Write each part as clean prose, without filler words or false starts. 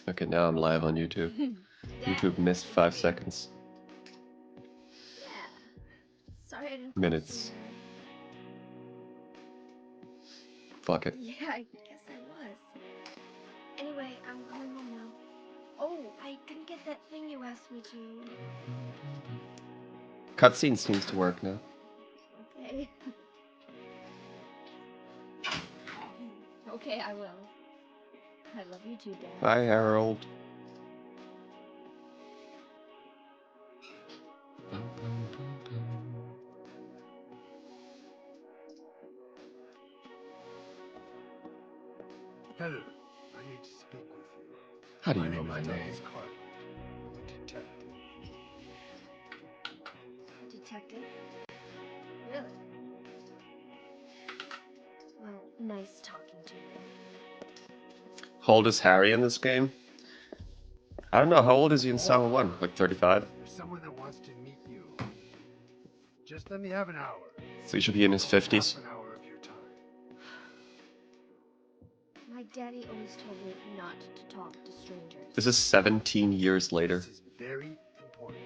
Okay, now I'm live on YouTube. YouTube missed 5 seconds. Yeah. Sorry I didn't put Minutes. Fuck it. Yeah, I guess I was. Anyway, I'm going home now. Oh, I didn't get that thing you asked me to. Cutscene seems to work now. Okay. Okay, I will. I love you too, Dad. Hi, Harold. Heather, I need to speak with you. How do you know my is name? Douglas Carter, detective. Detective? Really? Well, nice talking to you. How old is Harry in this game? I don't know. How old is he in Summer 1? Like 35? There's someone that wants to meet you. Just let me have an hour. So he should be in his 50s. Half an hour of your time. My daddy always told me not to talk to strangers. This is 17 years later. This is very important.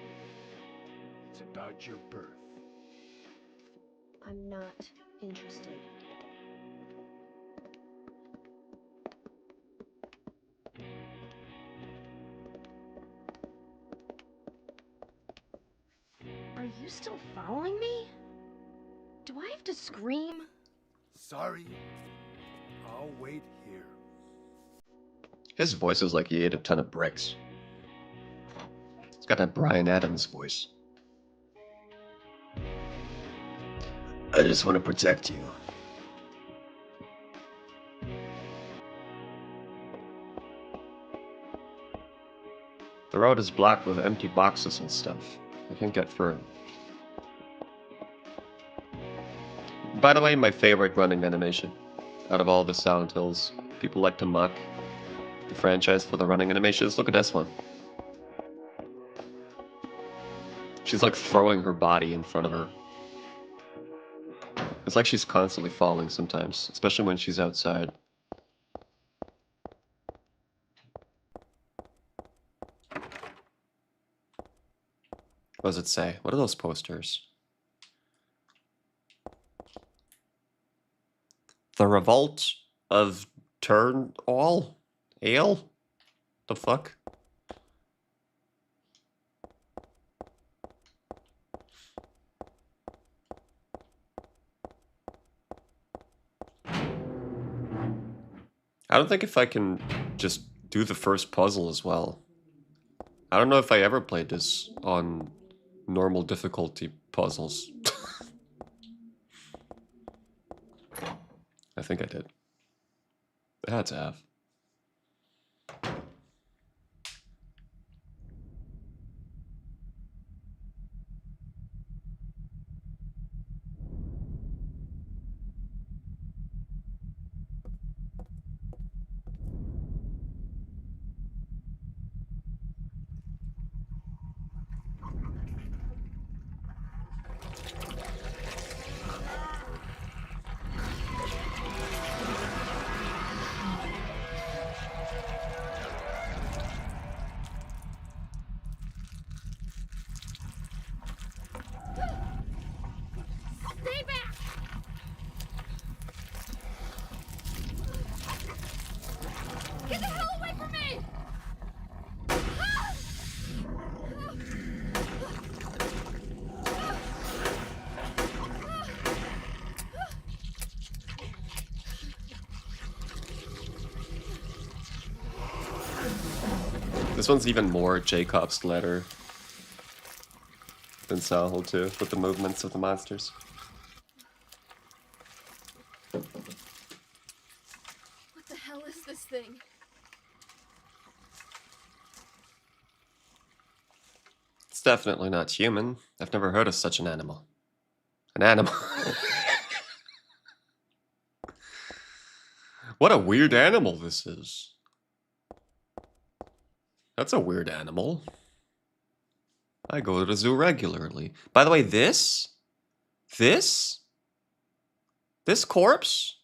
It's about your birth. I'm not interested. Are you still following me? Do I have to scream? Sorry. I'll wait here. His voice is like he ate a ton of bricks. He's got that Bryan Adams voice. I just want to protect you. The road is blocked with empty boxes and stuff. I can't get through. By the way, my favorite running animation out of all the Silent Hills. People like to mock the franchise for the running animations. Look at this one. She's like throwing her body in front of her. It's like she's constantly falling sometimes, especially when she's outside. What does it say? What are those posters? The Revolt of Turn All? Ale? The fuck? I don't think if I can just do the first puzzle as well. I don't know if I ever played this on normal difficulty puzzles. I think I did. I had to have. Stay back! Get the hell away from me! This one's even more Jacob's Ladder than Silent Hill 2 with the movements of the monsters. What the hell is this thing? It's definitely not human. I've never heard of such an animal. An animal. What a weird animal this is. That's a weird animal. I go to the zoo regularly. By the way, this corpse,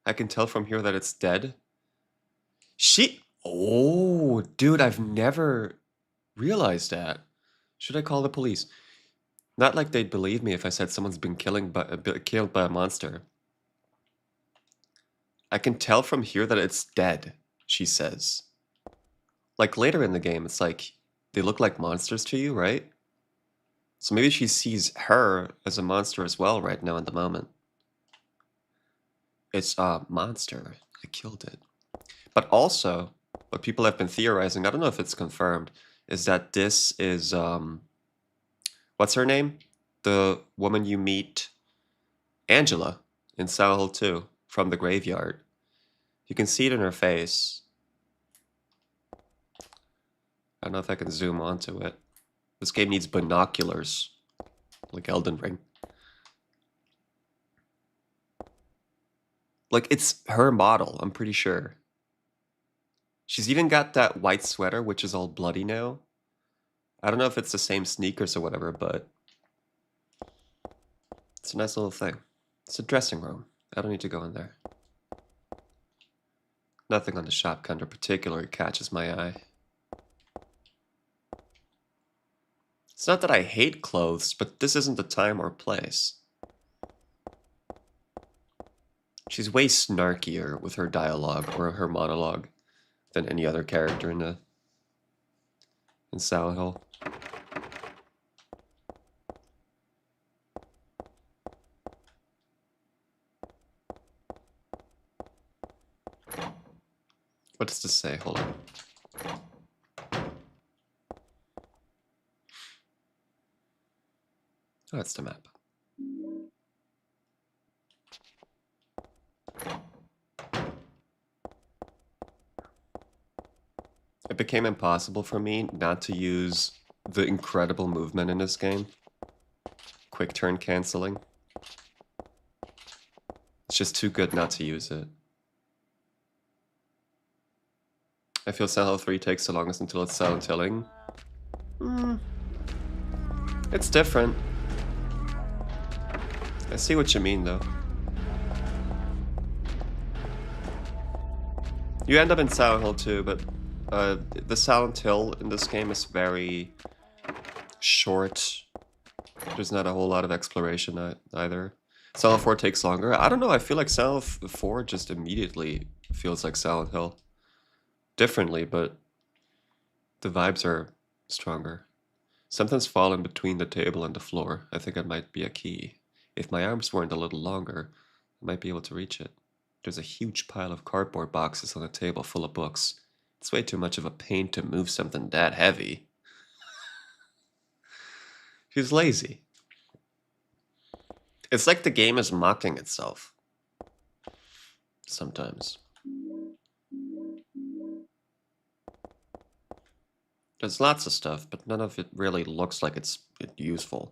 I can tell from here that it's dead. Oh, dude, I've never realized that. Should I call the police? Not like they'd believe me if I said someone's been killed by a monster. I can tell from here that it's dead, she says. Like later in the game, it's like they look like monsters to you, right? So maybe she sees her as a monster as well right now in the moment. It's a monster. I killed it. But also, what people have been theorizing, I don't know if it's confirmed, is that this is what's her name? The woman you meet, Angela, in Silent Hill 2 from the graveyard. You can see it in her face. I don't know if I can zoom onto it. This game needs binoculars, like Elden Ring. Like, it's her model, I'm pretty sure. She's even got that white sweater, which is all bloody now. I don't know if it's the same sneakers or whatever, but it's a nice little thing. It's a dressing room. I don't need to go in there. Nothing on the shop counter particularly catches my eye. It's not that I hate clothes, but this isn't the time or place. She's way snarkier with her dialogue or her monologue than any other character in Silent Hill. What does this say? Hold on. Oh, that's the map. It became impossible for me not to use the incredible movement in this game. Quick turn canceling. It's just too good not to use it. I feel Silent Hill 3 takes the longest until it's Silent Hilling. It's different. I see what you mean, though. You end up in Silent Hill too, but the Silent Hill in this game is very short. There's not a whole lot of exploration either. Silent 4 takes longer. I don't know, I feel like Silent 4 just immediately feels like Silent Hill. Differently, but the vibes are stronger. Something's fallen between the table and the floor. I think it might be a key. If my arms weren't a little longer, I might be able to reach it. There's a huge pile of cardboard boxes on a table full of books. It's way too much of a pain to move something that heavy. She's lazy. It's like the game is mocking itself. Sometimes. There's lots of stuff, but none of it really looks like it's useful.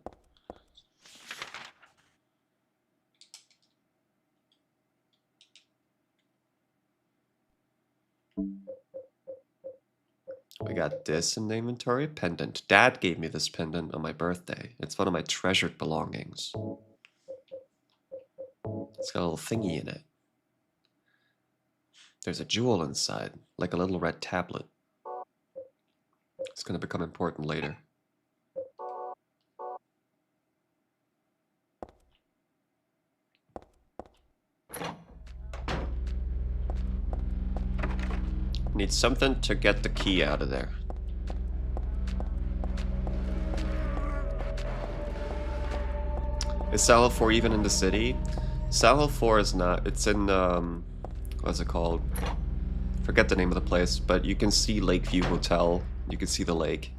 We got this in the inventory. Pendant. Dad gave me this pendant on my birthday. It's one of my treasured belongings. It's got a little thingy in it. There's a jewel inside, like a little red tablet. It's gonna become important later. Need something to get the key out of there. Is Silent Hill 4 even in the city? Silent Hill 4 is not. It's in, what's it called? Forget the name of the place, but you can see Lakeview Hotel. You can see the lake.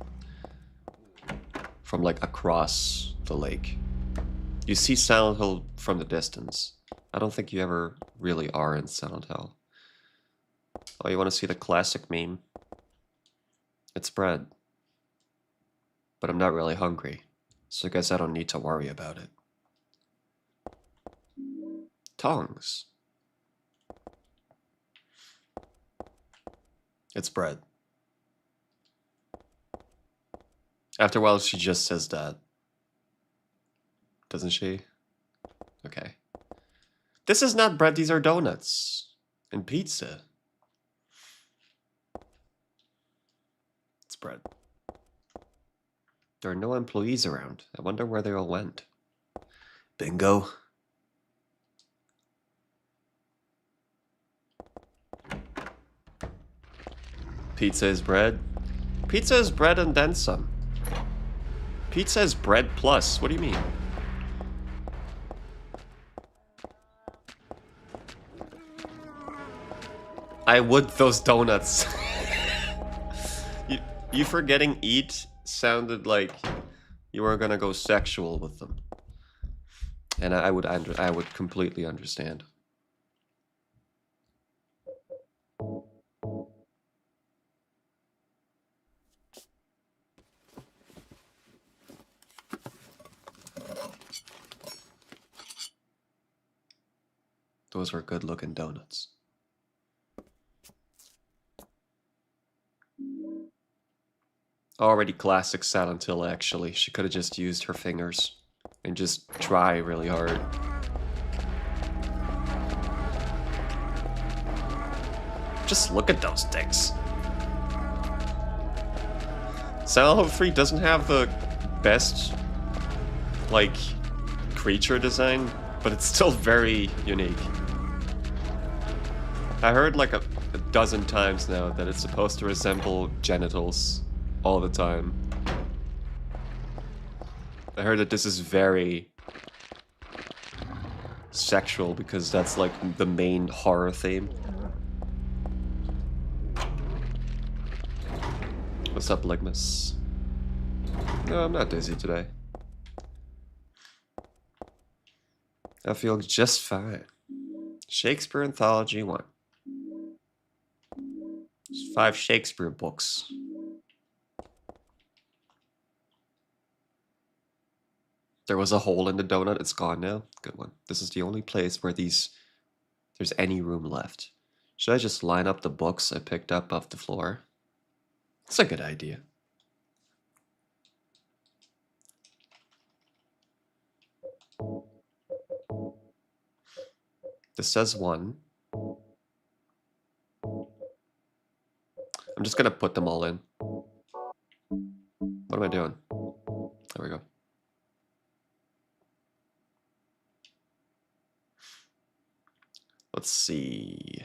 From, like, across the lake. You see Silent Hill from the distance. I don't think you ever really are in Silent Hill. Oh, you want to see the classic meme? It's bread. But I'm not really hungry, so I guess I don't need to worry about it. Tongs. It's bread. After a while, she just says that. Doesn't she? Okay. This is not bread, these are donuts. And pizza. bread. There are no employees around. I wonder where they all went. Bingo. Pizza is bread. Pizza is bread and then some. Pizza is bread plus. What do you mean? I would those donuts. you forgetting eat sounded like you were gonna go sexual with them. And I would completely understand. Those were good-looking donuts. Already classic Silent Hill, actually. She could have just used her fingers and just try really hard. Just look at those things. Silent Hill 3 doesn't have the best, like, creature design, but it's still very unique. I heard like a dozen times now that it's supposed to resemble genitals all the time. I heard that this is very sexual because that's like the main horror theme. What's up, Ligmus? No, I'm not dizzy today. I feel just fine. Shakespeare Anthology 1. There's 5 Shakespeare books. There was a hole in the donut. It's gone now. Good one. This is the only place where there's any room left. Should I just line up the books I picked up off the floor? It's a good idea. This says 1. I'm just gonna put them all in. What am I doing? There we go. Let's see.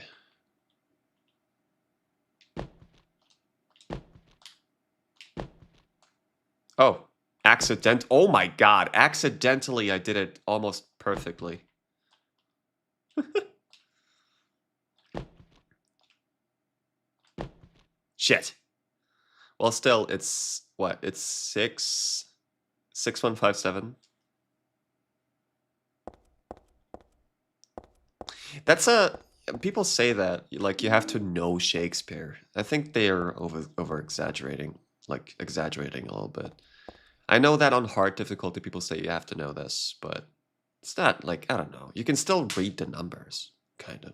Oh, oh my god, accidentally I did it almost perfectly. Shit. Well, still, it's what? It's 6157. That's people say that like you have to know Shakespeare. I think they are over exaggerating, like exaggerating a little bit. I know that on hard difficulty people say you have to know this, but it's not like, I don't know. You can still read the numbers, kind of.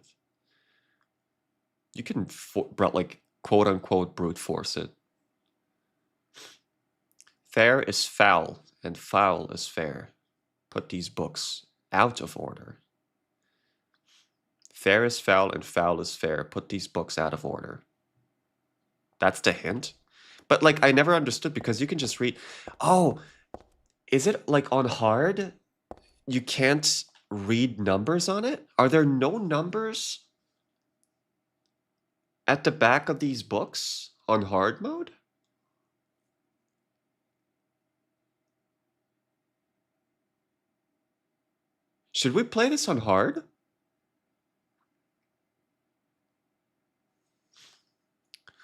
You can like quote unquote brute force it. Fair is foul and foul is fair. Put these books out of order. Fair is foul and foul is fair. Put these books out of order. That's the hint. But like I never understood because you can just read. Oh, is it like on hard? You can't read numbers on it? Are there no numbers at the back of these books on hard mode? Should we play this on hard?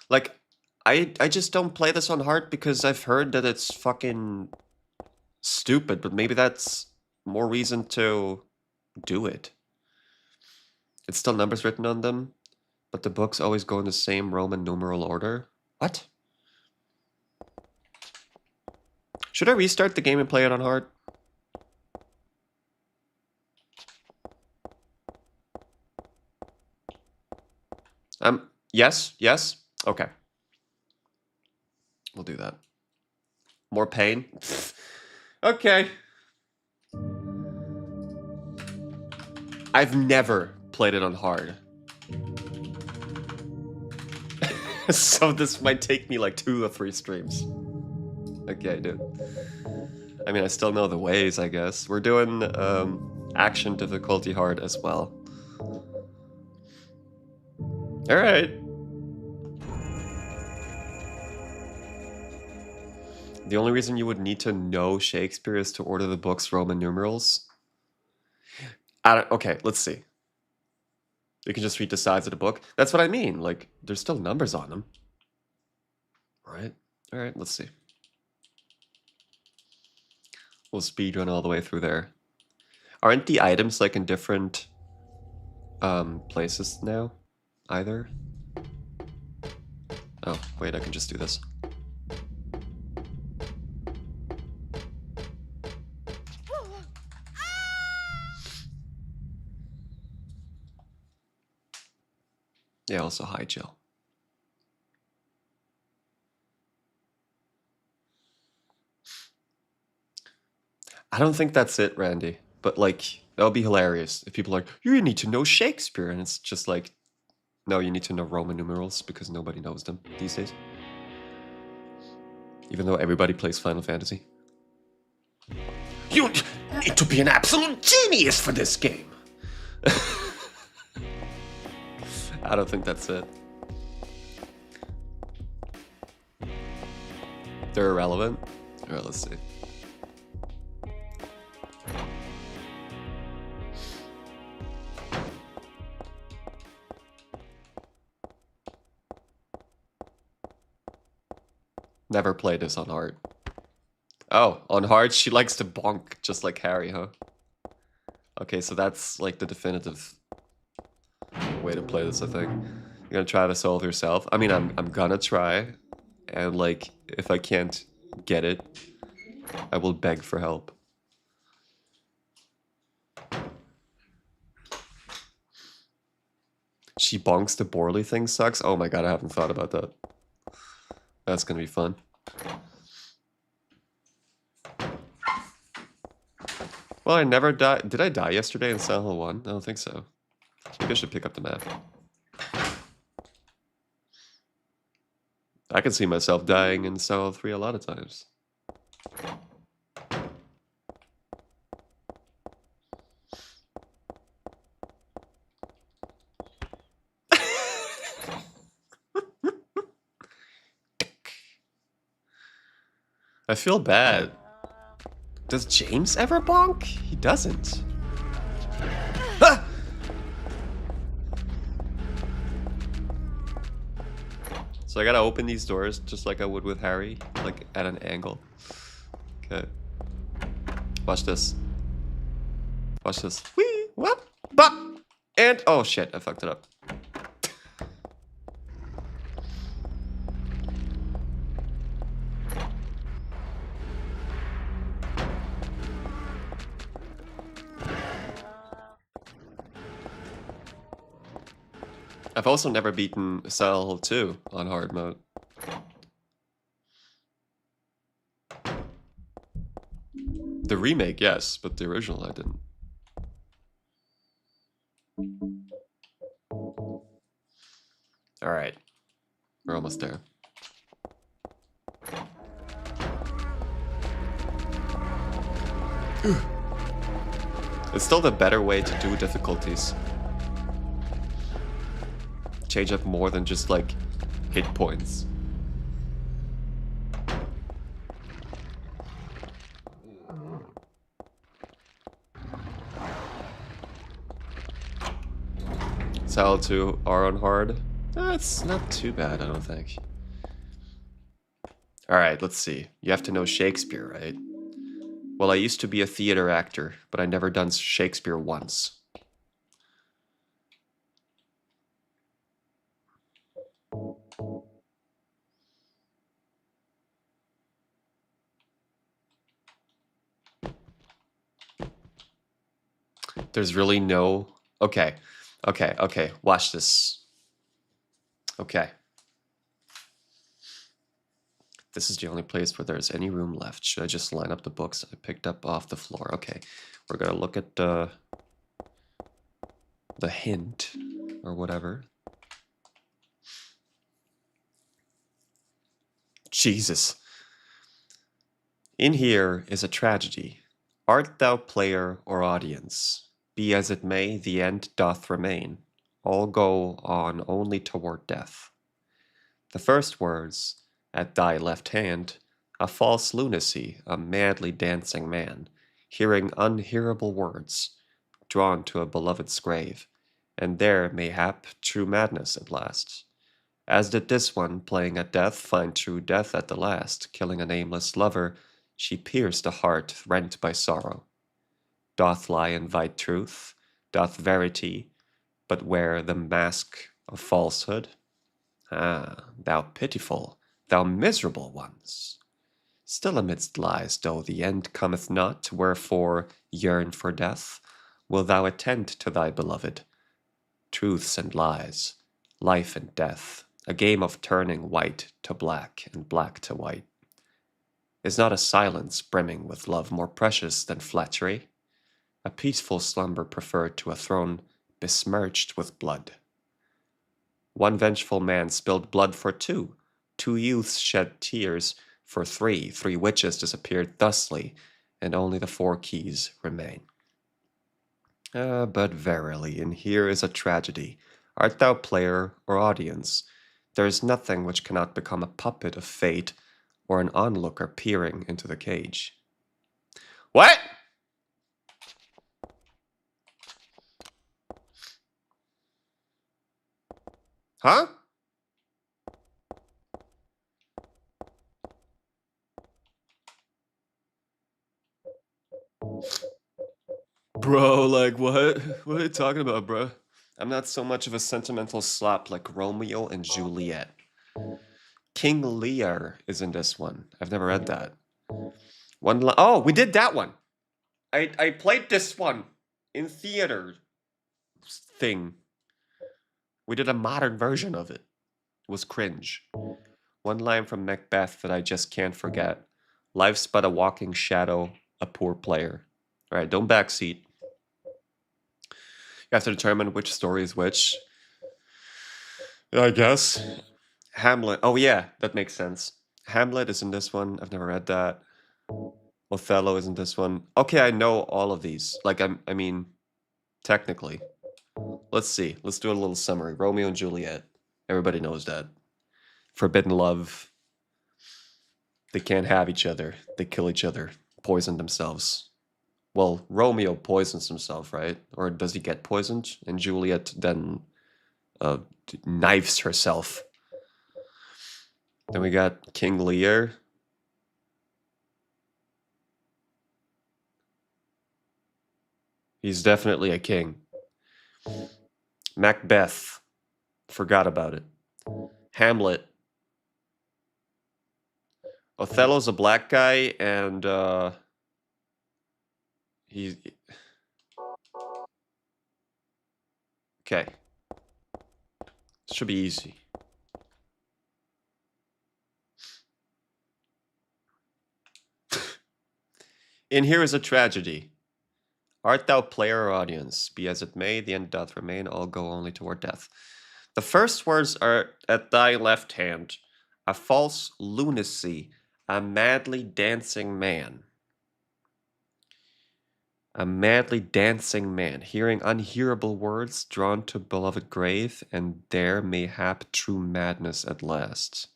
Like, I just don't play this on hard because I've heard that it's fucking stupid, but maybe that's more reason to do it. It's still numbers written on them, but the books always go in the same Roman numeral order. What? Should I restart the game and play it on hard? Yes. Okay. We'll do that. More pain? Okay. I've never played it on hard. So this might take me like 2 or 3 streams. Okay, dude. I mean, I still know the ways, I guess. We're doing action difficulty hard as well. Alright. The only reason you would need to know Shakespeare is to order the book's Roman numerals. Okay, let's see. You can just read the sides of the book. That's what I mean. Like, there's still numbers on them. Right? Alright, let's see. We'll speedrun all the way through there. Aren't the items like in different places now? Either? Oh, wait, I can just do this. Yeah, also hi, Jill. I don't think that's it, Randy. But like, that would be hilarious if people are like, you need to know Shakespeare. And it's just like, no, you need to know Roman numerals because nobody knows them these days. Even though everybody plays Final Fantasy. You need to be an absolute genius for this game. I don't think that's it. They're irrelevant? Alright, let's see. Never played this on hard. Oh, on hard she likes to bonk just like Harry, huh? Okay, so that's like the definitive way to play this, I think. You're gonna try to solve yourself. I mean, I'm gonna try, and like, if I can't get it, I will beg for help. She bonks the Borley thing sucks? Oh my god, I haven't thought about that. That's gonna be fun. Well, I never died. Did I die yesterday in Silent Hill 1? I don't think so. Maybe I should pick up the map. I can see myself dying in Silent Hill 3 a lot of times. I feel bad. Does James ever bonk? He doesn't. Ah! So I gotta open these doors just like I would with Harry, like at an angle. Okay. Watch this. Watch this. Whee! Whoop! Bop! And oh shit, I fucked it up. I've also never beaten Silent Hill 2 on hard mode. The remake, yes, but the original I didn't. Alright. We're almost there. It's still the better way to do difficulties. Change up more than just like hit points. Silent 2 are on hard. That's not too bad, I don't think. Alright, let's see. You have to know Shakespeare, right? Well, I used to be a theater actor, but I never done Shakespeare once. There's really no... Okay. Watch this. Okay. This is the only place where there's any room left. Should I just line up the books I picked up off the floor? Okay. We're gonna look at the hint or whatever. Jesus. In here is a tragedy. Art thou player or audience? Be as it may, the end doth remain. All go on only toward death. The first words, at thy left hand, a false lunacy, a madly dancing man, hearing unhearable words, drawn to a beloved's grave, and there, mayhap, true madness at last. As did this one, playing at death, find true death at the last, killing a nameless lover, she pierced a heart rent by sorrow. Doth lie invite truth? Doth verity but wear the mask of falsehood? Ah, thou pitiful, thou miserable ones! Still amidst lies, though the end cometh not, wherefore yearn for death? Wilt thou attend to thy beloved? Truths and lies, life and death, a game of turning white to black and black to white. Is not a silence brimming with love more precious than flattery? A peaceful slumber preferred to a throne besmirched with blood. One vengeful man spilled blood for two. Two youths shed tears for three. Three witches disappeared thusly, and only the four keys remain. But verily, in here is a tragedy. Art thou player or audience? There is nothing which cannot become a puppet of fate or an onlooker peering into the cage. What? Huh? Bro, like what? What are you talking about, bro? I'm not so much of a sentimental slop like Romeo and Juliet. King Lear is in this one. I've never read that. Oh, we did that one. I played this one in theater thing. We did a modern version of it. It was cringe. One line from Macbeth that I just can't forget. Life's but a walking shadow, a poor player. All right, don't backseat. You have to determine which story is which. I guess. Hamlet. Oh yeah, that makes sense. Hamlet is in this one. I've never read that. Othello is in this one. Okay, I know all of these. Like I mean, technically. Let's see. Let's do a little summary. Romeo and Juliet. Everybody knows that. Forbidden love. They can't have each other. They kill each other. Poison themselves. Well, Romeo poisons himself, right? Or does he get poisoned? And Juliet then knives herself. Then we got King Lear. He's definitely a king. Macbeth. Forgot about it. Hamlet. Othello's a black guy, and he. Okay. Should be easy. In here is a tragedy. Art thou player or audience? Be as it may, the end doth remain, all go only toward death. The first words are at thy left hand, a false lunacy, a madly dancing man. A madly dancing man, hearing unhearable words, drawn to beloved grave, and there mayhap true madness at last.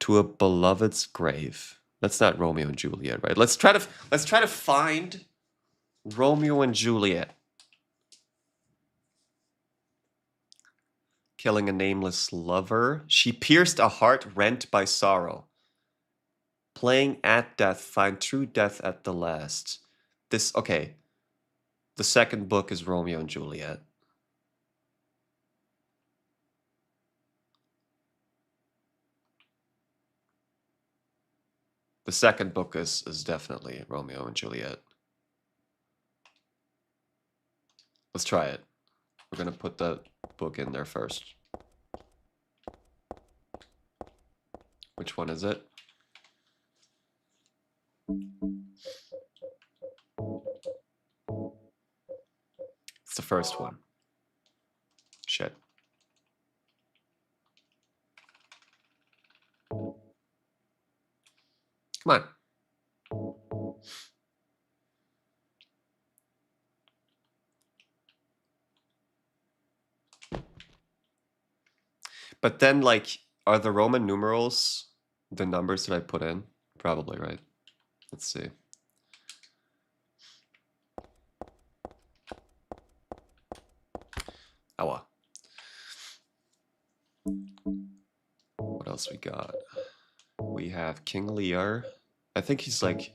To a beloved's grave. That's not Romeo and Juliet, right? Let's try to find Romeo and Juliet. Killing a nameless lover. She pierced a heart rent by sorrow. Playing at death, find true death at the last. Okay. The second book is Romeo and Juliet. The second book is definitely Romeo and Juliet. Let's try it. We're gonna put the book in there first. Which one is it? It's the first one. Shit. But then, like, are the Roman numerals the numbers that I put in? Probably, right? Let's see. Oh well. What else we got? We have King Lear. I think he's like...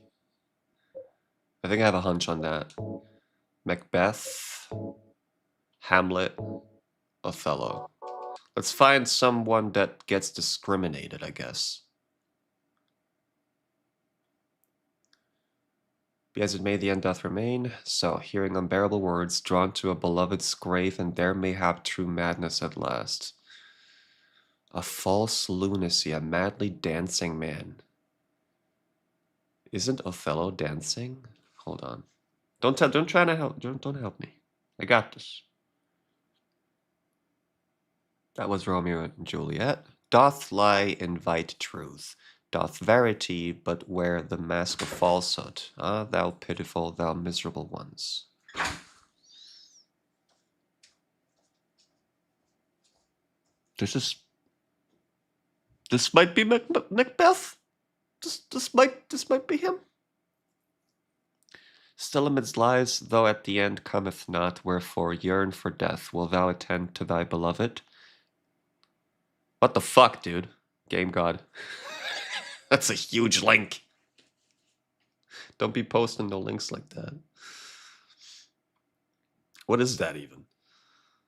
I think I have a hunch on that. Macbeth, Hamlet, Othello. Let's find someone that gets discriminated, I guess. As it may, the end doth remain. So, hearing unbearable words, drawn to a beloved's grave, and there mayhap true madness at last. A false lunacy, a madly dancing man. Isn't Othello dancing? Hold on. Don't try to help. Don't help me. I got this. That was Romeo and Juliet. Doth lie invite truth? Doth verity but wear the mask of falsehood? Ah, thou pitiful, thou miserable ones. This might be Macbeth. This might be him. Still amidst lies, though at the end cometh not, wherefore yearn for death. Will thou attend to thy beloved? What the fuck, dude? Game God. That's a huge link. Don't be posting no links like that. What is that even?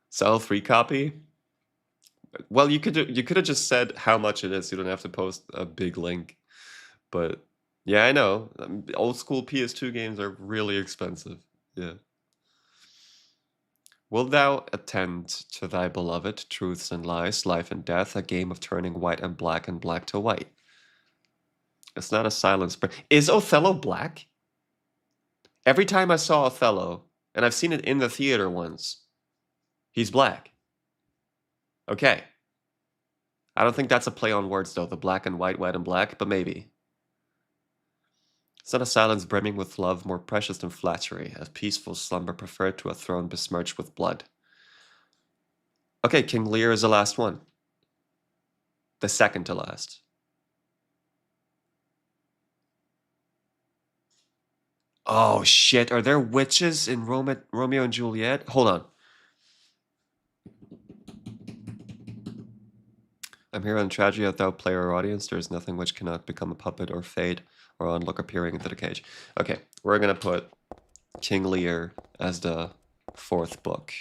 Sell 3 copy? Well, you could have just said how much it is. You don't have to post a big link. But yeah, I know. Old school PS2 games are really expensive. Yeah. Wilt thou attend to thy beloved, truths and lies, life and death, a game of turning white and black to white? It's not a silence, but is Othello black? Every time I saw Othello, and I've seen it in the theater once, he's black. Okay. I don't think that's a play on words, though, the black and white and black, but maybe. It's not a silence brimming with love, more precious than flattery, a peaceful slumber preferred to a throne besmirched with blood. Okay, King Lear is the last one. The second to last. Oh shit, are there witches in Romeo and Juliet? Hold on. I'm here on tragedy without player or audience. There is nothing which cannot become a puppet or fade or onlook appearing into the cage. Okay, we're gonna put King Lear as the 4th book.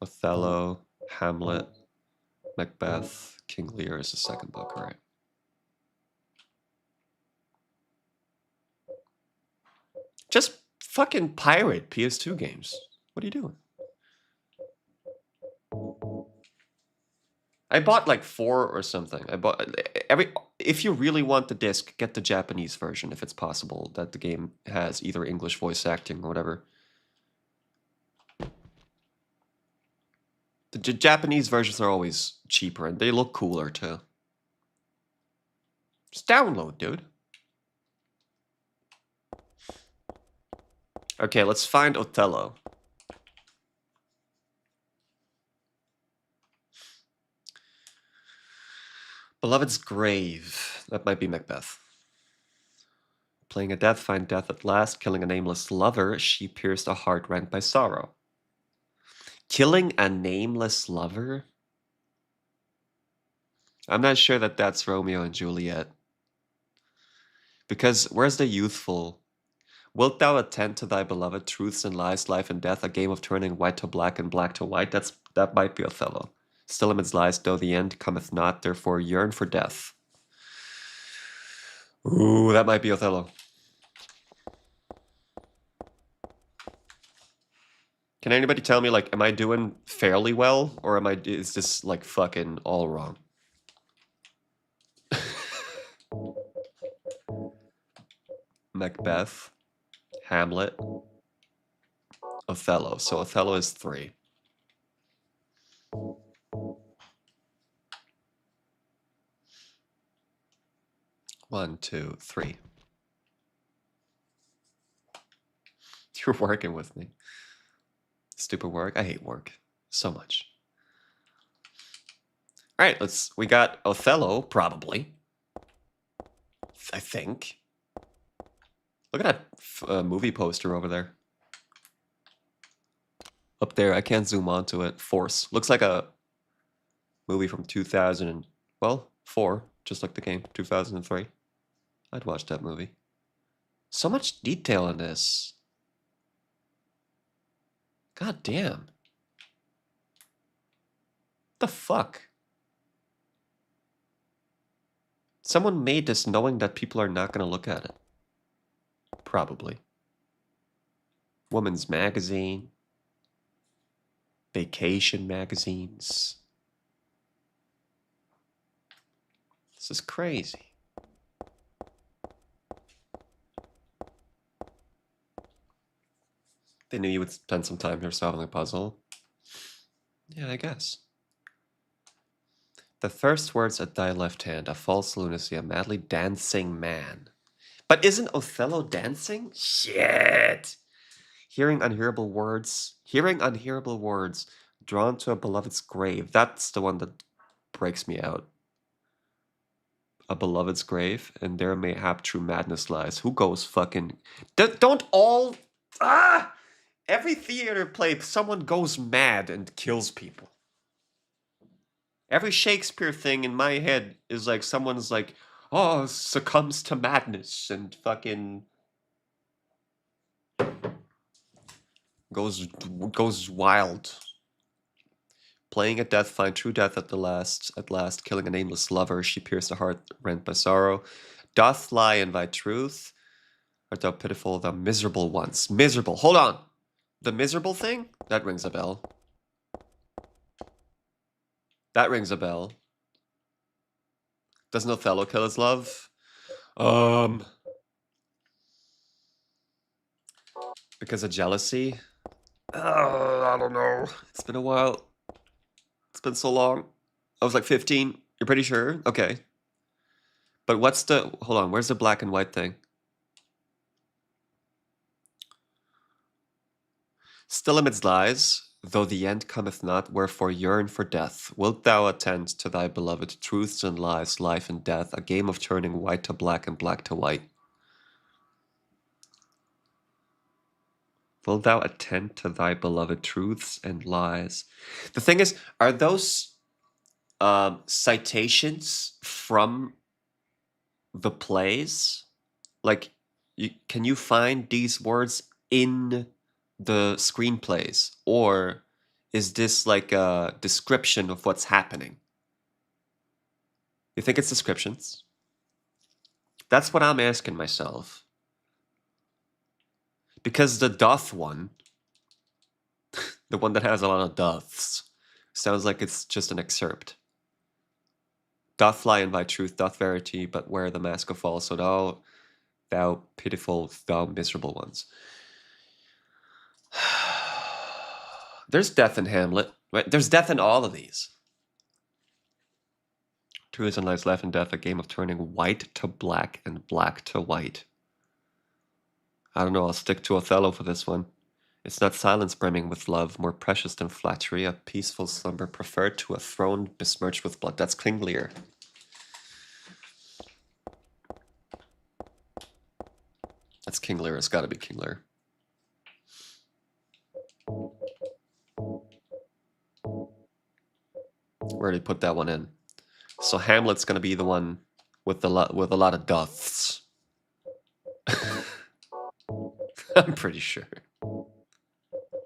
Othello, Hamlet, Macbeth, King Lear is the 2nd book, right? Just fucking pirate PS2 games. What are you doing? I bought like 4 or something. I bought if you really want the disc, get the Japanese version if it's possible that the game has either English voice acting or whatever. The Japanese versions are always cheaper and they look cooler too. Just download, dude. Okay, let's find Othello. Beloved's grave. That might be Macbeth. Playing a death, find death at last. Killing a nameless lover, she pierced a heart rent by sorrow. Killing a nameless lover? I'm not sure that that's Romeo and Juliet. Because where's the youthful? Wilt thou attend to thy beloved, truths and lies, life and death, a game of turning white to black and black to white? That might be Othello. Still amidst lies, though the end cometh not, therefore yearn for death. Ooh, that might be Othello. Can anybody tell me, like, am I doing fairly well, or is this, like, fucking all wrong? Macbeth, Hamlet, Othello. So Othello is 3. One, two, three. You're working with me. Stupid work. I hate work so much. All right, we got Othello, probably. I think. Look at that movie poster over there. Up there, I can't zoom onto it. Force. Looks like a movie from 2004, just like the game, 2003. I'd watch that movie. So much detail in this. God damn. The fuck? Someone made this knowing that people are not going to look at it. Probably. Woman's Magazine. Vacation magazines. This is crazy. They knew you would spend some time here solving a puzzle. Yeah, I guess. The first words at thy left hand, a false lunacy, a madly dancing man. But isn't Othello dancing? Shit! Hearing unhearable words, drawn to a beloved's grave. That's the one that breaks me out. A beloved's grave, and there mayhap true madness lies. Who goes fucking... Don't all... Ah! Every theater play, someone goes mad and kills people. Every Shakespeare thing in my head is like someone's like, oh, succumbs to madness and fucking goes wild. Playing at death, find true death at last, killing a nameless lover, she pierced a heart rent by sorrow. Doth lie in thy truth? Art thou pitiful, thou miserable ones? Miserable. Hold on. The miserable thing? That rings a bell. That rings a bell. Doesn't Othello kill his love? Because of jealousy? I don't know. It's been a while. It's been so long. I was like 15. You're pretty sure? Okay. But what's the... Hold on. Where's the black and white thing? Still amidst lies, though the end cometh not, wherefore yearn for death. Wilt thou attend to thy beloved truths and lies, life and death, a game of turning white to black and black to white? Wilt thou attend to thy beloved truths and lies? The thing is, are those citations from the plays? Like, can you find these words in the screenplays, or is this like a description of what's happening? You think it's descriptions? That's what I'm asking myself. Because the doth one, the one that has a lot of doths, sounds like it's just an excerpt. Doth lie in thy truth, doth verity, but wear the mask of false, so thou pitiful, thou miserable ones. There's death in Hamlet, right? There's death in all of these. Truth and lies, life and death, a game of turning white to black and black to white. I don't know, I'll stick to Othello for this one. It's not silence brimming with love, more precious than flattery, a peaceful slumber preferred to a throne besmirched with blood. That's King Lear. That's King Lear. It's gotta be King Lear. Where did he put that one in? So Hamlet's gonna be the one with a lot of doths. I'm pretty sure.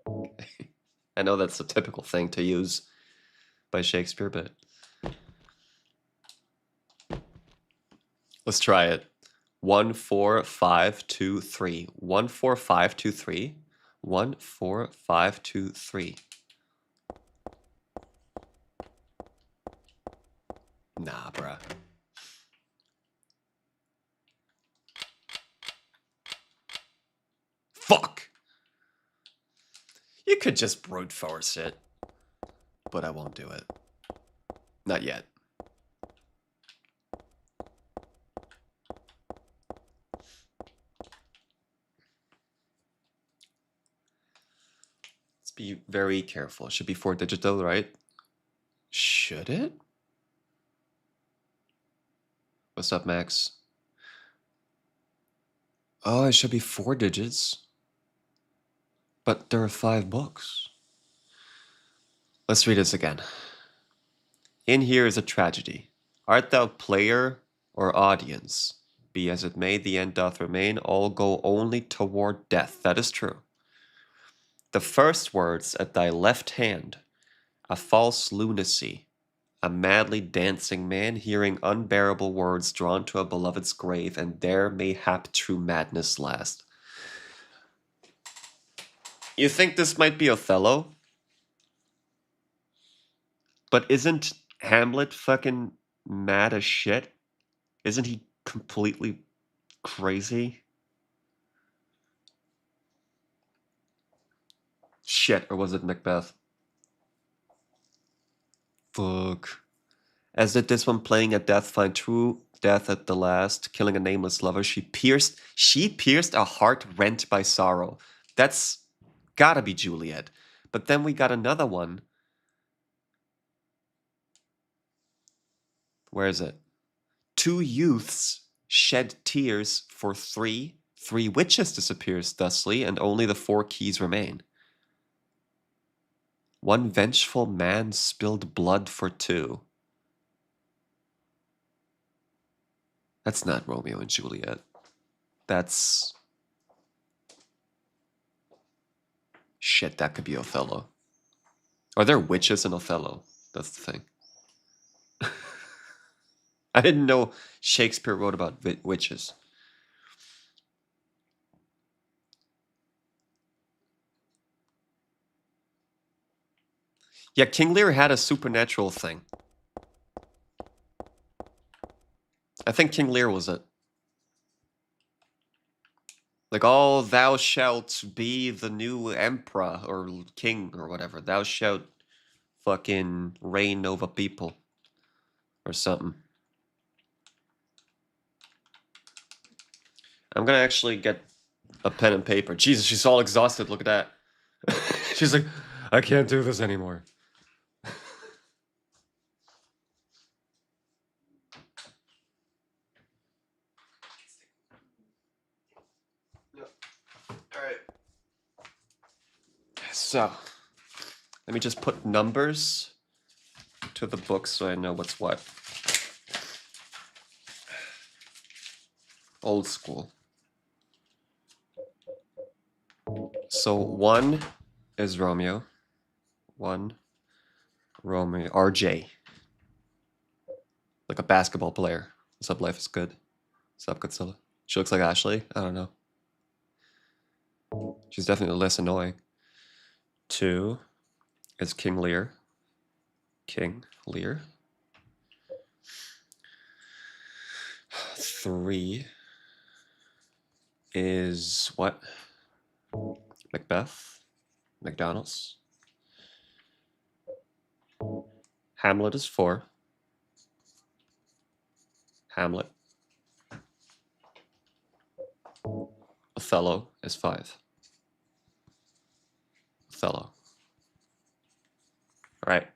Okay. I know that's a typical thing to use by Shakespeare, but let's try it. 1 4 5 2 3. 1 4 5 2 3. 1 4 5 2 3. Nah, bruh. Fuck! You could just brute force it, but I won't do it. Not yet. Let's be very careful. It should be 4-digit though, right? Should it? What's up, Max? Oh, it should be 4 digits. But there are 5 books. Let's read this again. In here is a tragedy. Art thou player or audience? Be as it may, the end doth remain. All go only toward death. That is true. The first words at thy left hand, a false lunacy, a madly dancing man hearing unbearable words drawn to a beloved's grave, and there mayhap true madness last. You think this might be Othello? But isn't Hamlet fucking mad as shit? Isn't he completely crazy? Shit, or was it Macbeth? Fuck. As did this one playing at death find true death at the last, killing a nameless lover. She pierced a heart rent by sorrow. That's gotta be Juliet. But then we got another one. Where is it? 2 youths shed tears for 3. 3 witches disappears thusly, and only the 4 keys remain. 1 vengeful man spilled blood for 2. That's not Romeo and Juliet. That's... Shit, that could be Othello. Are there witches in Othello? That's the thing. I didn't know Shakespeare wrote about witches. Yeah, King Lear had a supernatural thing. I think King Lear was it. Like, oh, thou shalt be the new emperor or king or whatever. Thou shalt fucking reign over people or something. I'm gonna actually get a pen and paper. Jesus, she's all exhausted. Look at that. She's like, I can't do this anymore. Alright. So, let me just put numbers to the book so I know what's what. Old school. So 1 is Romeo. 1 Romeo. RJ. Like a basketball player. What's up, life is good? What's up, Godzilla? She looks like Ashley? I don't know. She's definitely less annoying. 2 is King Lear. King Lear. 3 is what? Macbeth. McDonald's. Hamlet is 4. Hamlet. Othello is 5. Othello. All right.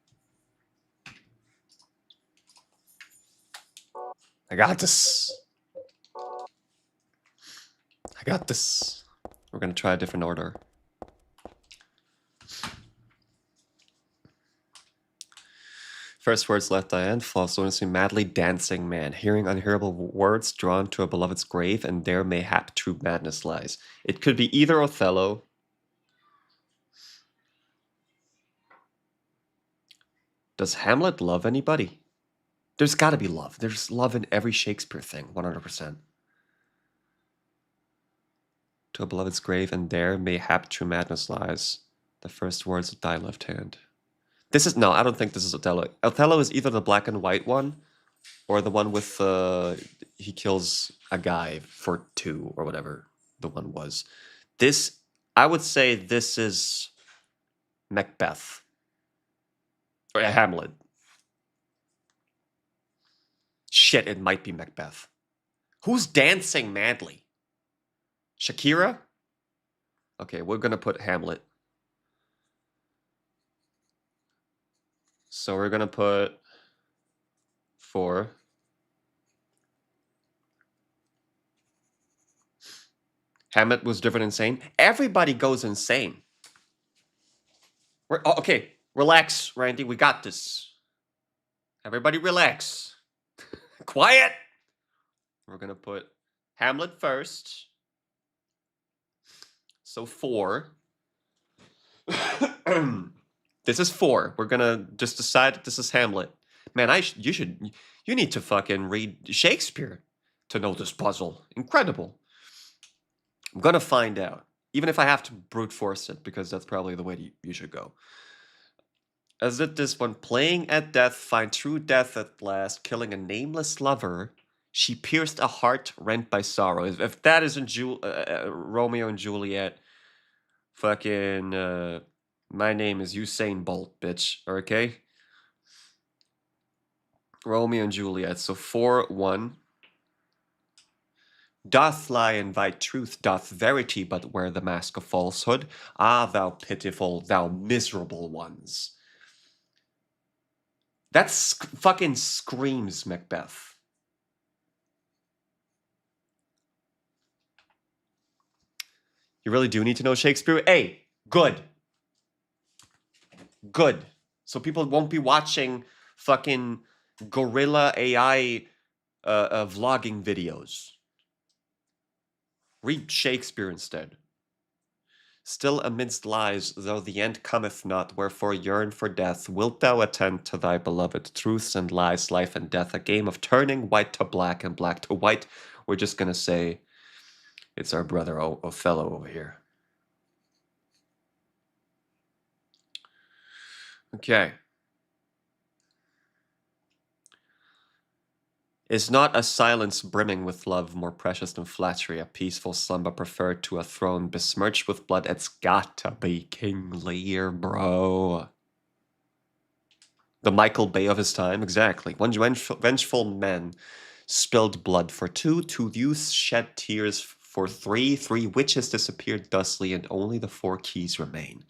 I got this. I got this. We're going to try a different order. First words left thy end, false lunacy, madly dancing man, hearing unhearable words drawn to a beloved's grave, and there mayhap true madness lies. It could be either Othello. Does Hamlet love anybody? There's got to be love. There's love in every Shakespeare thing, 100%. To a beloved's grave, and there mayhap true madness lies. The first words at thy left hand. This is, no, I don't think this is Othello. Othello is either the black and white one, or the one with, he kills a guy for 2, or whatever the one was. This, I would say this is Macbeth. Or Hamlet. Shit, it might be Macbeth. Who's dancing madly? Shakira? Okay, we're gonna put Hamlet. So we're gonna put 4. Hamlet was driven insane. Everybody goes insane. Okay, relax, Randy. We got this. Everybody relax. Quiet. We're gonna put Hamlet first. So 4. This is 4. We're gonna just decide that this is Hamlet. Man, you need to fucking read Shakespeare to know this puzzle. Incredible. I'm gonna find out, even if I have to brute force it, because that's probably the way you should go. As did this one, playing at death, find true death at last, killing a nameless lover. She pierced a heart rent by sorrow. If that isn't Romeo and Juliet, fucking, my name is Usain Bolt, bitch. Okay? Romeo and Juliet. So 4-1. Doth lie invite truth, doth verity but wear the mask of falsehood? Ah, thou pitiful, thou miserable ones. That fucking screams Macbeth. You really do need to know Shakespeare? Hey, good. Good. So people won't be watching fucking gorilla AI vlogging videos. Read Shakespeare instead. Still amidst lies, though the end cometh not, wherefore yearn for death, wilt thou attend to thy beloved truths and lies, life and death, a game of turning white to black and black to white? We're just gonna say it's our brother Othello over here. Okay. Is not a silence brimming with love more precious than flattery, a peaceful slumber preferred to a throne besmirched with blood? It's got to be King Lear, bro. The Michael Bay of his time, exactly. One vengeful men spilled blood for 2, 2 youths shed tears for 3, 3 witches disappeared thusly, and only the 4 keys remain.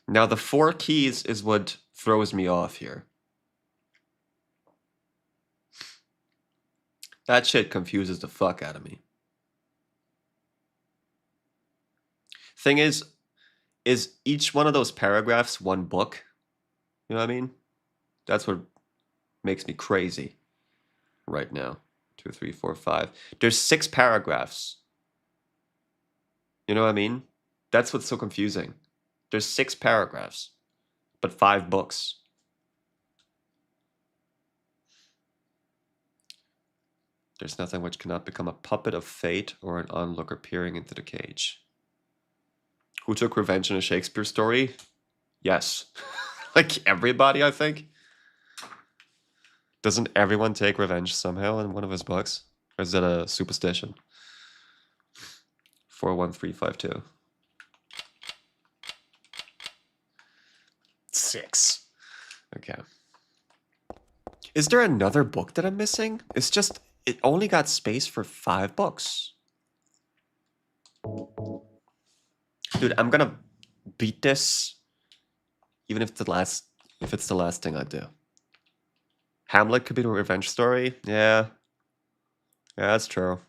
Now, the 4 keys is what throws me off here. That shit confuses the fuck out of me. Thing is each one of those paragraphs one book? You know what I mean? That's what makes me crazy right now. 2, 3, 4, 5. There's 6 paragraphs. You know what I mean? That's what's so confusing. There's 6 paragraphs, but 5 books. There's nothing which cannot become a puppet of fate or an onlooker peering into the cage. Who took revenge in a Shakespeare story? Yes. Like everybody, I think. Doesn't everyone take revenge somehow in one of his books? Or is that a superstition? 41352. 6. Okay. Is there another book that I'm missing? It's just, it only got space for 5 books. Dude, I'm gonna beat this, even if it's the last thing I do. Hamlet could be the revenge story. Yeah, that's true.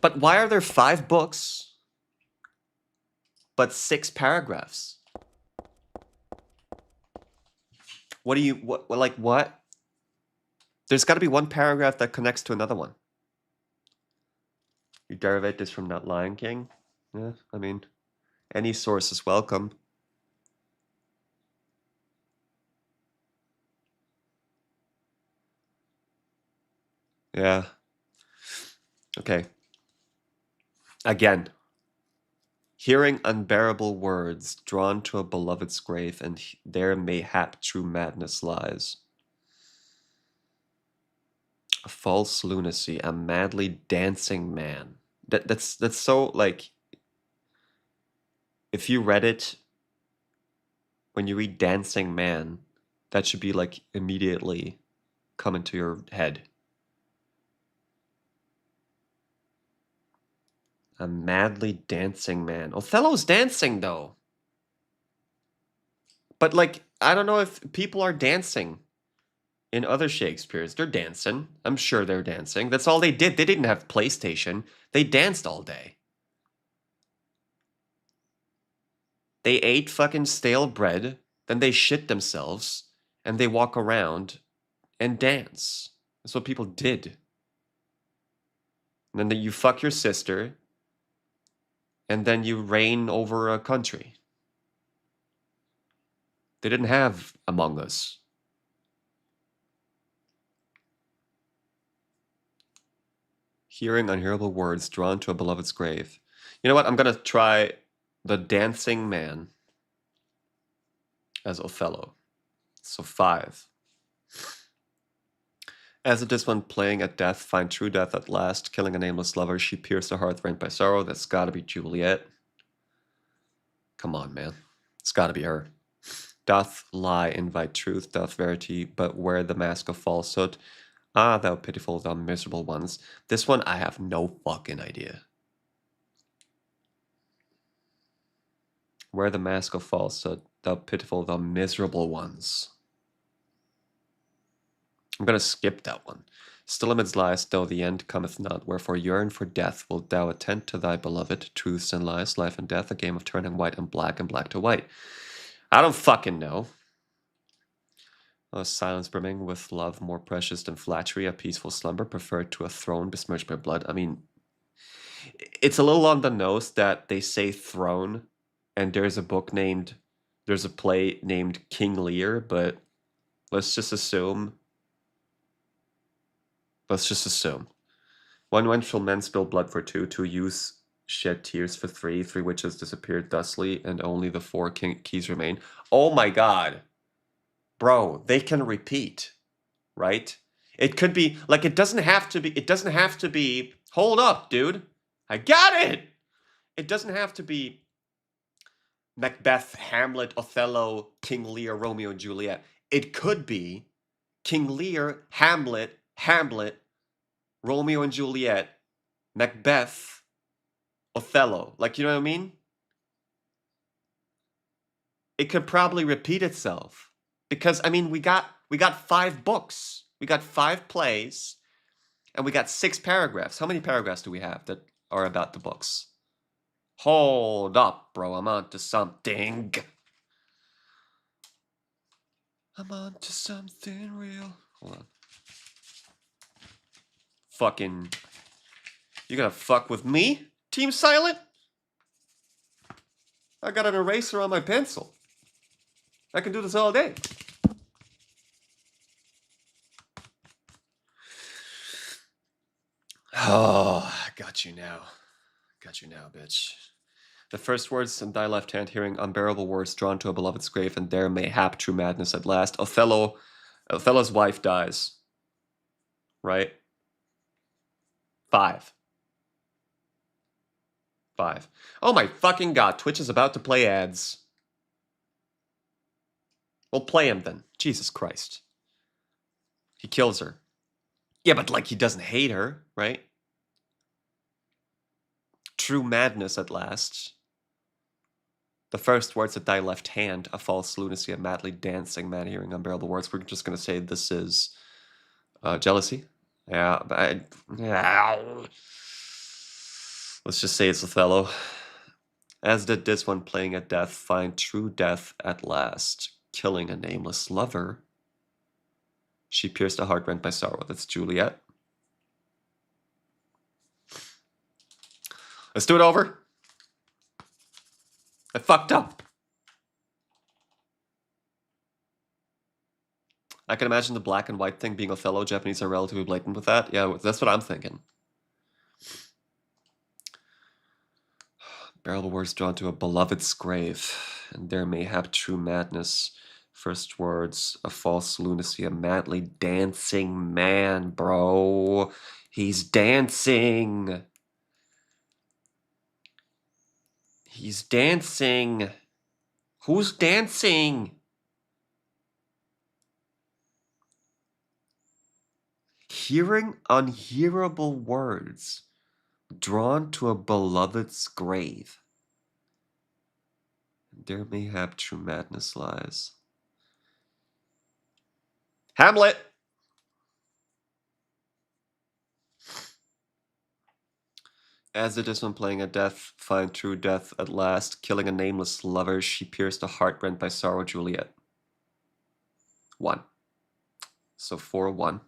But why are there 5 books, but 6 paragraphs? What? There's got to be one paragraph that connects to another one. You derivate this from that Lion King? Yeah, I mean, any source is welcome. Yeah. Okay. Again. Hearing unbearable words, drawn to a beloved's grave, and there mayhap true madness lies. A false lunacy, a madly dancing man. That's so, like, if you read it, when you read dancing man, that should be like immediately come into your head. A madly dancing man. Othello's dancing though. But like, I don't know if people are dancing in other Shakespeares. They're dancing. I'm sure they're dancing. That's all they did. They didn't have PlayStation. They danced all day. They ate fucking stale bread, then they shit themselves, and they walk around and dance. That's what people did. And then you fuck your sister, and then you reign over a country. They didn't have Among Us. Hearing unhearable words drawn to a beloved's grave. You know what? I'm gonna try the dancing man as Othello. So 5. As it is when playing at death, find true death at last, killing a nameless lover, she pierced her heart rent by sorrow. That's gotta be Juliet. Come on, man. It's gotta be her. Doth lie invite truth, doth verity, but wear the mask of falsehood. Ah, thou pitiful, thou miserable ones. This one, I have no fucking idea. Wear the mask of falsehood, thou pitiful, thou miserable ones. I'm gonna skip that one. Still amidst lies, though the end cometh not, wherefore yearn for death, wilt thou attend to thy beloved, truths and lies, life and death, a game of turning white and black to white. I don't fucking know. Oh, silence brimming with love more precious than flattery, a peaceful slumber preferred to a throne besmirched by blood. I mean, it's a little on the nose that they say throne, and there's a play named King Lear, but let's just assume. When shall men spill blood for two youths shed tears for three witches disappeared thusly, and only the 4 keys remain. Oh my god. Bro, they can repeat, right? It could be, like, it doesn't have to be, hold up, dude. I got it! It doesn't have to be Macbeth, Hamlet, Othello, King Lear, Romeo and Juliet. It could be King Lear, Hamlet, Romeo and Juliet, Macbeth, Othello. Like, you know what I mean? It could probably repeat itself. Because, I mean, we got 5 books. We got 5 plays. And we got 6 paragraphs. How many paragraphs do we have that are about the books? Hold up, bro. I'm on to something. I'm on to something real. Hold on. Fucking... You gonna fuck with me, Team Silent? I got an eraser on my pencil. I can do this all day. Oh, got you now. Got you now, bitch. The first words in thy left hand, hearing unbearable words drawn to a beloved's grave, and there mayhap true madness at last. Othello's wife dies. Right? 5. Oh my fucking god, Twitch is about to play ads. We'll play him then. Jesus Christ. He kills her. Yeah, but like, he doesn't hate her, right? True madness at last. The first words at thy left hand, a false lunacy, a madly dancing man hearing unbearable words. We're just going to say this is jealousy. Yeah, but let's just say it's Othello. As did this one playing at death, find true death at last, killing a nameless lover. She pierced a heart rent by sorrow. That's Juliet. Let's do it over. I fucked up. I can imagine the black and white thing being Othello. Japanese are relatively blatant with that. Yeah, that's what I'm thinking. Bearable words drawn to a beloved's grave, and there mayhap true madness. First words, a false lunacy, a madly dancing man, bro. He's dancing. He's dancing. Who's dancing? Hearing unhearable words drawn to a beloved's grave. There mayhap true madness lies. Hamlet! As it is when playing a death, find true death at last, killing a nameless lover, she pierced a heart rent by sorrow, Juliet. 1. So 4-1.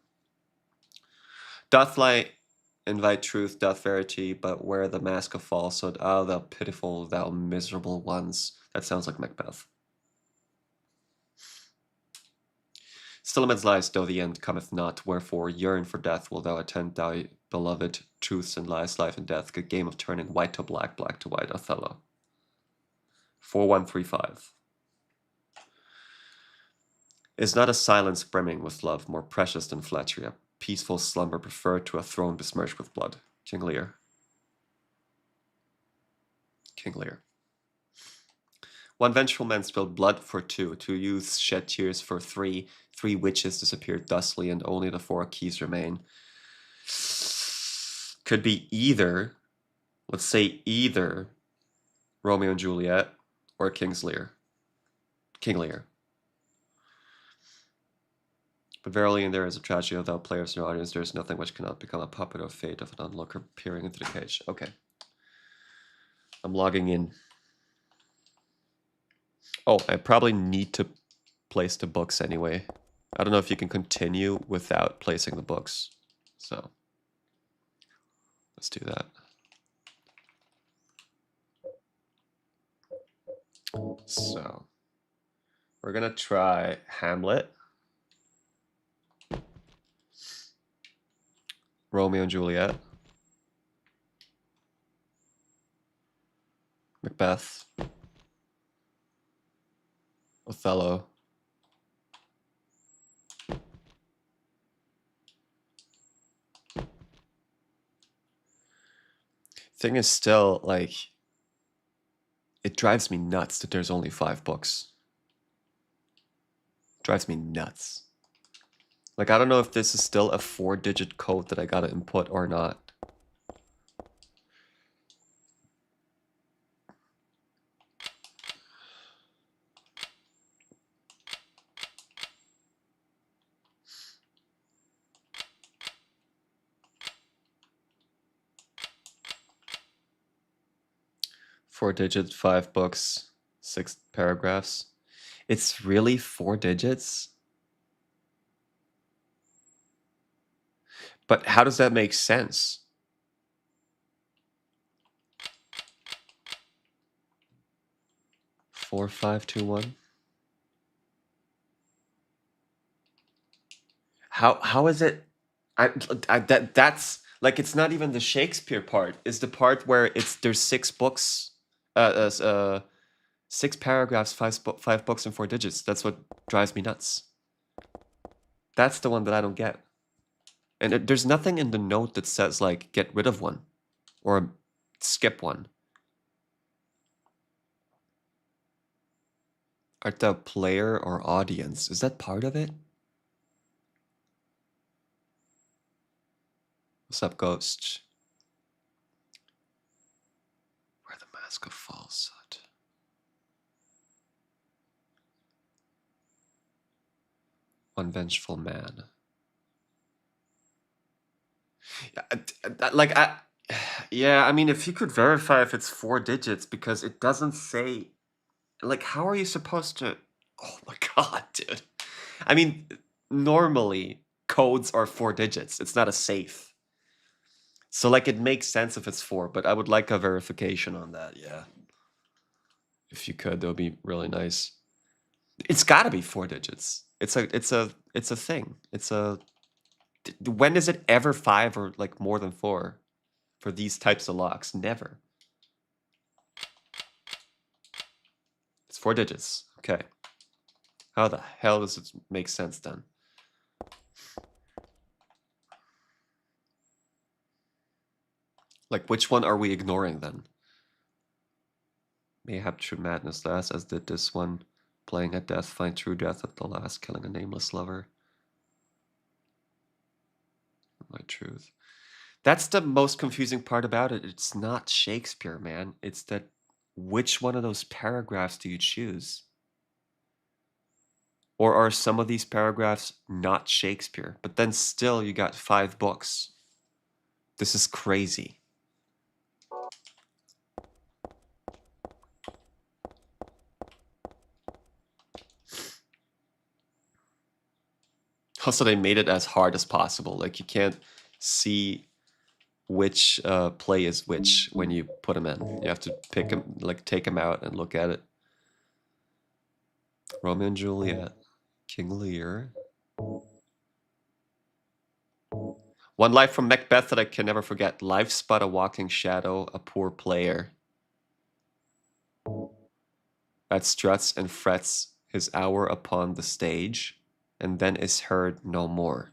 Doth light invite truth, doth verity, but wear the mask of falsehood. Ah, thou pitiful, thou miserable ones. That sounds like Macbeth. Still amidst lies, though the end cometh not, wherefore yearn for death will thou attend thy beloved truths and lies, life and death, a game of turning white to black, black to white, Othello. 4135. Is not a silence brimming with love more precious than flattery, a peaceful slumber preferred to a throne besmirched with blood? King Lear. King Lear. One vengeful man spilled blood for two youths shed tears for three witches disappeared thusly, and only the 4 keys remain. Could be either, let's say either Romeo and Juliet or King Lear. King Lear. But verily, and there is a tragedy of thou players in your audience, there is nothing which cannot become a puppet or fate of an onlooker peering into the cage. Okay. I'm logging in. Oh, I probably need to place the books anyway. I don't know if you can continue without placing the books. So let's do that. So we're gonna try Hamlet, Romeo and Juliet, Macbeth, Othello, thing is still, like, it drives me nuts that there's only 5 books. It drives me nuts. Like, I don't know if this is still a 4-digit code that I gotta input or not. Four digits, 5 books, 6 paragraphs. It's really 4 digits? But how does that make sense? Four, 5, 2, 1. How is it? That's like, it's not even the Shakespeare part. It's the part where there's 6 books, 6 paragraphs, 5 books and 4 digits. That's what drives me nuts. That's the one that I don't get. And there's nothing in the note that says, like, get rid of one or skip one. Art thou player or audience? Is that part of it? What's up, Ghost? Wear the mask of falsehood. One vengeful man. Yeah, I mean, if you could verify if it's 4 digits, because it doesn't say, like, how are you supposed to? Oh my god, dude. I mean, normally codes are 4 digits. It's not a safe. So, like, it makes sense if it's 4, but I would like a verification on that, yeah. If you could, that would be really nice. It's gotta be 4 digits. It's a thing. When is it ever 5 or, like, more than 4 for these types of locks? Never. It's 4 digits. Okay. How the hell does it make sense then? Like, which one are we ignoring then? Mayhap true madness last, as did this one. Playing at death, find true death at the last, killing a nameless lover. My truth. That's the most confusing part about it. It's not Shakespeare, man. It's that which one of those paragraphs do you choose? Or are some of these paragraphs not Shakespeare? But then still you got 5 books. This is crazy. Also, they made it as hard as possible. Like, you can't see which play is which when you put them in. You have to pick them, like take them out and look at it. Romeo and Juliet, King Lear. One line from Macbeth that I can never forget. Life's but a walking shadow, a poor player that struts and frets his hour upon the stage, and then is heard no more.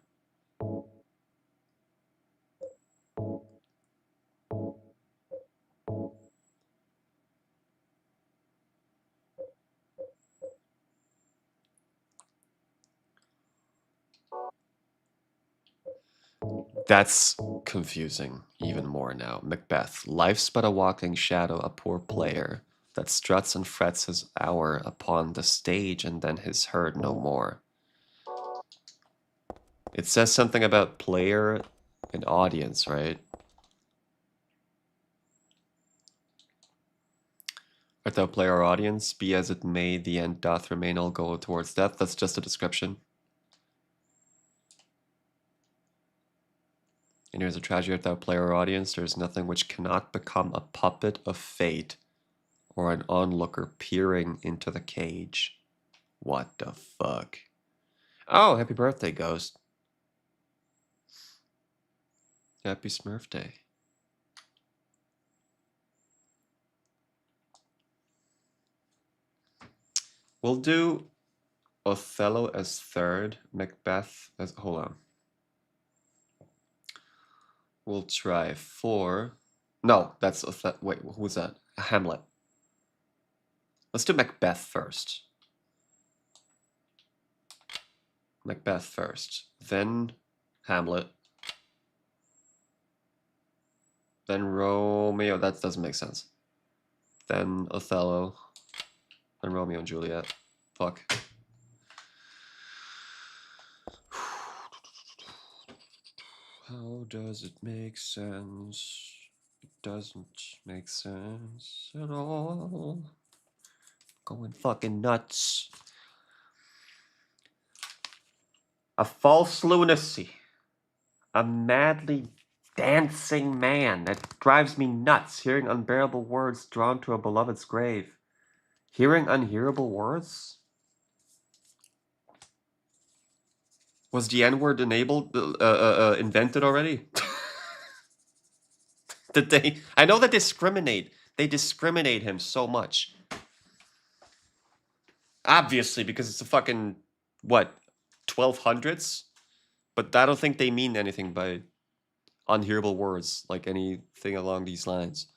That's confusing even more now. Macbeth. Life's but a walking shadow, a poor player that struts and frets his hour upon the stage and then is heard no more. It says something about player and audience, right? Art thou player or audience? Be as it may, the end doth remain, all go towards death. That's just a description. And here's a tragedy, art thou player or audience? There is nothing which cannot become a puppet of fate or an onlooker peering into the cage. What the fuck? Oh, happy birthday, Ghost. Happy Smurf Day. We'll do Othello as third, Macbeth as... Hold on. We'll try 4. No, that's Othello. Wait, who was that? Hamlet. Let's do Macbeth first. Macbeth first. Then Hamlet. Then Romeo. That doesn't make sense. Then Othello. Then Romeo and Juliet. Fuck. How does it make sense? It doesn't make sense at all. Going fucking nuts. A false lunacy. A madly dancing man that drives me nuts, hearing unbearable words drawn to a beloved's grave. Hearing unhearable words? Was the N-word enabled, invented already? Did they? I know they discriminate. They discriminate him so much. Obviously, because it's a fucking, what, 1200s? But I don't think they mean anything by unhearable words, like anything along these lines.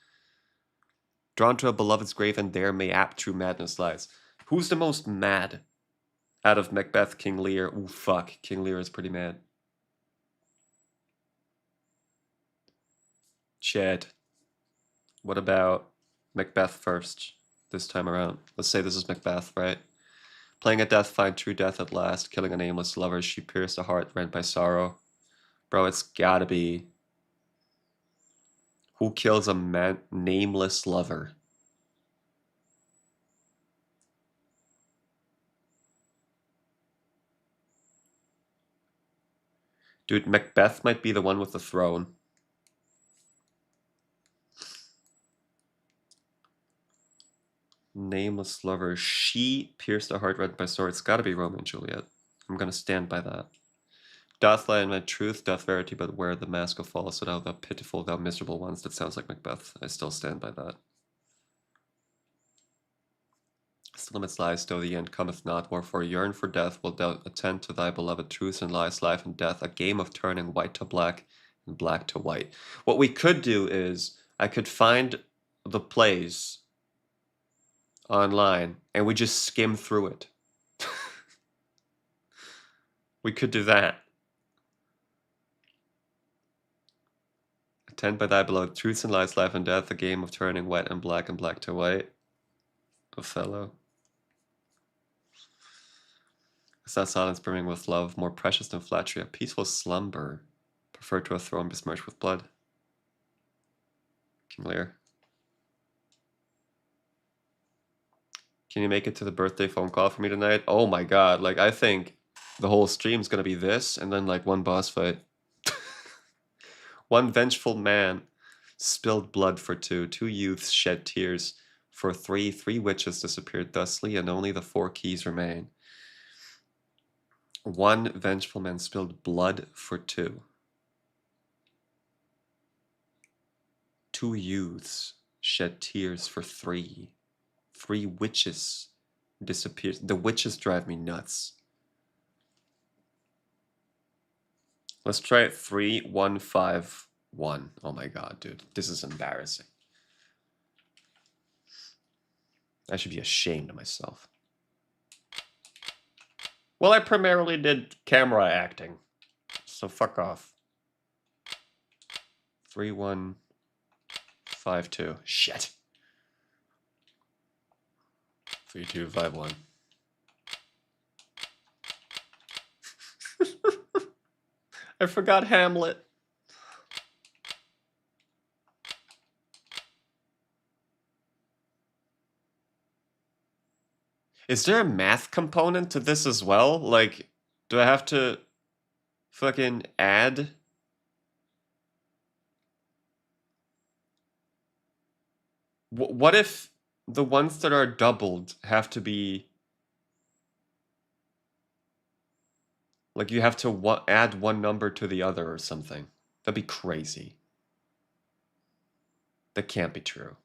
Drawn to a beloved's grave, and there may apt true madness lies. Who's the most mad out of Macbeth, King Lear? Ooh, fuck. King Lear is pretty mad. Chad. What about Macbeth first this time around? Let's say this is Macbeth, right? Playing at death, find true death at last. Killing a nameless lover, she pierced a heart rent by sorrow. Bro, it's gotta be... Who kills a nameless lover? Dude, Macbeth might be the one with the throne. Nameless lover. She pierced a heart rent by sword. It's gotta be Romeo and Juliet. I'm gonna stand by that. Doth lie in my truth, doth verity, but wear the mask of falsehood, thou pitiful, thou miserable ones. That sounds like Macbeth. I still stand by that. The limits lies, though the end cometh not, wherefore yearn for death, wilt thou attend to thy beloved truths and lies, life and death, a game of turning white to black and black to white. What we could do is, I could find the plays online, and we just skim through it. We could do that. Attend by thy beloved truths and lies, life and death, a game of turning white and black to white. Othello. Is that silence brimming with love, more precious than flattery, a peaceful slumber, preferred to a throne besmirched with blood? King Lear. Can you make it to the birthday phone call for me tonight? Oh my god, like I think the whole stream's gonna be this and then like one boss fight. One vengeful man spilled blood for two. Two youths shed tears for three. Three witches disappeared thusly, and only the 4 keys remain. One vengeful man spilled blood for two. Two youths shed tears for three. 3 witches disappeared. The witches drive me nuts. Let's try it. 3, 1, 5, 1. Oh my god, dude. This is embarrassing. I should be ashamed of myself. Well, I primarily did camera acting. So fuck off. 3, 1, 5, 2. Shit. 3, 2, 5, 1. I forgot Hamlet. Is there a math component to this as well? Like, do I have to fucking add? What if the ones that are doubled have to be... Like, you have to add one number to the other or something. That'd be crazy. That can't be true.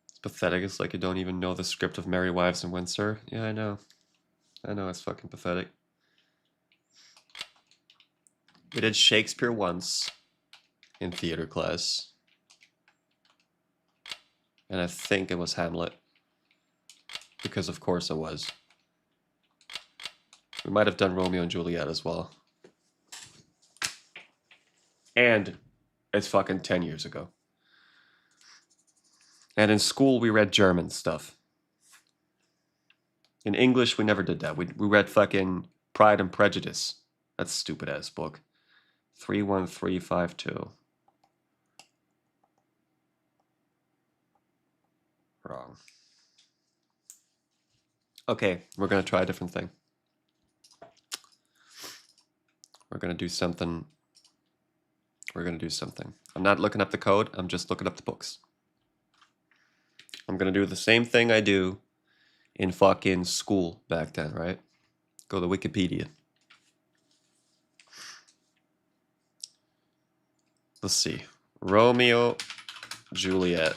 It's pathetic. It's like you don't even know the script of Merry Wives and Windsor. Yeah, I know. I know, it's fucking pathetic. We did Shakespeare once in theater class. And I think it was Hamlet. Because of course it was. We might have done Romeo and Juliet as well. And it's fucking 10 years ago. And in school we read German stuff. In English we never did that. We read fucking Pride and Prejudice. That's a stupid ass book. 31352. Wrong. Okay, we're gonna try a different thing. We're gonna do something. I'm not looking up the code, I'm just looking up the books. I'm gonna do the same thing I do in fucking school back then, right? Go to Wikipedia. Let's see. Romeo, Juliet.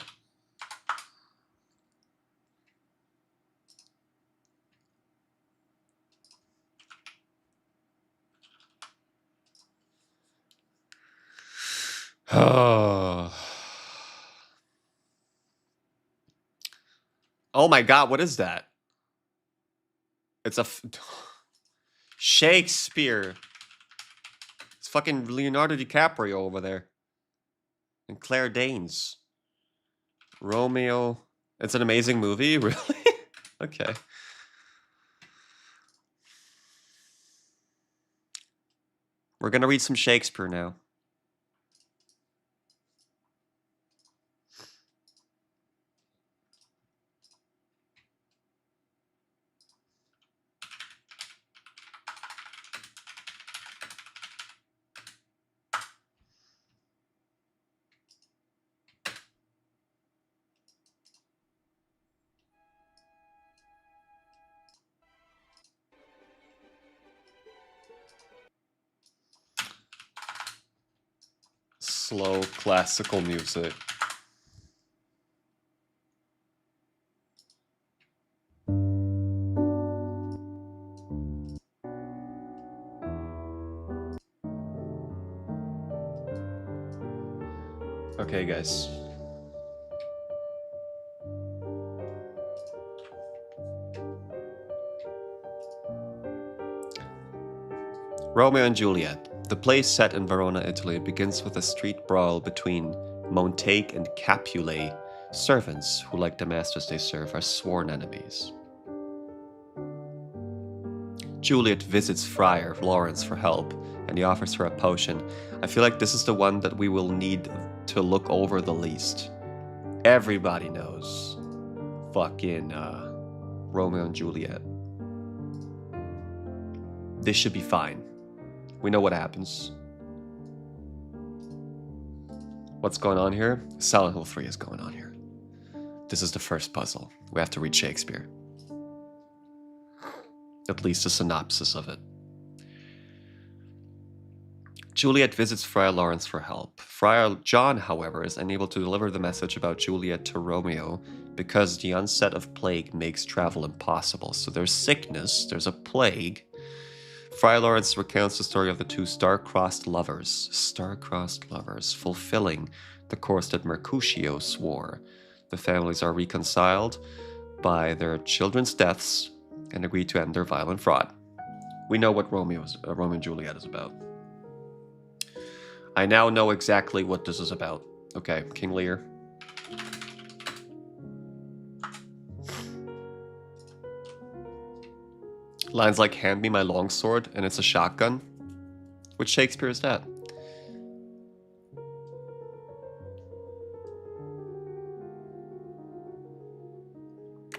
Oh. Oh my god, what is that? It's a Shakespeare. It's fucking Leonardo DiCaprio over there. And Claire Danes. Romeo. It's an amazing movie, really? Okay. We're gonna read some Shakespeare now. Slow classical music. Okay, guys. Romeo and Juliet. The play set in Verona, Italy, begins with a street brawl between Montague and Capulet, Servants who, like the masters they serve, are sworn enemies. Juliet visits Friar Lawrence for help, and he offers her a potion. I feel like this is the one that we will need to look over the least. Everybody knows fucking Romeo and Juliet. This should be fine. We know what happens. What's going on here? Silent Hill 3 is going on here. This is the first puzzle. We have to read Shakespeare. At least a synopsis of it. Juliet visits Friar Lawrence for help. Friar John, however, is unable to deliver the message about Juliet to Romeo because the onset of plague makes travel impossible. So there's sickness, there's a plague. Friar Lawrence recounts the story of the two star-crossed lovers, fulfilling the course that Mercutio swore. The families are reconciled by their children's deaths and agree to end their violent fraud. We know what Romeo and Juliet is about. I now know exactly what this is about. Okay, King Lear. Lines like, hand me my longsword, and it's a shotgun. Which Shakespeare is that?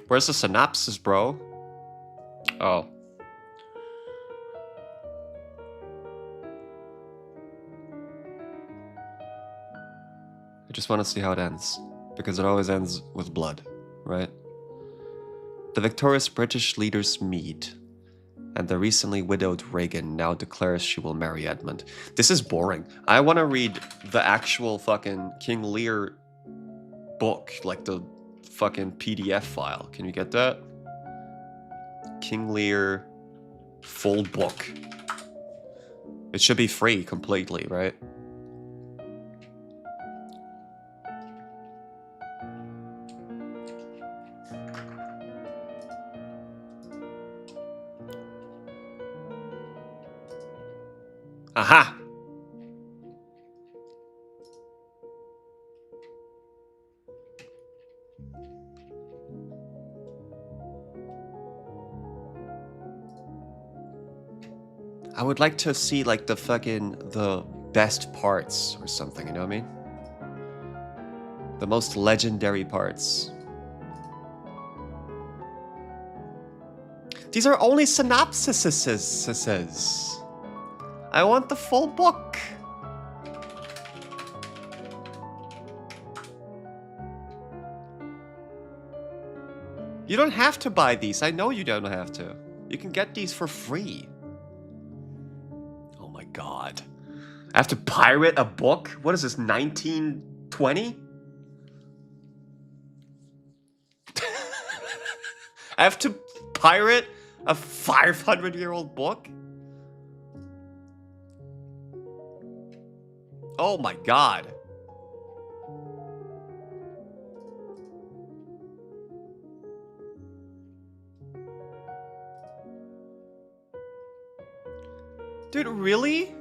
Where's the synopsis, bro? Oh. I just want to see how it ends. Because it always ends with blood, right? The victorious British leaders meet, and the recently widowed Regan now declares she will marry Edmund. This is boring. I want to read the actual fucking King Lear book, like the fucking PDF file. Can you get that? King Lear full book. It should be free completely, right? Aha! I would like to see like the best parts or something, you know what I mean? The most legendary parts. These are only synopsises. I want the full book. You don't have to buy these. I know you don't have to. You can get these for free. Oh my god. I have to pirate a book? What is this, 1920? I have to pirate a 500-year-old book? Oh my god. Dude, really?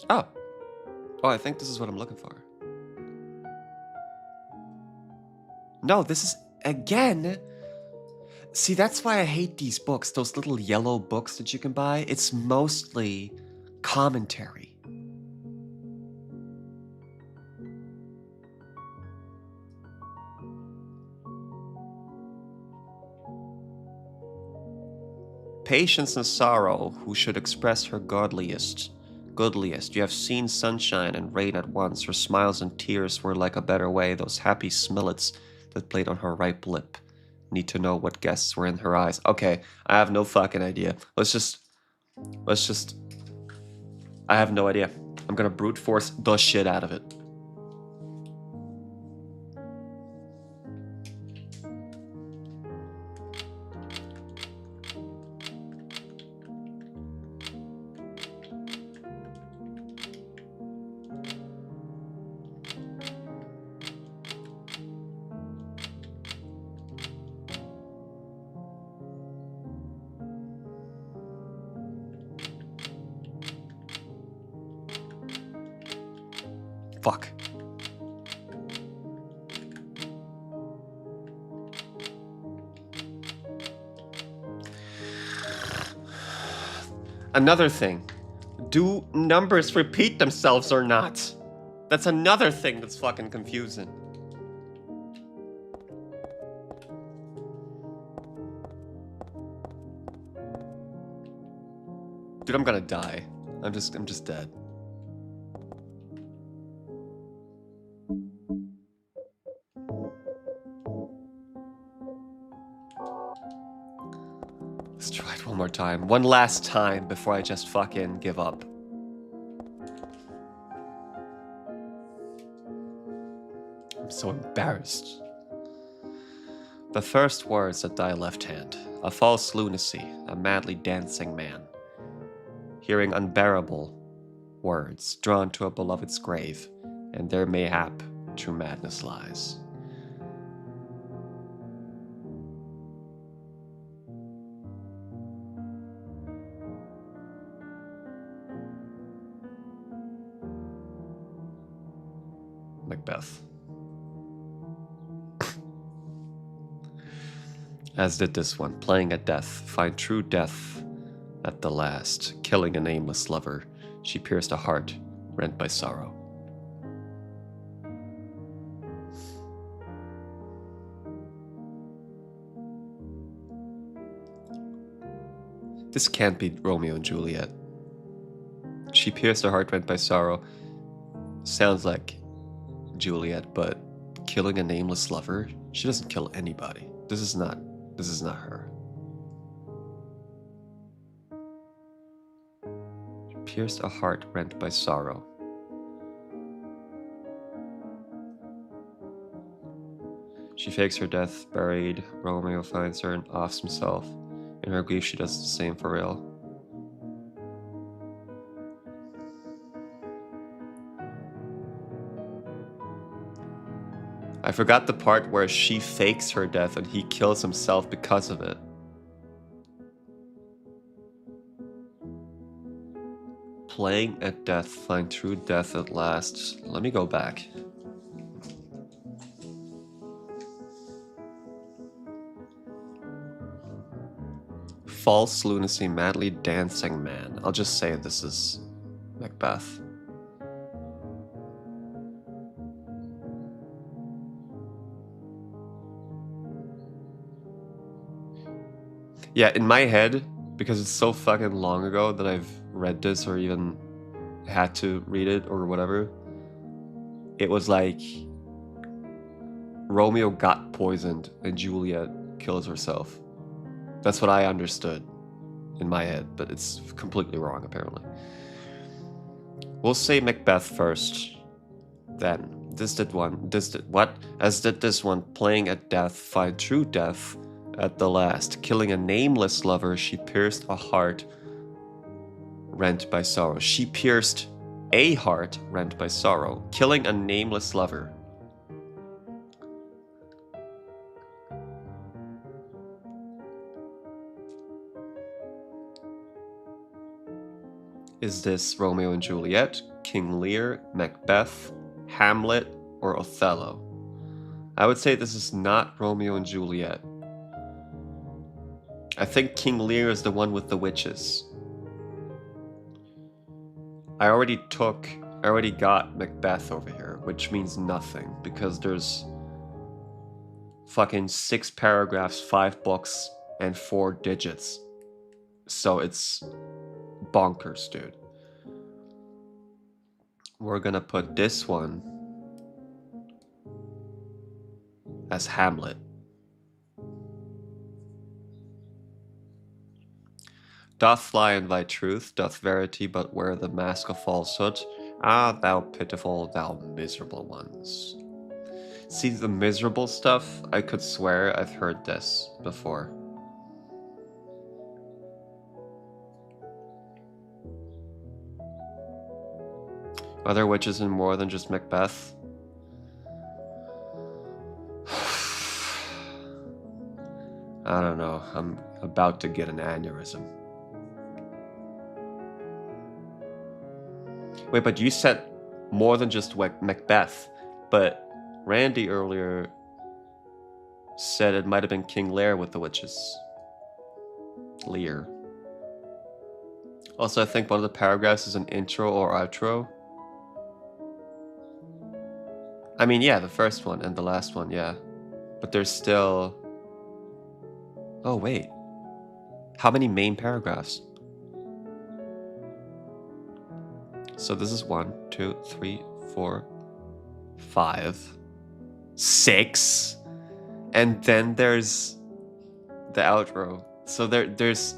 Oh. Oh, I think this is what I'm looking for. No, this is, again... See, that's why I hate these books, those little yellow books that you can buy. It's mostly commentary. Patience and sorrow, who should express her goodliest. You have seen sunshine and rain at once. Her smiles and tears were like a better way, those happy smilets that played on her ripe lip. Need to know what guests were in her eyes. Okay, I have no fucking idea. Let's just... I have no idea. I'm gonna brute force the shit out of it. Fuck. Another thing. Do numbers repeat themselves or not? That's another thing that's fucking confusing. Dude, I'm gonna die. I'm just dead. Let's try it one more time. One last time before I just fucking give up. I'm so embarrassed. The first words at thy left hand, a false lunacy, a madly dancing man. Hearing unbearable words drawn to a beloved's grave, and there mayhap true madness lies. Macbeth. As did this one, playing at death, find true death at the last, killing a nameless lover, she pierced a heart rent by sorrow. This can't be Romeo and Juliet. She pierced a heart rent by sorrow. Sounds like Juliet, but killing a nameless lover? She doesn't kill anybody. This is not her. She pierced a heart rent by sorrow. She fakes her death, buried. Romeo finds her and offs himself. In her grief, she does the same for real. I forgot the part where she fakes her death and he kills himself because of it. Playing at death, find true death at last. Let me go back. False lunacy, madly dancing man. I'll just say this is Macbeth. Yeah, in my head, because it's so fucking long ago that I've read this or even had to read it or whatever, it was like Romeo got poisoned and Juliet kills herself. That's what I understood in my head, but it's completely wrong apparently. We'll say Macbeth first, then. As did this one, playing at death, find true death at the last. Killing a nameless lover, she pierced a heart rent by sorrow. She pierced a heart rent by sorrow. Killing a nameless lover. Is this Romeo and Juliet, King Lear, Macbeth, Hamlet, or Othello? I would say this is not Romeo and Juliet. I think King Lear is the one with the witches. I already got Macbeth over here, which means nothing, because there's fucking 6 paragraphs, 5 books, and 4 digits. So it's bonkers, dude. We're gonna put this one as Hamlet. Doth fly in thy truth, doth verity but wear the mask of falsehood? Ah, thou pitiful, thou miserable ones. See, the miserable stuff, I could swear I've heard this before. Are there witches in more than just Macbeth? I don't know. I'm about to get an aneurysm. Wait, but you said more than just Macbeth. But Randy earlier said it might have been King Lear with the witches. Lear. Also, I think one of the paragraphs is an intro or outro. I mean, yeah, the first one and the last one, yeah. But there's still... Oh, wait. How many main paragraphs? So this is 1, 2, 3, 4, 5, 6. And then there's the outro. So there's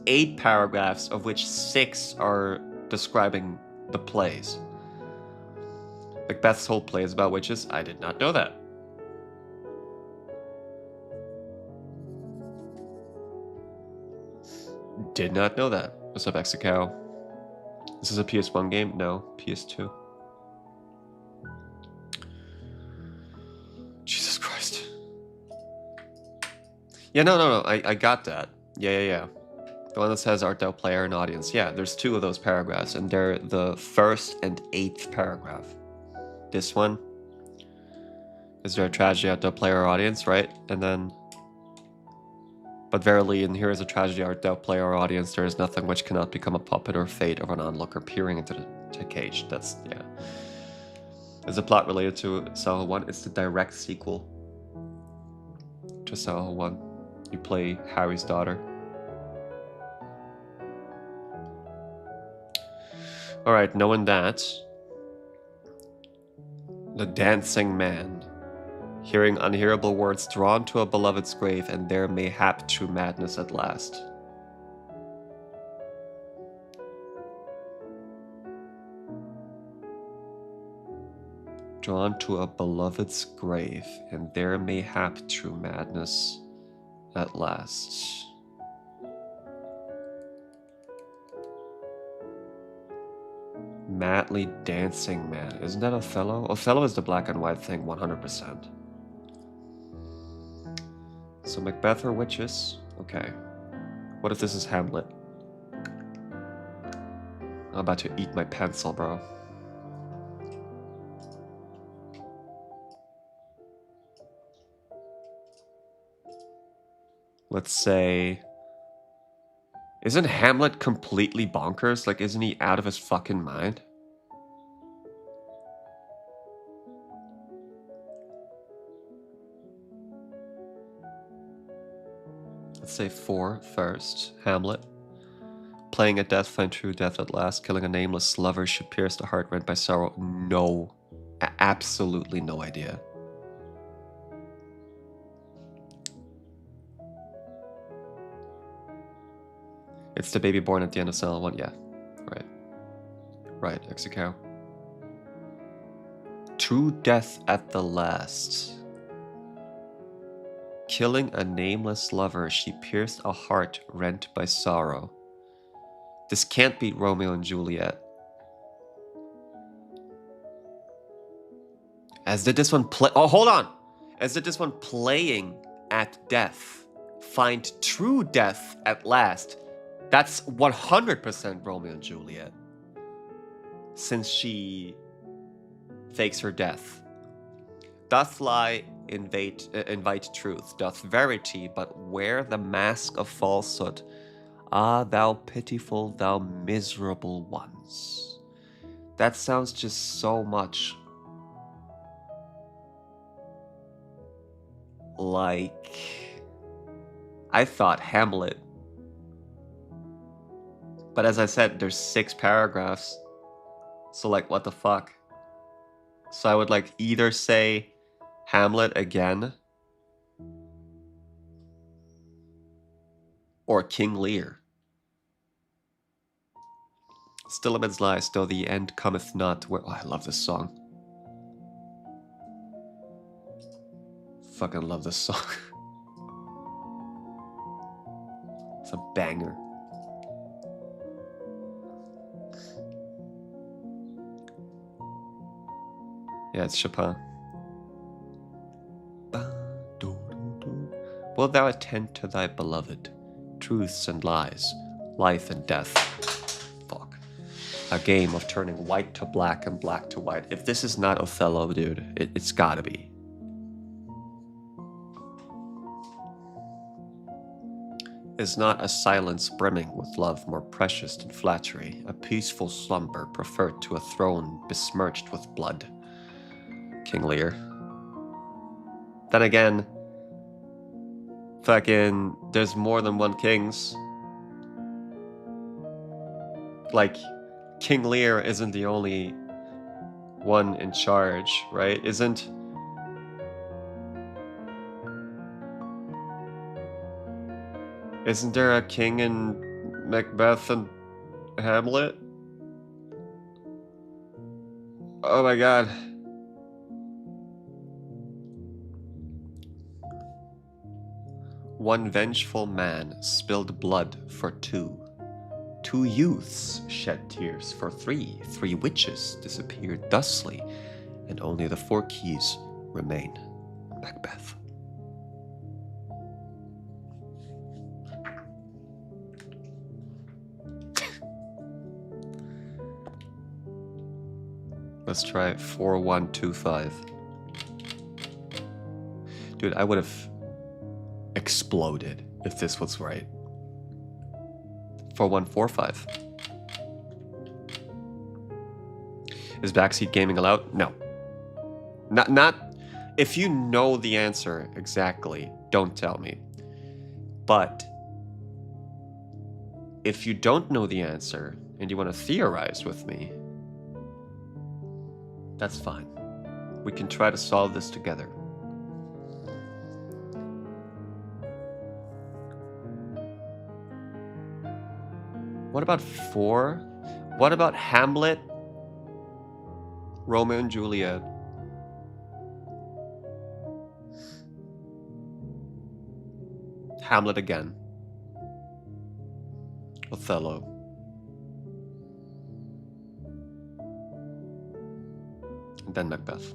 8 paragraphs, of which 6 are describing the plays. Macbeth's whole play is about witches. I did not know that. Did not know that. What's up, Exacow? This is a PS1 game? No, PS2. Jesus Christ. Yeah, no. I got that. Yeah. The one that says, art thou player and audience. Yeah, there's 2 of those paragraphs, and they're the 1st and 8th paragraph. This one. Is there a tragedy, art thou player or audience, right? And then... But verily, and here is a tragedy, art thou player or audience, there is nothing which cannot become a puppet or fate of an onlooker peering into the cage. That's, yeah. Is the plot related to Saho 1? It's the direct sequel to Saho 1. You play Harry's daughter. Alright, knowing that, the dancing man, hearing unhearable words, drawn to a beloved's grave, and there mayhap true madness at last. Drawn to a beloved's grave, and there mayhap true madness at last. Madly dancing man. Isn't that Othello? Othello is the black and white thing, 100%. So Macbeth or witches? Okay. What if this is Hamlet? I'm about to eat my pencil, bro. Let's say... Isn't Hamlet completely bonkers? Like, isn't he out of his fucking mind? Let's say 4 first. Hamlet. Playing at death, find true death at last. Killing a nameless lover should pierce the heart rent by sorrow. No. Absolutely no idea. It's the baby born at the end of Cell 1, yeah. Right, Execow. True death at the last. Killing a nameless lover, she pierced a heart rent by sorrow. This can't be Romeo and Juliet. As did this one play... Oh, hold on! As did this one playing at death. Find true death at last. That's 100% Romeo and Juliet. Since she fakes her death. Doth lie invite truth, doth verity but wear the mask of falsehood. Ah, thou pitiful, thou miserable ones. That sounds just so much like... I thought Hamlet. But as I said, there's 6 paragraphs. So like, what the fuck? So I would like either say Hamlet again or King Lear. Still amidst lies, though the end cometh not. Where... Oh, I love this song. Fucking love this song. It's a banger. Yeah, it's Chopin. Wilt thou attend to thy beloved? Truths and lies, life and death. Fuck. a game of turning white to black and black to white. If this is not Othello, dude, it's gotta be. Is not a silence brimming with love more precious than flattery, a peaceful slumber preferred to a throne besmirched with blood? King Lear. Then again, fucking, there's more than one kings. Like, King Lear isn't the only one in charge, right? Isn't there a king in Macbeth and Hamlet? Oh my god. One vengeful man spilled blood for two. 2 youths shed tears for 3. 3 witches disappeared thusly, and only the 4 keys remain. Macbeth. Let's try 4125. Dude, I would have exploded if this was right. 4145. Is backseat gaming allowed? No. Not if you know the answer exactly, don't tell me. But if you don't know the answer and you want to theorize with me, that's fine. We can try to solve this together. What about 4? What about Hamlet, Romeo and Juliet? Hamlet again. Othello. And then Macbeth.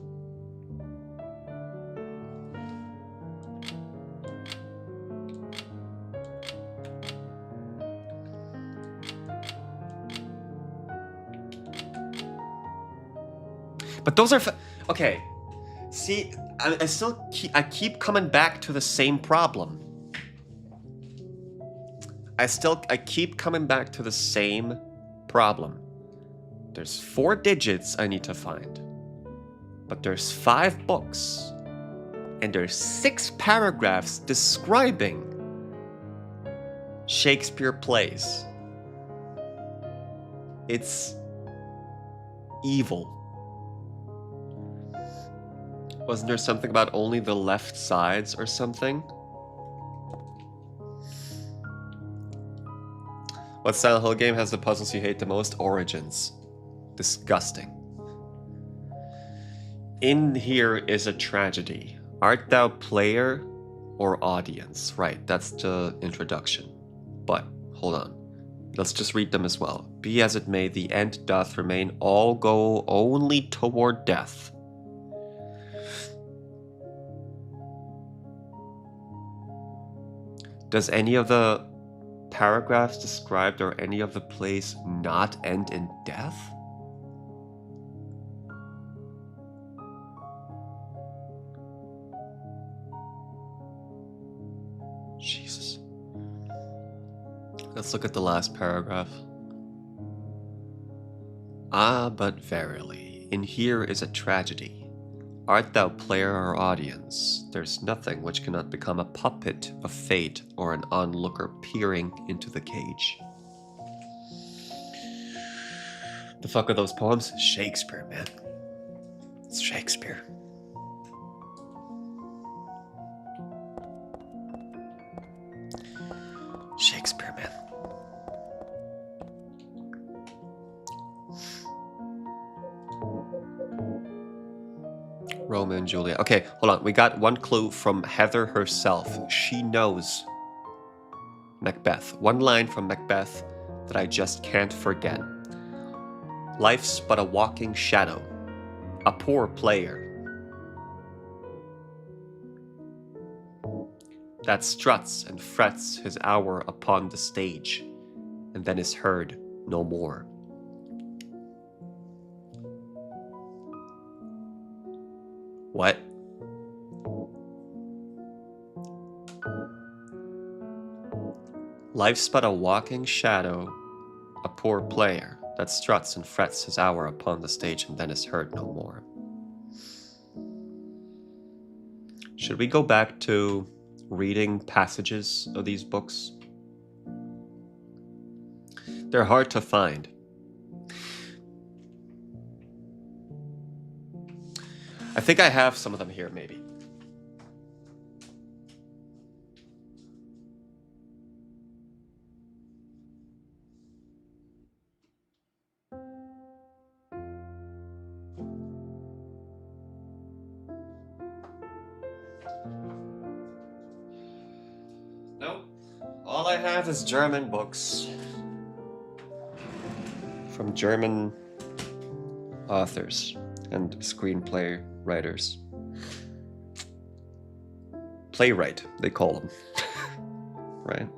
But those are okay. See, I keep coming back to the same problem. I keep coming back to the same problem. There's 4 digits I need to find. But there's 5 books. And there's 6 paragraphs describing Shakespeare plays. It's evil. Wasn't there something about only the left sides or something? What Silent Hill game has the puzzles you hate the most? Origins. Disgusting. In here is a tragedy. Art thou player or audience? Right, that's the introduction. But, hold on. Let's just read them as well. Be as it may, the end doth remain. All go only toward death. Does any of the paragraphs described or any of the plays not end in death? Jesus. Let's look at the last paragraph. Ah, but verily, in here is a tragedy. Art thou player or audience? There's nothing which cannot become a puppet of fate or an onlooker peering into the cage. The fuck are those poems? Shakespeare, man. It's Shakespeare. Shakespeare, man. Romeo and Juliet. Okay, hold on. We got one clue from Heather herself. She knows Macbeth. One line from Macbeth that I just can't forget. Life's but a walking shadow, a poor player that struts and frets his hour upon the stage, and then is heard no more. What? Life's but a walking shadow, a poor player that struts and frets his hour upon the stage and then is heard no more. Should we go back to reading passages of these books? They're hard to find. I think I have some of them here, maybe. Nope. All I have is German books. From German authors and screenplay writers. Playwright, they call them. Right?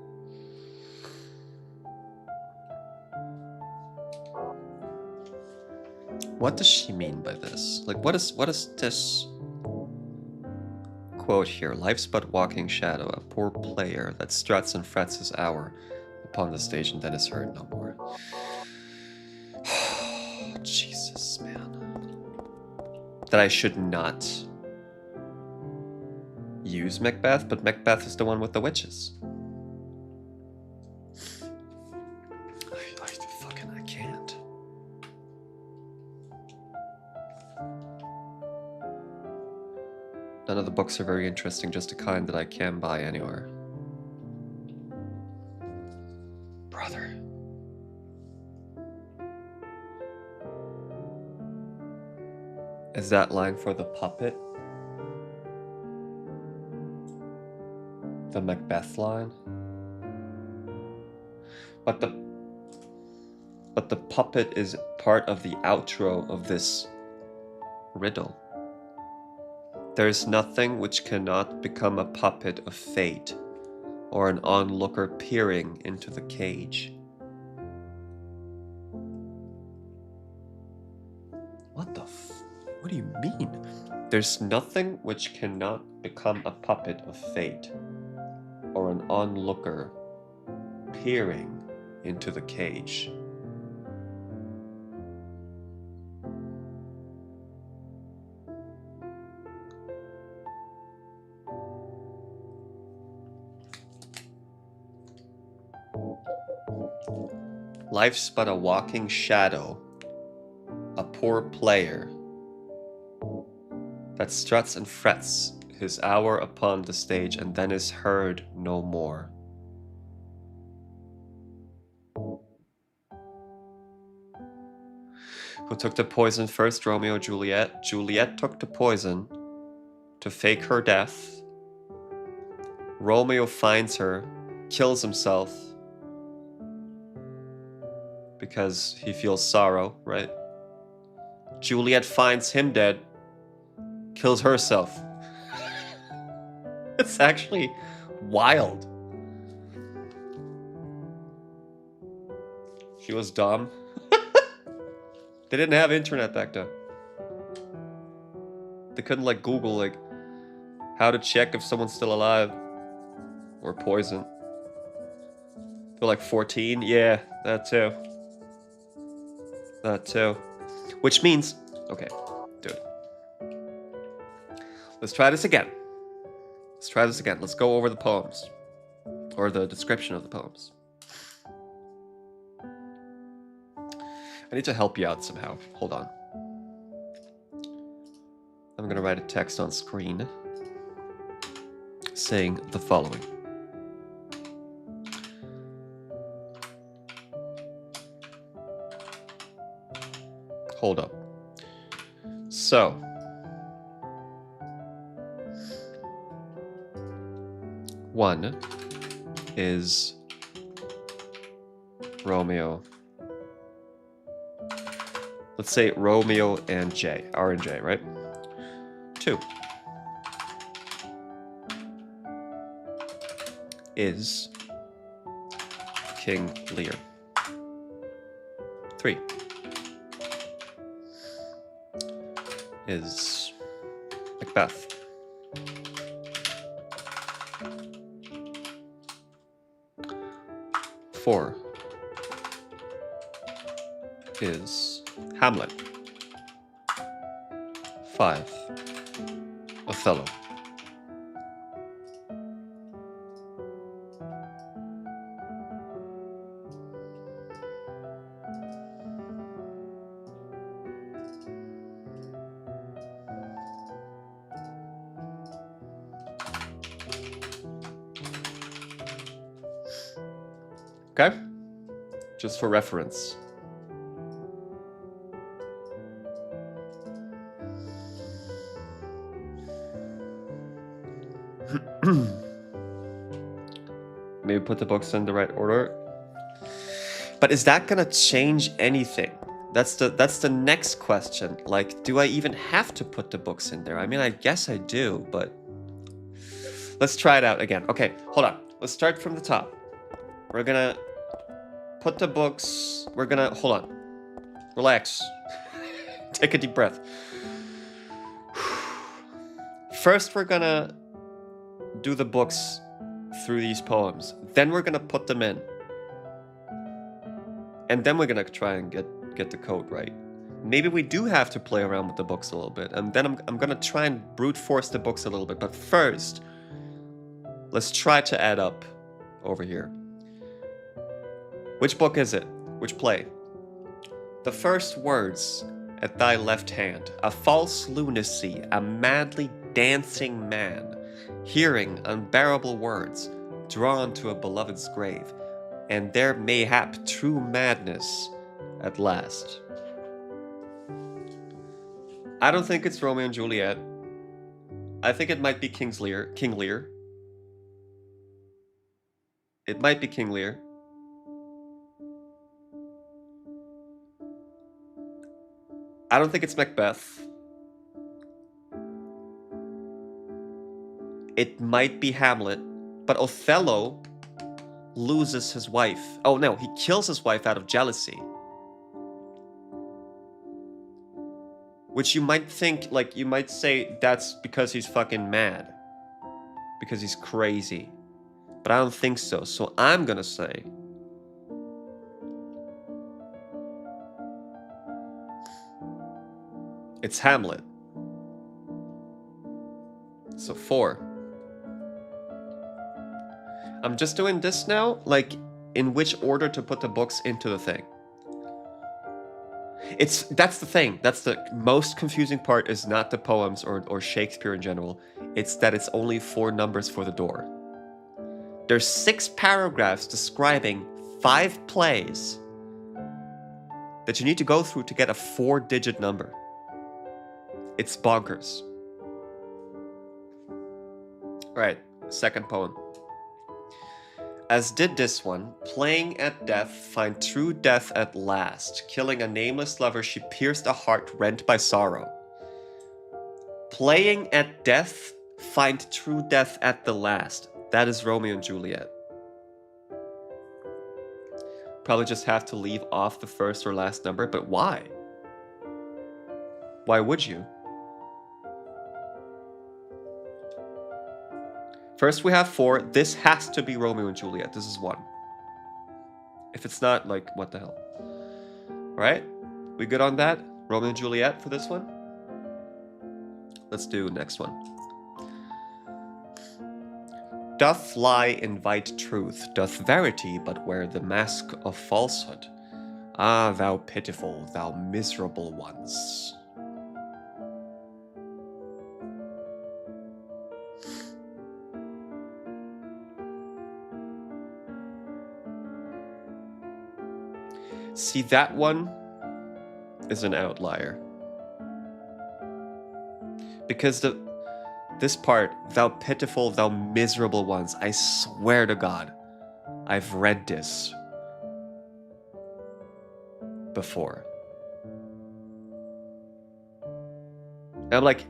What does she mean by this? Like, what is this quote here? Life's but walking shadow, a poor player that struts and frets his hour upon the stage and then is heard no more. Jesus, man. That I should not use Macbeth, but Macbeth is the one with the witches. I can't. None of the books are very interesting, just the kind that I can buy anywhere. Brother. Is that line for the puppet? The Macbeth line? But the puppet is part of the outro of this riddle. There is nothing which cannot become a puppet of fate, or an onlooker peering into the cage. What do you mean? There's nothing which cannot become a puppet of fate, or an onlooker peering into the cage. Life's but a walking shadow, a poor player that struts and frets his hour upon the stage and then is heard no more. Who took the poison first? Romeo, Juliet. Juliet took the poison to fake her death. Romeo finds her, kills himself because he feels sorrow, right? Juliet finds him dead, kills herself. It's actually wild. She was dumb. They didn't have internet back then. They couldn't like Google like how to check if someone's still alive or poisoned. They're like 14. Yeah, that too. That too. Which means, okay, dude. Let's try this again. Let's try this again. Let's go over the poems or the description of the poems. I need to help you out somehow. Hold on. I'm gonna write a text on screen saying the following. Hold up. So, one is Romeo. Let's say Romeo and J, R and J, right? 2 is King Lear. 3 is Macbeth. Four is Hamlet. 5, Othello. Okay? Just for reference. Maybe put the books in the right order. But is that gonna change anything? That's the next question. Like, do I even have to put the books in there? I mean, I guess I do, but let's try it out again. Okay, hold on. Let's start from the top. We're gonna put the books. We're gonna hold on. Relax. Take a deep breath. First, we're gonna do the books through these poems. Then we're gonna put them in. And then we're gonna try and get the code right. Maybe we do have to play around with the books a little bit, and then I'm gonna try and brute force the books a little bit. But first, let's try to add up over here. Which book is it? Which play? The first words at thy left hand, a false lunacy, a madly dancing man, hearing unbearable words, drawn to a beloved's grave, and there mayhap true madness at last. I don't think it's Romeo and Juliet. I think it might be King Lear. It might be King Lear. I don't think it's Macbeth. It might be Hamlet, but Othello loses his wife. Oh no, he kills his wife out of jealousy. Which you might think, like, you might say that's because he's fucking mad. Because he's crazy. But I don't think so. So I'm gonna say it's Hamlet. So 4. I'm just doing this now, like, in which order to put the books into the thing. That's the thing. That's the most confusing part, is not the poems or Shakespeare in general. It's that it's only 4 numbers for the door. There's 6 paragraphs describing 5 plays that you need to go through to get a 4-digit number. It's bonkers. Right, second poem. As did this one, playing at death, find true death at last. Killing a nameless lover, she pierced a heart rent by sorrow. Playing at death, find true death at the last. That is Romeo and Juliet. Probably just have to leave off the first or last number, but why? Why would you? First we have 4. This has to be Romeo and Juliet. This is 1. If it's not, like, what the hell? Right? We good on that? Romeo and Juliet for this one? Let's do next one. Doth lie invite truth? Doth verity but wear the mask of falsehood? Ah, thou pitiful, thou miserable ones. See, that one is an outlier. Because this part, thou pitiful, thou miserable ones, I swear to God, I've read this before. I'm like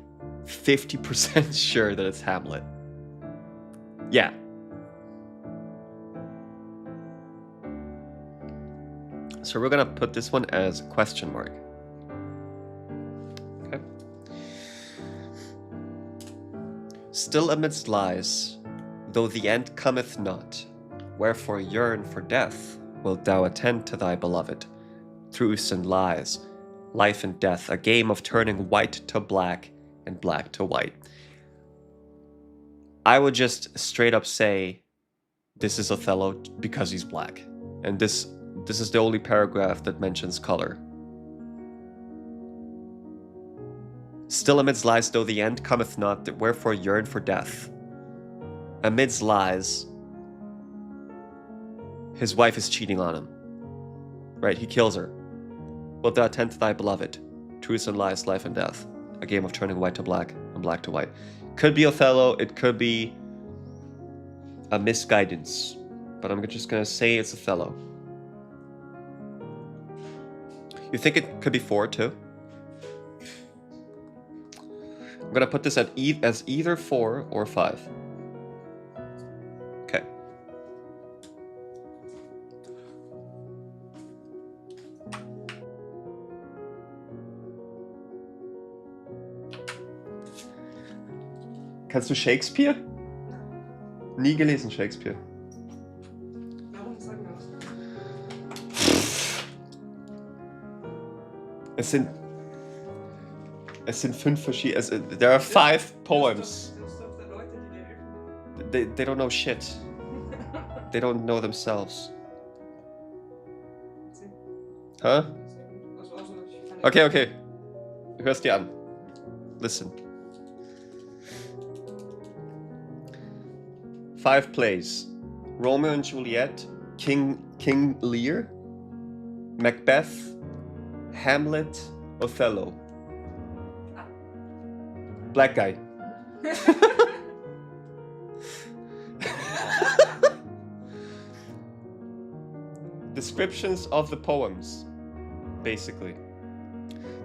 50% sure that it's Hamlet. Yeah. So we're gonna put this one as question mark. Okay. Still amidst lies, though the end cometh not, wherefore yearn for death, wilt thou attend to thy beloved. Truths and lies, life and death, a game of turning white to black and black to white. I would just straight up say this is Othello because he's black. And this is the only paragraph that mentions color. Still amidst lies, though the end cometh not, wherefore yearn for death. Amidst lies, his wife is cheating on him. Right? He kills her. Wilt thou attend to thy beloved? Truths and lies, life and death. A game of turning white to black and black to white. Could be Othello, it could be a misguidance. But I'm just gonna say it's Othello. You think it could be 4 too? I'm gonna put this at as either 4 or 5. Okay. Kannst du Shakespeare? Nie gelesen Shakespeare. Warum sagen wir das? Es sind 5 verschiedene. There are 5 poems. Das ist doch Leute, die dir helfen. They don't know shit. They don't know themselves. Huh? Okay. Hörst dir an. Listen. 5 plays. Romeo and Juliet, King Lear, Macbeth, Hamlet, Othello. Black guy. Descriptions of the poems, basically.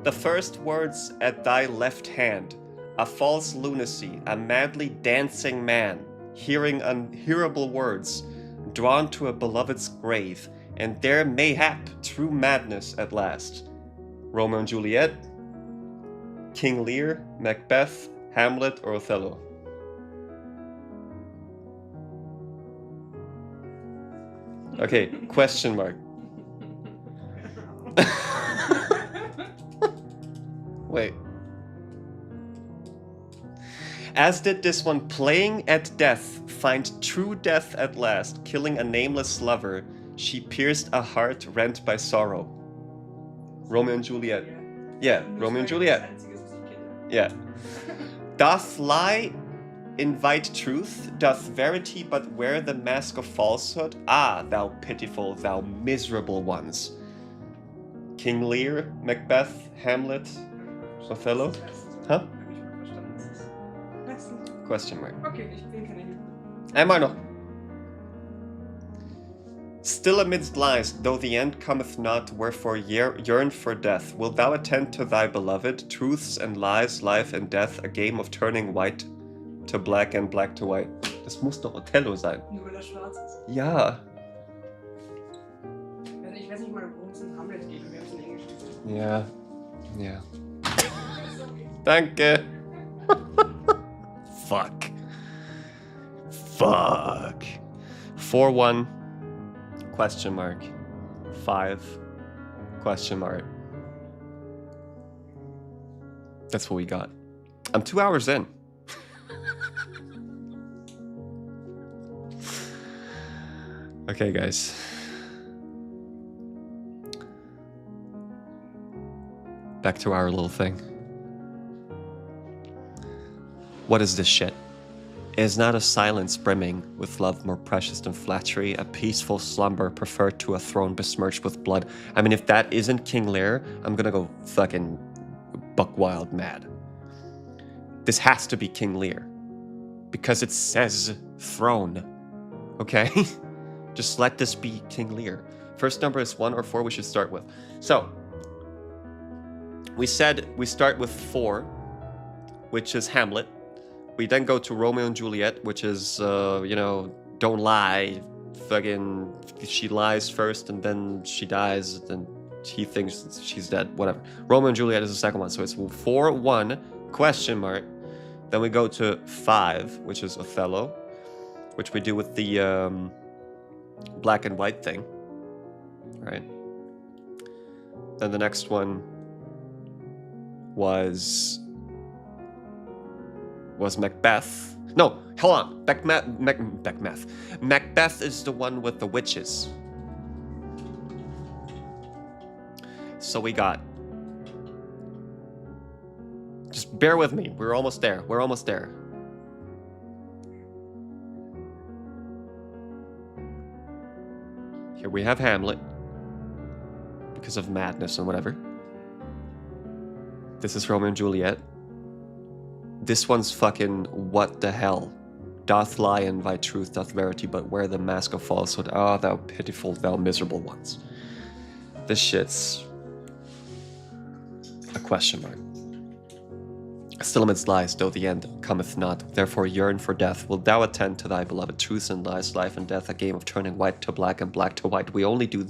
The first words at thy left hand, a false lunacy, a madly dancing man, hearing unhearable words, drawn to a beloved's grave, and there mayhap true madness at last. Romeo and Juliet, King Lear, Macbeth, Hamlet, or Othello? Okay, question mark. Wait. As did this one playing at death, find true death at last, killing a nameless lover, she pierced a heart rent by sorrow. Romeo and Juliet. Yeah, Romeo and Juliet. Yeah. Doth lie invite truth? Doth verity but wear the mask of falsehood? Ah, thou pitiful, thou miserable ones. King Lear, Macbeth, Hamlet, Othello? Huh? Question mark. Okay, ich bin keine Hilfe. Einmal noch. Still amidst lies, though the end cometh not, wherefore yearn for death. Wilt thou attend to thy beloved? Truths and lies, life and death, a game of turning white to black and black to white. Das muss doch Othello sein. Nur weil er schwarz ist. Ja. Ich weiß nicht mal, worum es in Hamlet geht. Wir haben es in Englisch gesehen. Ja. Ja. Danke. Fuck. 4-1. Question mark. 5. Question mark. That's what we got. I'm 2 hours in. Okay, guys. Back to our little thing. What is this shit? Is not a silence brimming with love more precious than flattery, a peaceful slumber preferred to a throne besmirched with blood? I mean, if that isn't King Lear, I'm gonna go fucking buck wild mad. This has to be King Lear. Because it says throne. Okay? Just let this be King Lear. First number is 1 or 4 we should start with. So, we said we start with 4, which is Hamlet. We then go to Romeo and Juliet, which is, don't lie. Fucking, she lies first and then she dies and he thinks she's dead. Whatever. Romeo and Juliet is the second one. So it's 4-1, question mark. Then we go to 5, which is Othello, which we do with the black and white thing, right? Then the next one was Macbeth. No, hold on. Macbeth is the one with the witches. So we got. Just bear with me. We're almost there. We're almost there. Here we have Hamlet. Because of madness and whatever. This is Romeo and Juliet. This one's fucking what the hell. Doth lie and thy truth doth verity, but wear the mask of falsehood. Ah, thou pitiful, thou miserable ones. This shit's a question mark. Still amidst lies, though the end cometh not. Therefore yearn for death. Wilt thou attend to thy beloved truths and lies, life and death, a game of turning white to black and black to white? We only do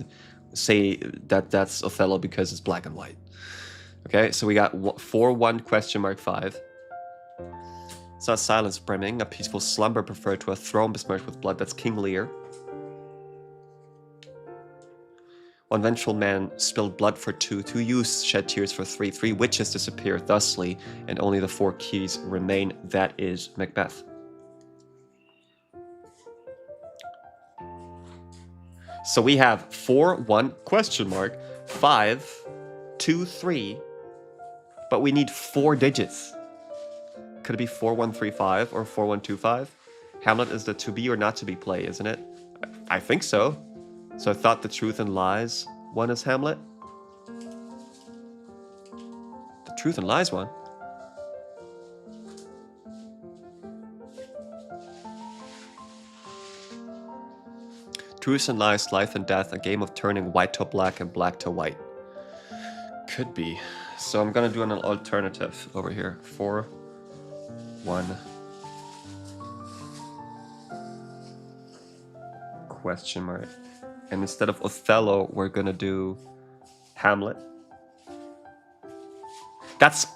say that that's Othello because it's black and white. Okay, so we got 4-1 question mark 5. Saw silence brimming, a peaceful slumber preferred to a throne besmirched with blood. That's King Lear. One vengeful man spilled blood for 2, 2 youths shed tears for 3, 3 witches disappear thusly, and only the 4 keys remain. That is Macbeth. So we have 4-1 question mark 5, 2, 3, but we need 4 digits. Could it be 4135 or 4125? Hamlet is the to be or not to be play, isn't it? I think so. So I thought the truth and lies one is Hamlet. The truth and lies one. Truth and lies, life and death, a game of turning white to black and black to white. Could be. So I'm gonna do an alternative over here. 4-1 question mark. And instead of Othello, we're gonna do Hamlet. That's...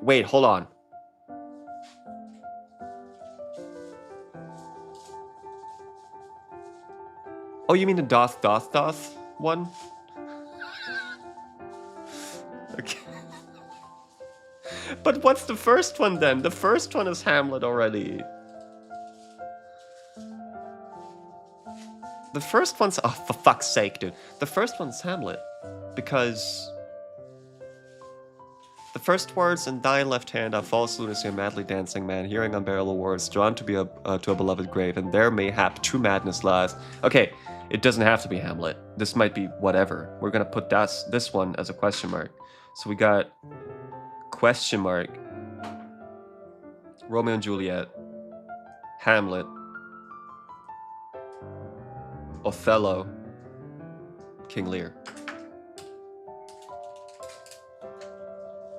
Wait, hold on. Oh, you mean the doth one? Okay. But what's the first one then? The first one is Hamlet already. The first one's... Oh, for fuck's sake, dude. The first one's Hamlet. Because... The first words, in thy left hand, a false lunacy, a madly dancing man, hearing unbearable words, drawn to a beloved grave, and there mayhap true madness lies. Okay, it doesn't have to be Hamlet. This might be whatever. We're gonna put this one as a question mark. So we got question mark, Romeo and Juliet, Hamlet, Othello, King Lear.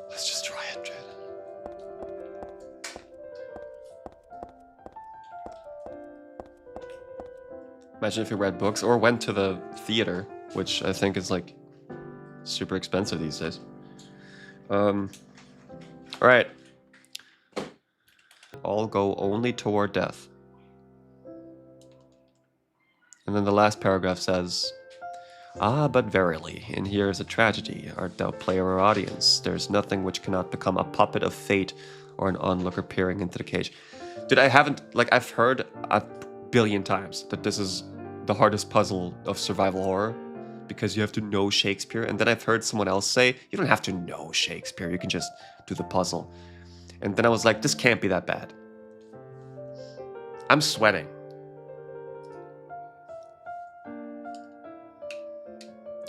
Let's just try it, Jed. Imagine if you read books or went to the theater, which I think is like super expensive these days. All right. All go only toward death. And then the last paragraph says, ah, but verily, and here is a tragedy. Art thou player or audience? There's nothing which cannot become a puppet of fate or an onlooker peering into the cage. Dude, I've heard a billion times that this is the hardest puzzle of survival horror because you have to know Shakespeare. And then I've heard someone else say, you don't have to know Shakespeare, you can just do the puzzle. And then I was like, this can't be that bad. I'm sweating.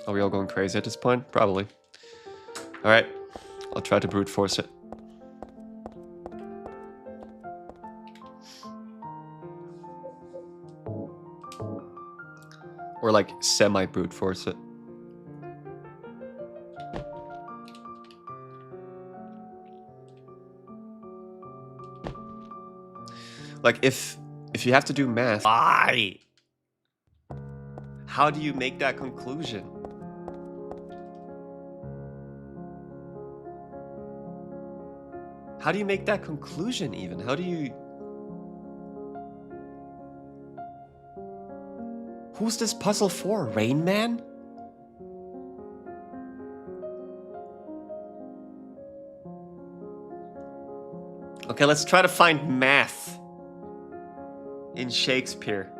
Are we all going crazy at this point? Probably. Alright, I'll try to brute force it. Or like semi-brute force it. Like if you have to do math, why? How do you make that conclusion? How do you make that conclusion even? How do you... Who's this puzzle for? Rain Man? Okay, let's try to find math in Shakespeare.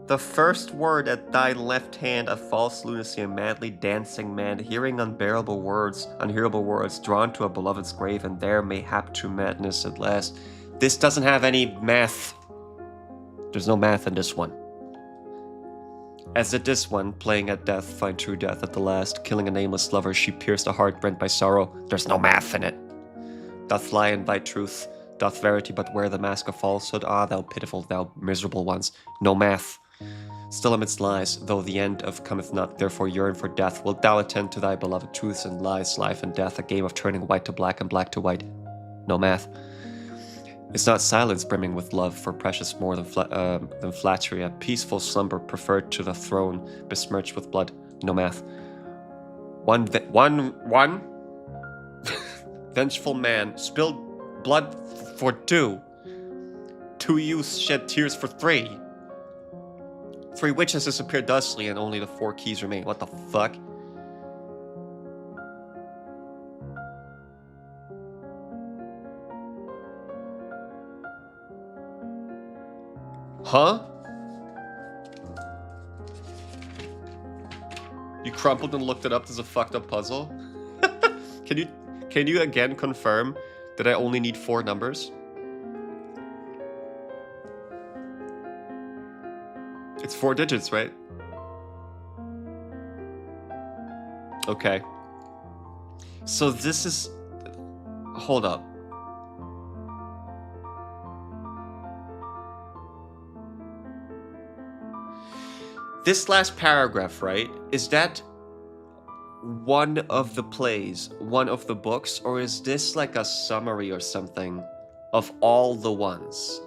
The first word at thy left hand, a false lunacy, a madly dancing man, hearing unhearable words, drawn to a beloved's grave, and there mayhap to madness at last. This doesn't have any math. There's no math in this one. As at this one, playing at death, find true death at the last, killing a nameless lover, she pierced a heart rent by sorrow. There's no math in it. Doth lie invite truth, doth verity but wear the mask of falsehood? Ah, thou pitiful, thou miserable ones, no math. Still amidst lies, though the end of cometh not, therefore yearn for death. Wilt thou attend to thy beloved truths and lies, life and death, a game of turning white to black and black to white? No math. Is not silence brimming with love for precious more than flattery, a peaceful slumber preferred to the throne, besmirched with blood? No math. One vengeful man spilled blood for two. Two youths shed tears for three. Three witches disappeared thusly, and only the 4 keys remain. What the fuck? Huh? You crumpled and looked it up as a fucked up puzzle? Can you again confirm that I only need 4 numbers? It's 4 digits, right? Okay. So this is... Hold up. This last paragraph, right? Is that one of the plays, one of the books, or is this like a summary or something of all the ones?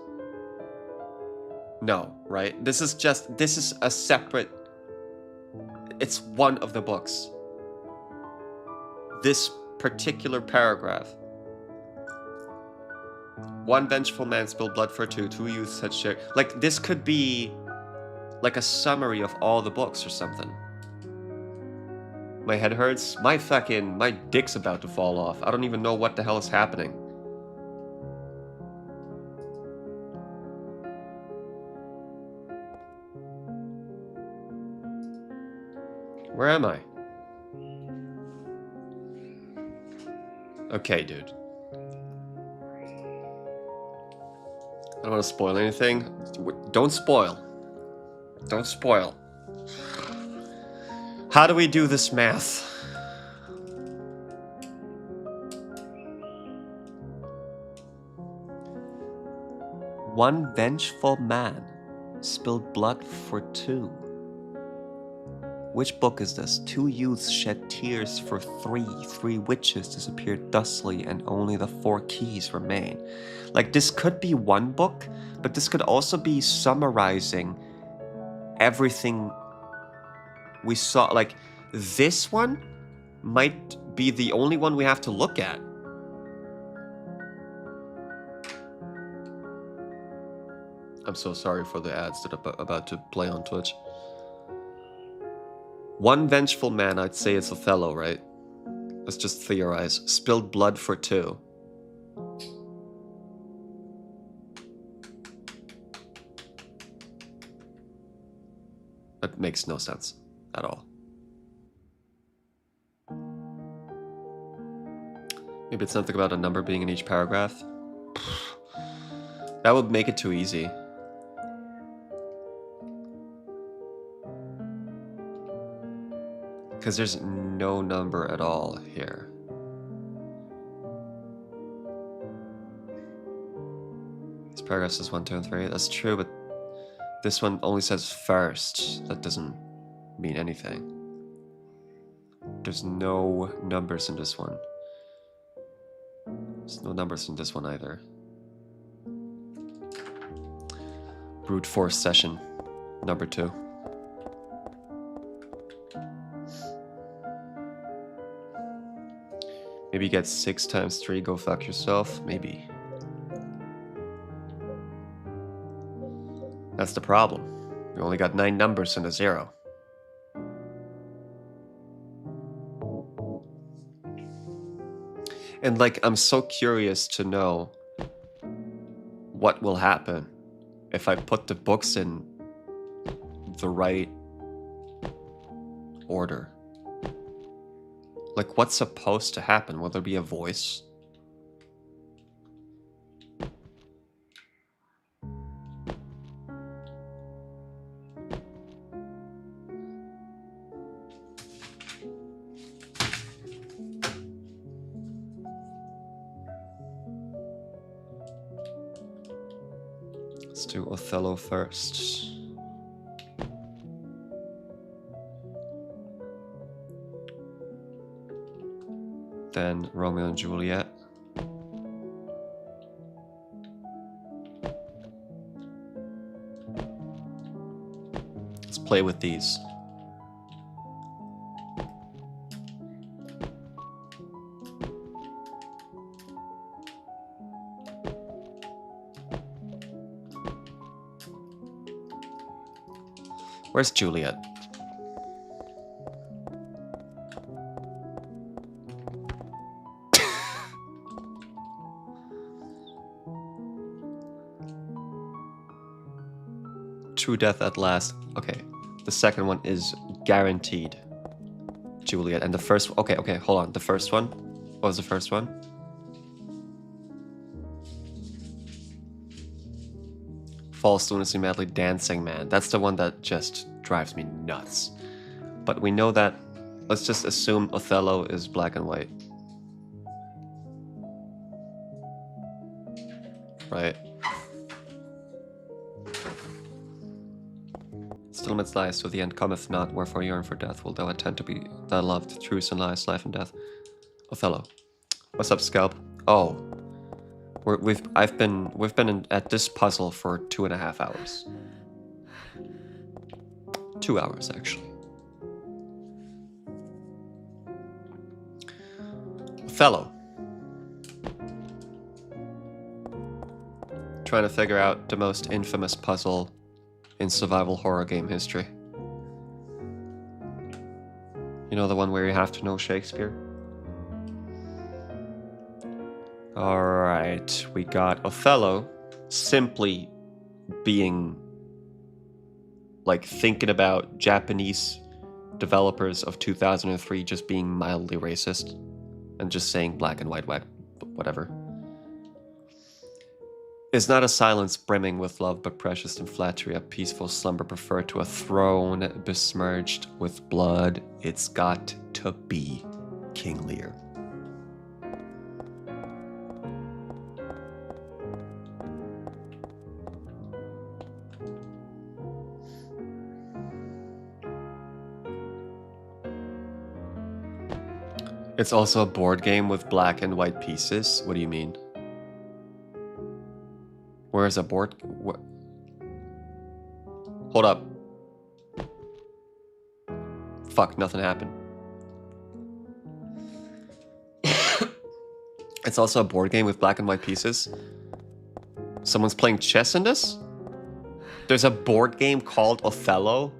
No, right? This is a separate... It's one of the books. This particular paragraph. One vengeful man spilled blood for two. 2 youths had shared... Like, this could be like a summary of all the books or something. My head hurts. My dick's about to fall off. I don't even know what the hell is happening. Where am I? Okay, dude. I don't want to spoil anything. Don't spoil. Don't spoil. How do we do this math? One vengeful man spilled blood for 2. Which book is this? 2 youths shed tears for 3. 3 witches disappeared thusly, and only the 4 keys remain. Like, this could be one book, but this could also be summarizing everything we saw. Like, this one might be the only one we have to look at. I'm so sorry for the ads that are about to play on Twitch. One vengeful man, I'd say it's Othello, right? Let's just theorize. Spilled blood for 2. That makes no sense at all. Maybe it's something about a number being in each paragraph. That would make it too easy. Because there's no number at all here. This paragraph says 1, 2, and 3. That's true, but this one only says first. That doesn't mean anything. There's no numbers in this one. There's no numbers in this one either. Brute force session, number 2. Maybe get 6 times 3, go fuck yourself. Maybe. That's the problem. We only got 9 numbers and a 0. And like, I'm so curious to know what will happen if I put the books in the right order. Like, what's supposed to happen? Will there be a voice? Let's do Othello first. Then Romeo and Juliet. Let's play with these. Where's Juliet? True death at last. Okay. The second one is guaranteed. Juliet. And the first... Okay, hold on. The first one? What was the first one? False lunacy madly dancing man. That's the one that just drives me nuts. But we know that... Let's just assume Othello is black and white. Right. Still amidst lies, so the end cometh not. Wherefore yearn for death. Wilt thou attend to be thy loved? Truth and lies, life and death. Othello. What's up, Scalp? Oh, we've been at this puzzle for 2.5 hours. 2 hours actually. Othello. Trying to figure out the most infamous puzzle in survival horror game history. You know, the one where you have to know Shakespeare? Alright, we got Othello simply being, like, thinking about Japanese developers of 2003 just being mildly racist and just saying black and white, whatever. Is not a silence brimming with love, but precious in flattery, a peaceful slumber preferred to a throne besmirched with blood. It's got to be King Lear. It's also a board game with black and white pieces. What do you mean? Where is a board? What? Hold up. Fuck, nothing happened. It's also a board game with black and white pieces. Someone's playing chess in this? There's a board game called Othello?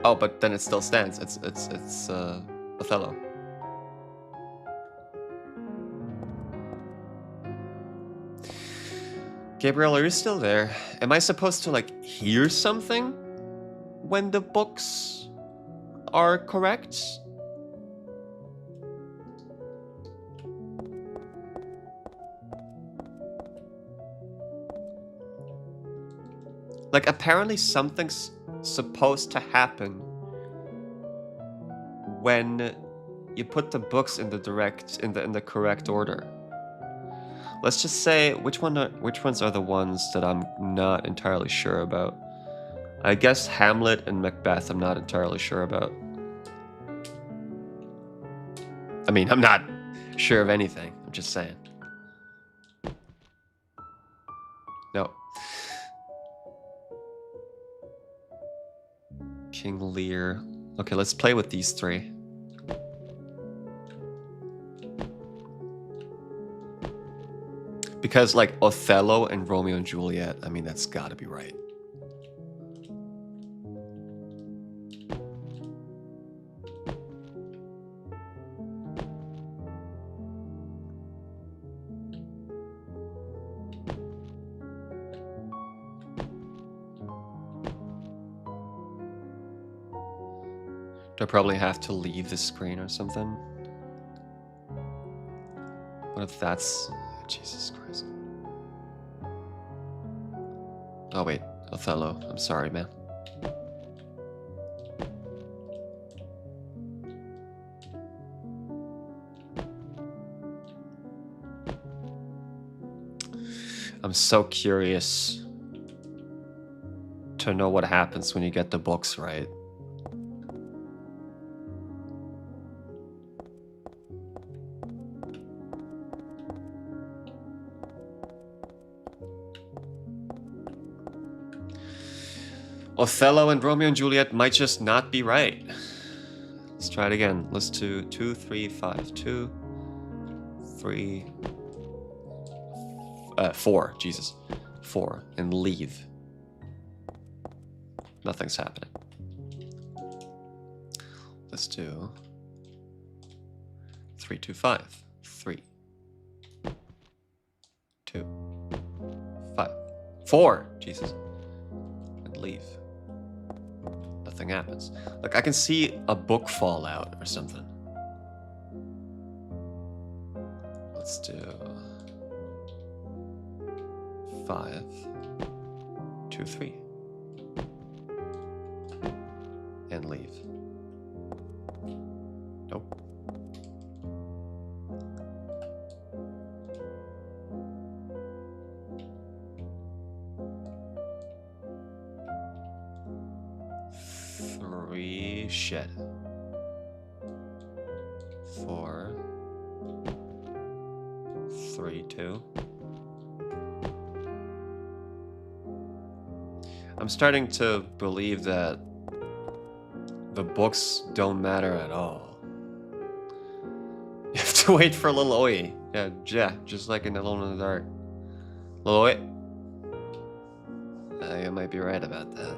Oh, but then it still stands. It's Othello. Gabriel, are you still there? Am I supposed to, like, hear something when the books are correct? Like, apparently something's supposed to happen when you put the books in the correct order. Let's just say which ones are the ones that I'm not entirely sure about. I guess Hamlet and Macbeth I'm not entirely sure about. I mean, I'm not sure of anything. I'm just saying. No. King Lear. Okay, let's play with these three. Because, like, Othello and Romeo and Juliet, I mean, that's gotta be right. Do I probably have to leave the screen or something? What if that's... Jesus Christ. Oh wait, Othello. I'm sorry, man. I'm so curious to know what happens when you get the books right. Othello and Romeo and Juliet might just not be right. Let's try it again. Let's do 2, 3, 5, 2, 3, 4. Jesus. 4. And leave. Nothing's happening. Let's do 3, 2, 5. 3, 2, 5. 4. Jesus. And leave. Nothing happens. Like, I can see a book fall out or something. Let's do 5, 2, 3. And leave. Nope. Shit. 4, 3, 2. I'm starting to believe that the books don't matter at all. You have to wait for Lil Oi. Yeah, just like in Alone in the Dark. Lil Oi. You might be right about that.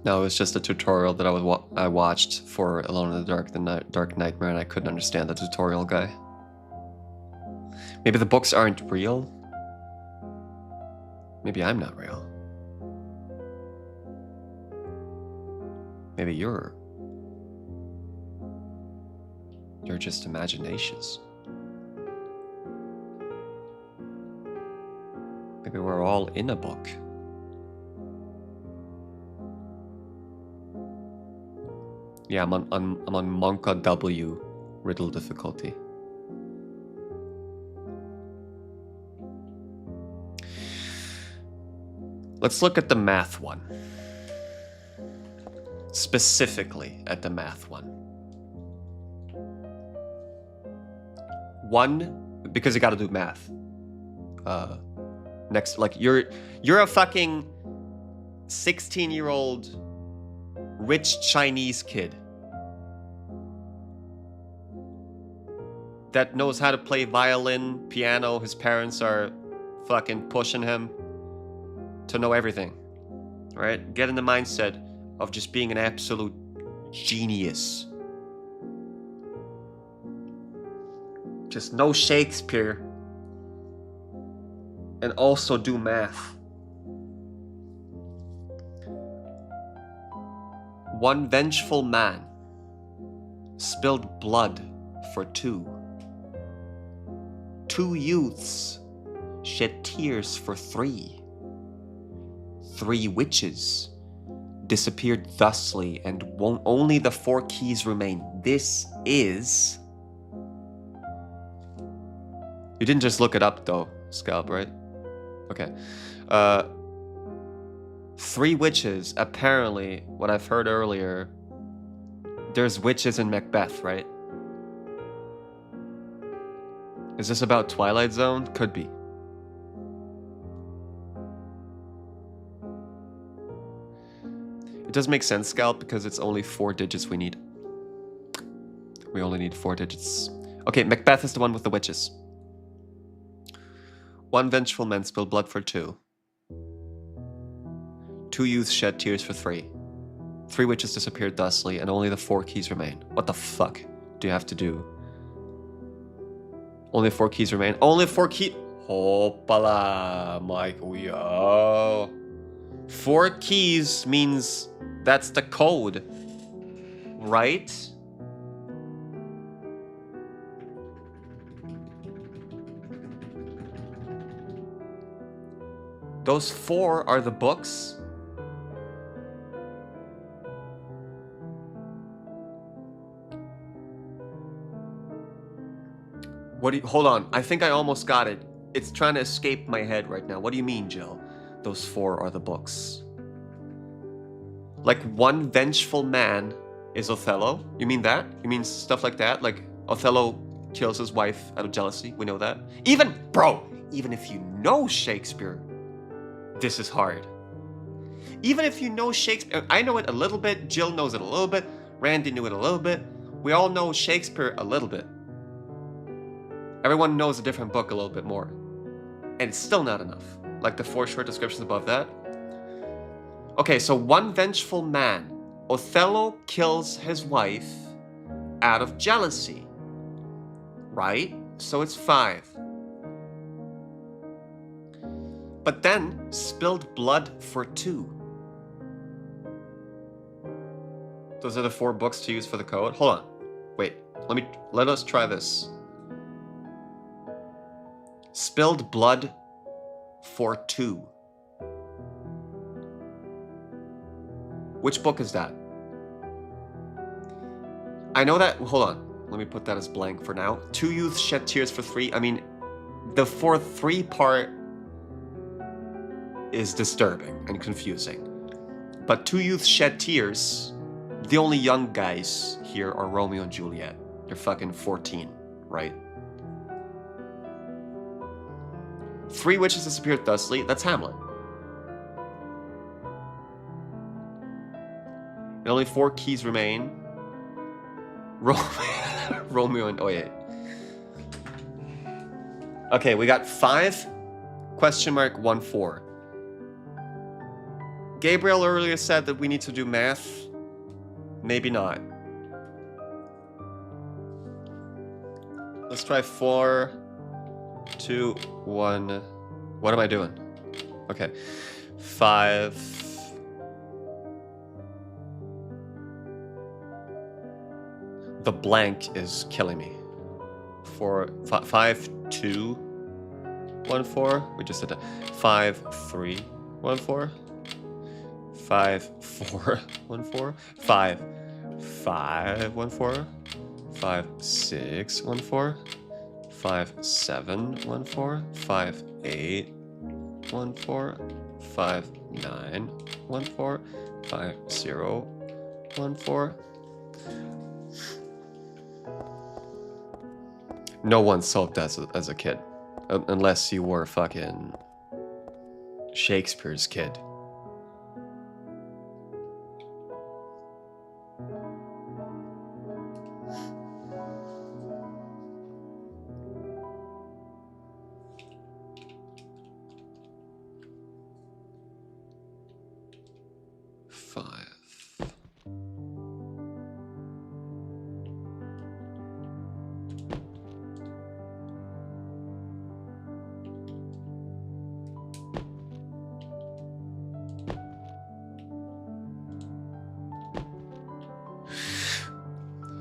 No, it was just a tutorial that I watched for Alone in the Dark, Dark Nightmare, and I couldn't understand the tutorial guy. Maybe the books aren't real? Maybe I'm not real. Maybe you're just imaginations. Maybe we're all in a book. Yeah, I'm on Monka W riddle difficulty. Let's look at the math one. Specifically at the math one. 1, because you gotta do math. Next, like you're a fucking 16-year-old rich Chinese kid that knows how to play violin, piano. His parents are fucking pushing him to know everything, right? Get in the mindset of just being an absolute genius. Just know Shakespeare and also do math. 1 vengeful man spilled blood for 2. 2 youths shed tears for 3. 3 witches disappeared thusly, and only the 4 keys remain. This is... You didn't just look it up though, Scalp, right? Okay. 3 witches, apparently, what I've heard earlier, there's witches in Macbeth, right? Is this about Twilight Zone? Could be. It does make sense, Scalp, because it's only 4 digits we need. We only need 4 digits. Okay, Macbeth is the one with the witches. 1 vengeful man spilled blood for 2. 2 youths shed tears for 3. 3 witches disappeared thusly, and only the 4 keys remain. What the fuck do you have to do? Only 4 keys remain. Only 4 keys. Hoppala, Michael, yo. 4 keys means that's the code, right? Those 4 are the books. What do you, hold on, I think I almost got it. It's trying to escape my head right now. What do you mean, Jill? Those 4 are the books. Like 1 vengeful man is Othello? You mean that? You mean stuff like that? Like Othello kills his wife out of jealousy? We know that. Even, bro, even if you know Shakespeare, this is hard. Even if you know Shakespeare, I know it a little bit, Jill knows it a little bit, Randy knew it a little bit. We all know Shakespeare a little bit. Everyone knows a different book a little bit more. And it's still not enough. Like the 4 short descriptions above that. Okay, so 1 vengeful man. Othello kills his wife out of jealousy. Right? So it's 5. But then, spilled blood for 2. Those are the 4 books to use for the code. Hold on. Wait, let us try this. Spilled blood for 2. Which book is that? I know that, hold on. Let me put that as blank for now. 2 youths shed tears for 3. I mean, the for 3 part is disturbing and confusing. But 2 youths shed tears, the only young guys here are Romeo and Juliet. They're fucking 14, right? 3 witches disappeared thusly, that's Hamlet. And only 4 keys remain. Romeo and, oh yeah. Okay, we got 5, question mark, 1, 4. Gabriel earlier said that we need to do math. Maybe not. Let's try 4, 2, 1. What am I doing? Okay. 5. The blank is killing me. 5, 2, 1, 4. We just did that. 5, 3, 1, 4. 5, 4, 1, 4. 5, 5, 1, 4. 5, 6, 1, 4. 5, 7, 1, 4. 5, 8, 1, 4. 5, 9, 1, 4. 5, 0, 1, 4. No one solved that as a kid. Unless you were fucking Shakespeare's kid.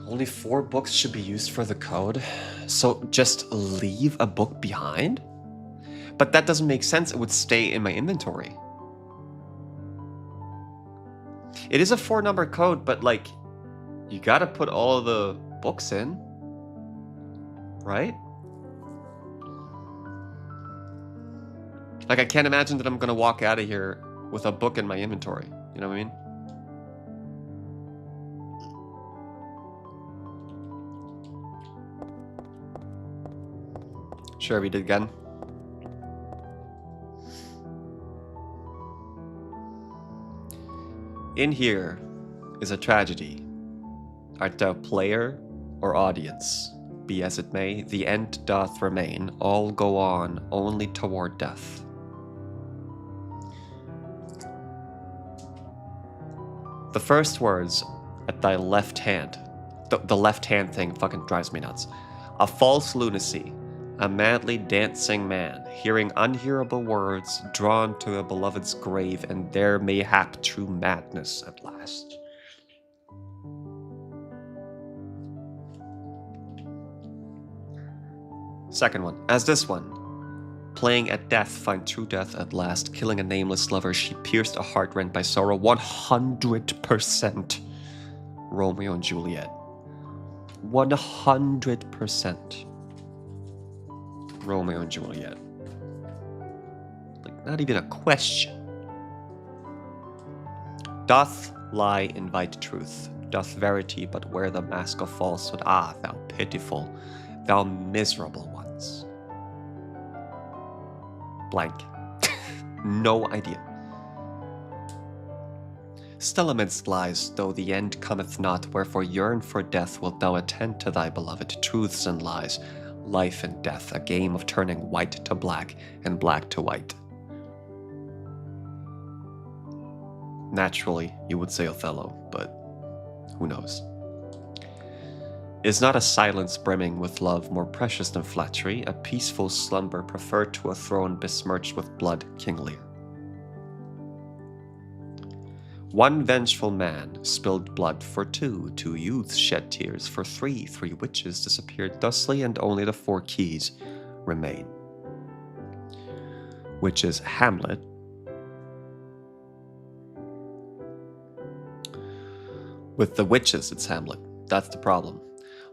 Only 4 books should be used for the code. So just leave a book behind? But that doesn't make sense. It would stay in my inventory. It is a 4-number code, but like, you gotta put all of the books in, right? Like, I can't imagine that I'm gonna walk out of here with a book in my inventory. You know what I mean? Sure, we did again. In here is a tragedy. Art thou player or audience? Be as it may, the end doth remain. All go on only toward death. The first words at thy left hand. The left hand thing fucking drives me nuts. A false lunacy. A madly dancing man, hearing unhearable words, drawn to a beloved's grave, and there mayhap true madness at last. Second one, as this one. Playing at death, find true death at last. Killing a nameless lover, she pierced a heart rent by sorrow. 100% Romeo and Juliet. 100% Romeo and Juliet. Like, not even a question. Doth lie invite truth? Doth verity but wear the mask of falsehood? Ah, thou pitiful, thou miserable ones. Blank. No idea. Still amidst lies, though the end cometh not, wherefore yearn for death wilt thou attend to thy beloved. Truths and lies, life and death, a game of turning white to black and black to white. Naturally, you would say Othello, but who knows? Is not a silence brimming with love more precious than flattery, a peaceful slumber preferred to a throne besmirched with blood, King Lear? One vengeful man spilled blood for two youths shed tears for three witches disappeared thusly, and only the 4 keys remain. Which is Hamlet. With the witches, it's Hamlet. That's the problem.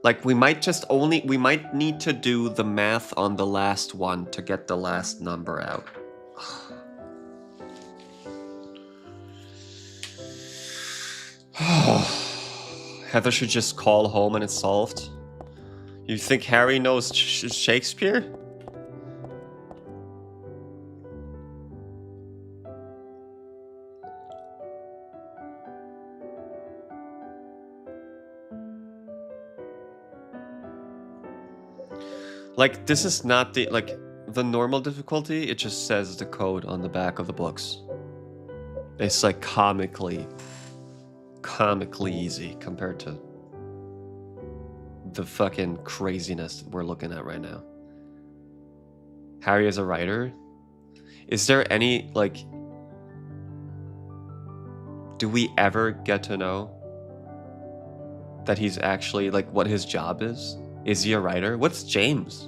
Like, we might need to do the math on the last one to get the last number out. Heather should just call home and it's solved. You think Harry knows Shakespeare? Like, this is not the, like, the normal difficulty. It just says the code on the back of the books. It's like comically easy compared to the fucking craziness that we're looking at right now. Harry is a writer? Is there any, like, do we ever get to know that he's actually, like, what his job is? Is he a writer? What's James?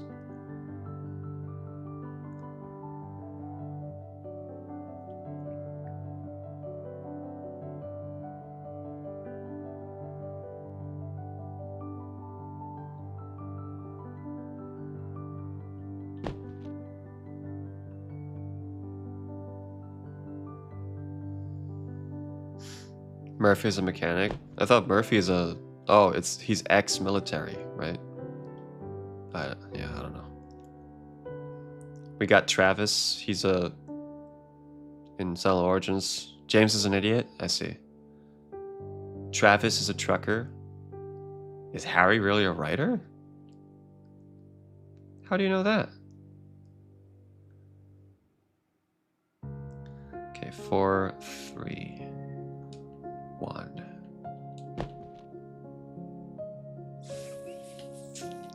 Murphy's a mechanic? I thought Murphy is a... Oh, he's ex-military, right? I don't know. We got Travis. He's in Silent Origins. James is an idiot? I see. Travis is a trucker. Is Harry really a writer? How do you know that? Okay, 4, 3, 1,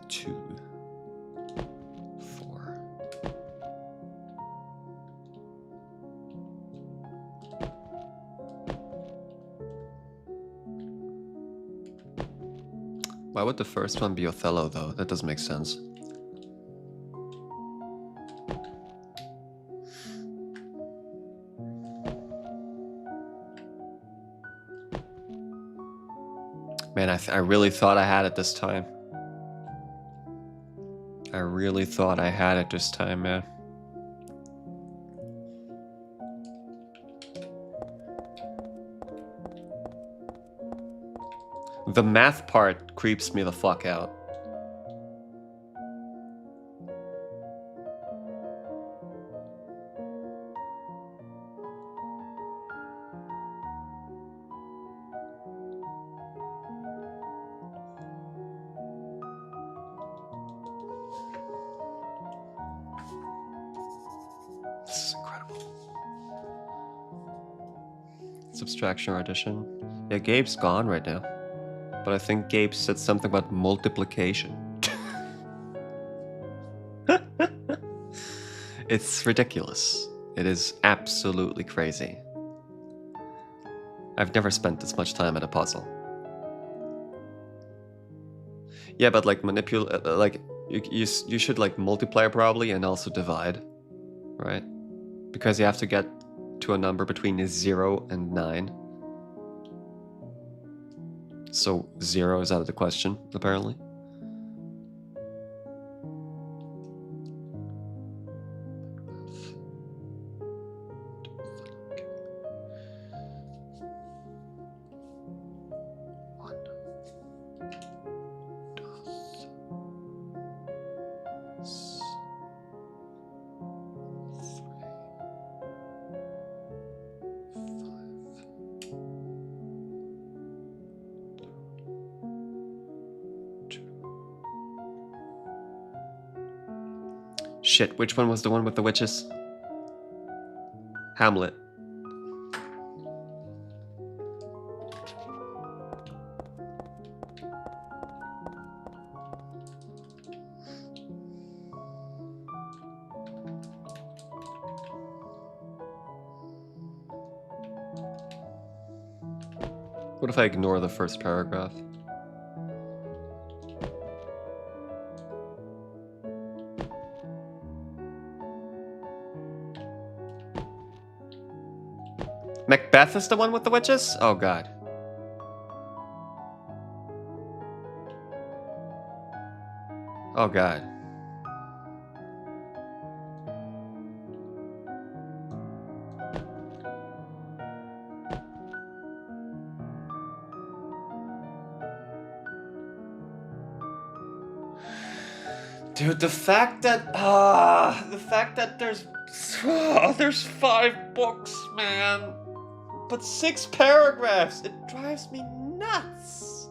2, 4. Why would the first one be Othello, though? That doesn't make sense. Man, I really thought I had it this time. I really thought I had it this time, man. The math part creeps me the fuck out. This is incredible. Subtraction or addition. Yeah, Gabe's gone right now. But I think Gabe said something about multiplication. It's ridiculous. It is absolutely crazy. I've never spent this much time at a puzzle. Yeah, but like like you should like multiply probably and also divide, right? Because you have to get to a number between 0 and 9. So 0 is out of the question, apparently. Shit, which one was the one with the witches? Hamlet. What if I ignore the first paragraph? Macbeth is the one with the witches? Oh god. Oh god. Dude, the fact that there's 5 books, man. But 6 paragraphs, it drives me nuts.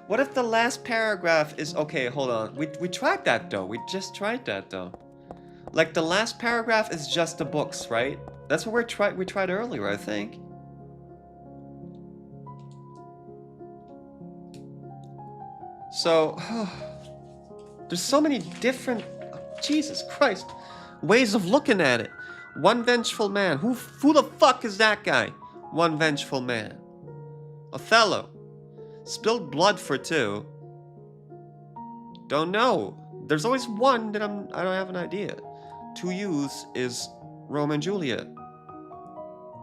What if the last paragraph is okay, hold on. We tried that though. We just tried that though. Like the last paragraph is just the books, right? That's what we tried earlier, I think. So there's so many different Jesus Christ ways of looking at it. One vengeful man. Who the fuck is that guy? One vengeful man. Othello. Spilled blood for 2. Don't know. There's always one that I don't have an idea. 2 youths is Romeo and Juliet,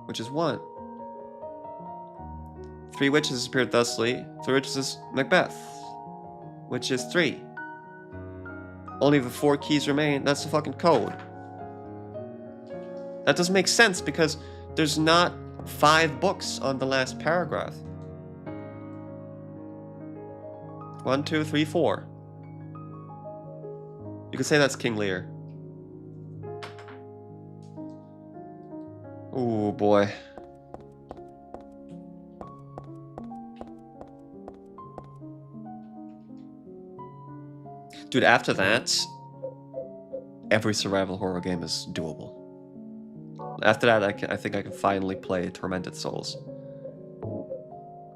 which is 1. 3 witches appeared thusly. 3 witches is Macbeth, which is 3. Only the 4 keys remain. That's the fucking code. That doesn't make sense because there's not 5 books on the last paragraph. 1, 2, 3, 4. You could say that's King Lear. Ooh, boy. Dude, after that, every survival horror game is doable. After that, I think I can finally play Tormented Souls.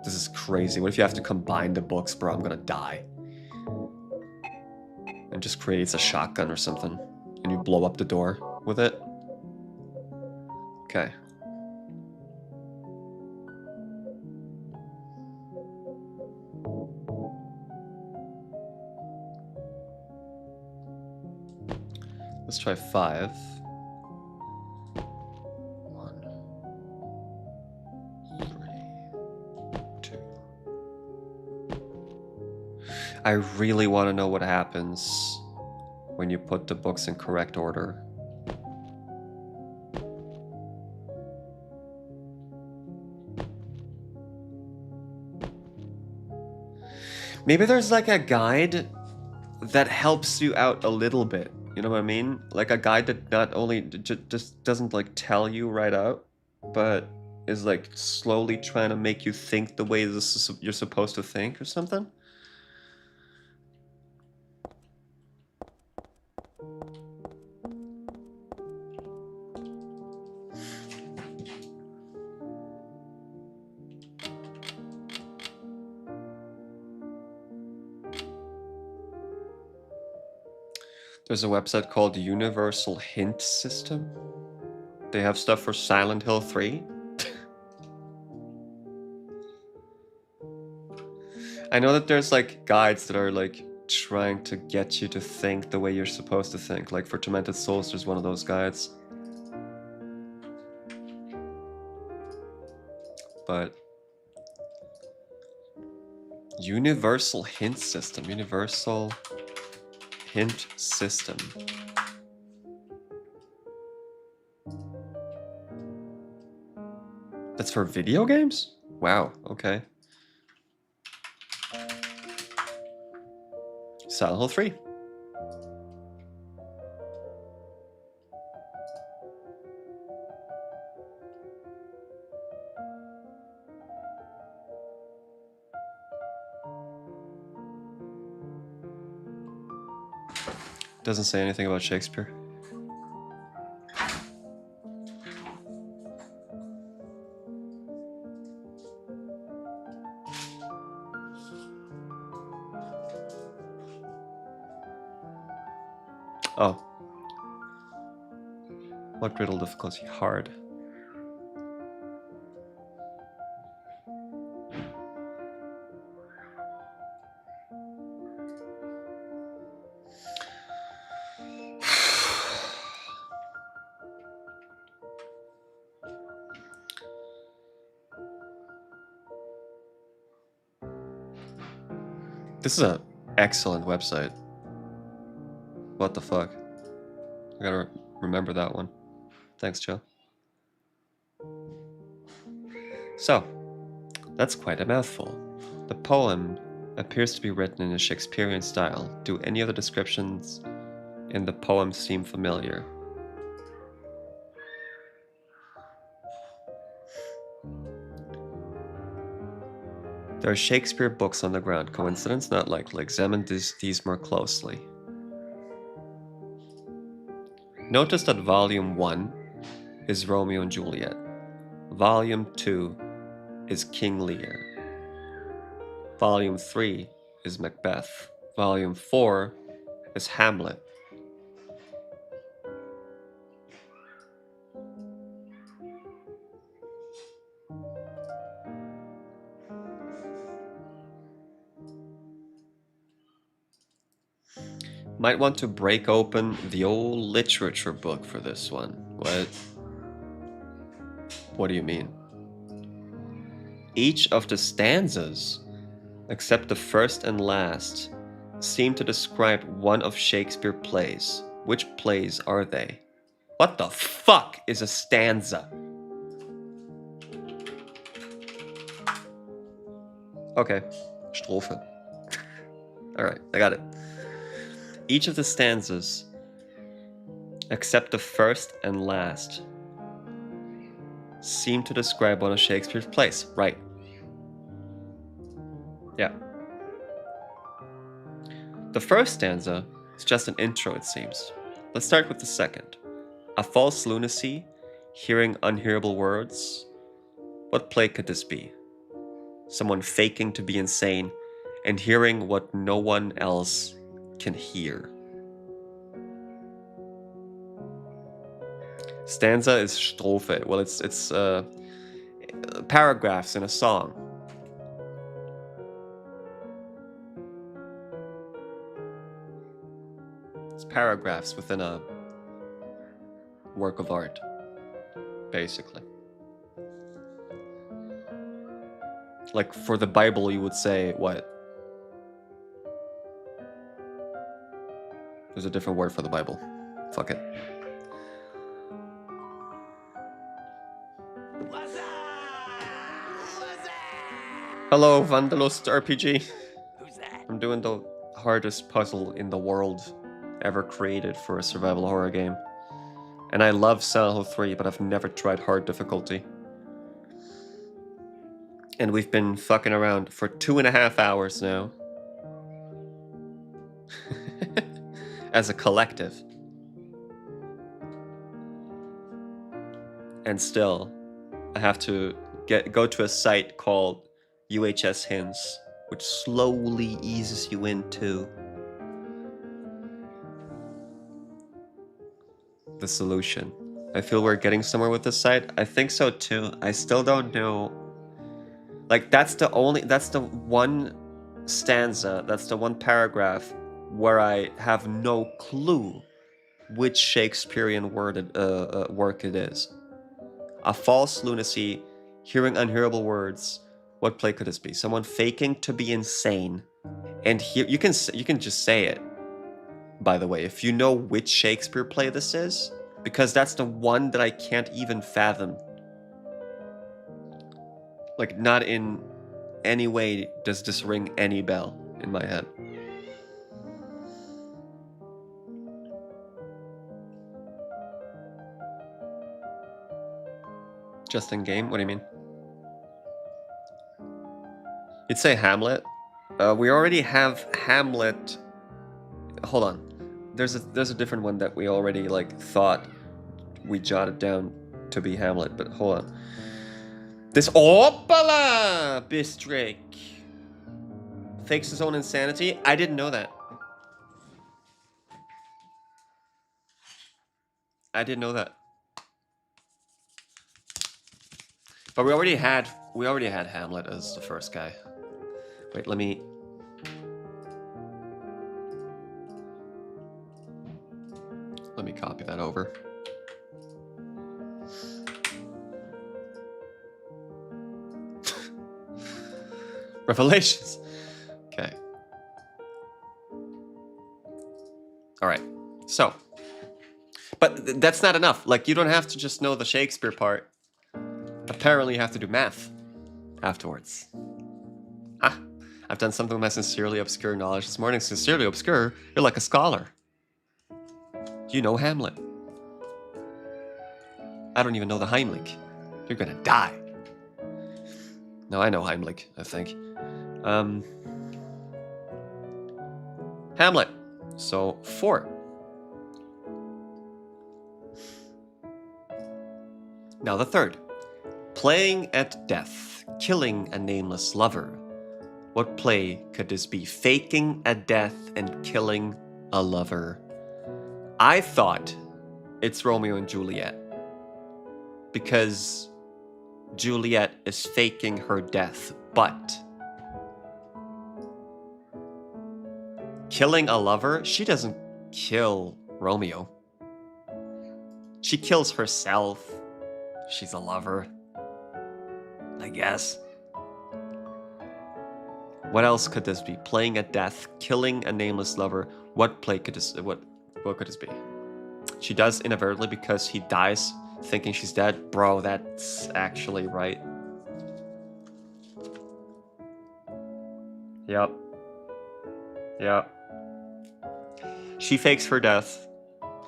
This is crazy. What if you have to combine the books, bro? I'm gonna die. And just creates a shotgun or something. And you blow up the door with it. Okay. Let's try 5. 1, 3, 2. I really want to know what happens when you put the books in correct order. Maybe there's like a guide that helps you out a little bit. You know what I mean? Like a guide that not only just doesn't like tell you right out, but is like slowly trying to make you think the way you're supposed to think or something. There's a website called Universal Hint System. They have stuff for Silent Hill 3. I know that there's like guides that are like trying to get you to think the way you're supposed to think. Like for Tormented Souls, there's one of those guides. But Universal Hint System. Universal Hint System. That's for video games? Wow, okay. Silent Hill 3. Doesn't say anything about Shakespeare. Oh. What riddle difficulty? Hard. This is an excellent website. What the fuck? I gotta remember that one. Thanks, Joe. So, that's quite a mouthful. The poem appears to be written in a Shakespearean style. Do any of the descriptions in the poem seem familiar? There are Shakespeare books on the ground. Coincidence? Not likely. Examine these more closely. Notice that Volume 1 is Romeo and Juliet. Volume 2 is King Lear. Volume 3 is Macbeth. Volume 4 is Hamlet. Might want to break open the old literature book for this one. What? What do you mean? Each of the stanzas, except the first and last, seem to describe one of Shakespeare's plays. Which plays are they? What the fuck is a stanza? Okay, Strophe. Alright, I got it. Each of the stanzas, except the first and last, seem to describe one of Shakespeare's plays. Right. Yeah. The first stanza is just an intro, it seems. Let's start with the second. A false lunacy, hearing unhearable words. What play could this be? Someone faking to be insane and hearing what no one else can hear. Stanza is Strophe. Well, it's paragraphs in a song. It's paragraphs within a work of art, basically. Like for the Bible, you would say what? There's a different word for the Bible. Fuck it. Hello, Vandalust RPG. Who's that? I'm doing the hardest puzzle in the world ever created for a survival horror game. And I love Silent Hill 3, but I've never tried hard difficulty. And we've been fucking around for 2.5 hours now. As a collective. And still, I have to go to a site called UHS Hints, which slowly eases you into the solution. I feel we're getting somewhere with this side. I think so too. I still don't know. Like, that's the one stanza, that's the one paragraph where I have no clue which Shakespearean work it is. A false lunacy, hearing unhearable words. What play could this be? Someone faking to be insane. And here you can just say it. By the way, if you know which Shakespeare play this is, because that's the one that I can't even fathom. Like, not in any way does this ring any bell in my head. Just in game? What do you mean? You'd say Hamlet? We already have Hamlet. Hold on. There's a different one that we already like thought we jotted down to be Hamlet, but hold on. This Opala Bistrick fakes his own insanity. I didn't know that. I didn't know that. But we already had Hamlet as the first guy. Wait, let me copy that over. Revelations. Okay. All right. So, but that's not enough. Like, you don't have to just know the Shakespeare part. Apparently, you have to do math afterwards. Ah, I've done something with my sincerely obscure knowledge this morning. Sincerely obscure? You're like a scholar. You know Hamlet. I don't even know the Heimlich. You're gonna die. No, I know Heimlich, I think. Hamlet. So, 4. Now the third. Playing at death, killing a nameless lover. What play could this be? Faking a death and killing a lover. I thought it's Romeo and Juliet. Because Juliet is faking her death, but killing a lover, she doesn't kill Romeo. She kills herself. She's a lover, I guess. What else could this be? Playing at death, killing a nameless lover. What play could this? What could this be? She does inadvertently because he dies thinking she's dead. Bro, that's actually right. Yep. Yep. She fakes her death.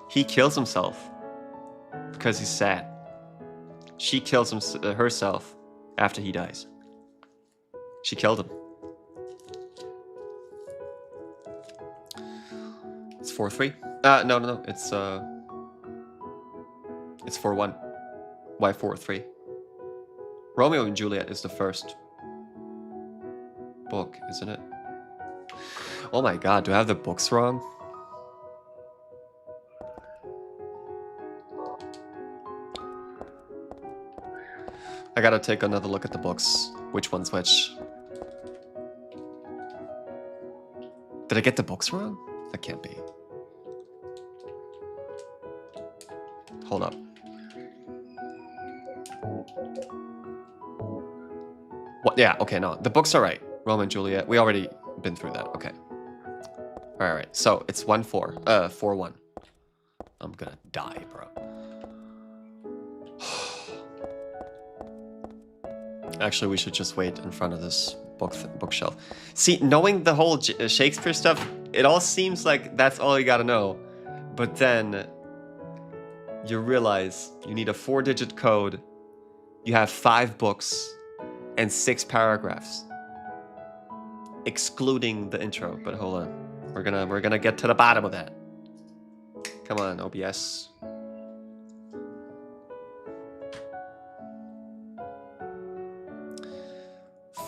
He kills himself because he's sad. She kills herself after he dies. She killed him. It's 4-3. No. It's 4-1. Why 4-3? Romeo and Juliet is the first book, isn't it? Oh my god, do I have the books wrong? I gotta take another look at the books. Which one's which? Did I get the books wrong? That can't be. Hold up. What? Yeah, okay, no. The books are right. Romeo and Juliet. We already been through that. Okay. Alright, so it's 1-4. 4-1. I'm gonna die, bro. Actually, we should just wait in front of this bookshelf. See, knowing the whole Shakespeare stuff, it all seems like that's all you gotta know. But then you realize you need a 4-digit code. You have 5 books and 6 paragraphs, excluding the intro. But hold on, we're gonna get to the bottom of that. Come on, OBS.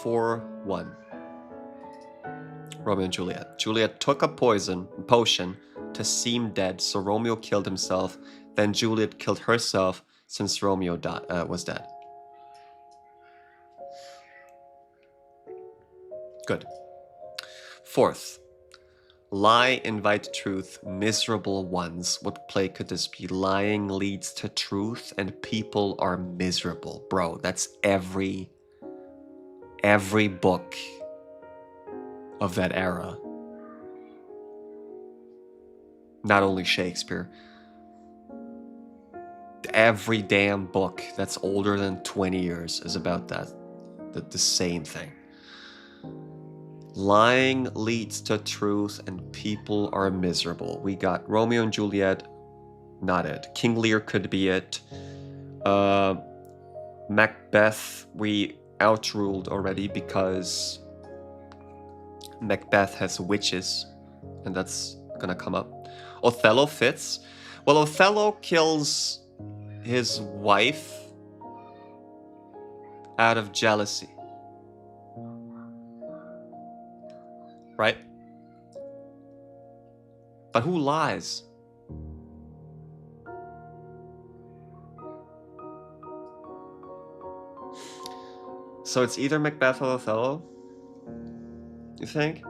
(4-1). Romeo and Juliet. Juliet took a potion to seem dead, so Romeo killed himself. Then Juliet killed herself since Romeo was dead. Good. Fourth, lie, invite truth, miserable ones. What play could this be? Lying leads to truth and people are miserable. Bro, that's every book of that era. Not only Shakespeare. Every damn book that's older than 20 years is about that. The same thing. Lying leads to truth and people are miserable. We got Romeo and Juliet, not it. King Lear could be it. Macbeth, we outruled already because Macbeth has witches, and that's gonna come up. Othello fits. Well, Othello kills his wife out of jealousy. Right? But who lies? So it's either Macbeth or Othello? You think?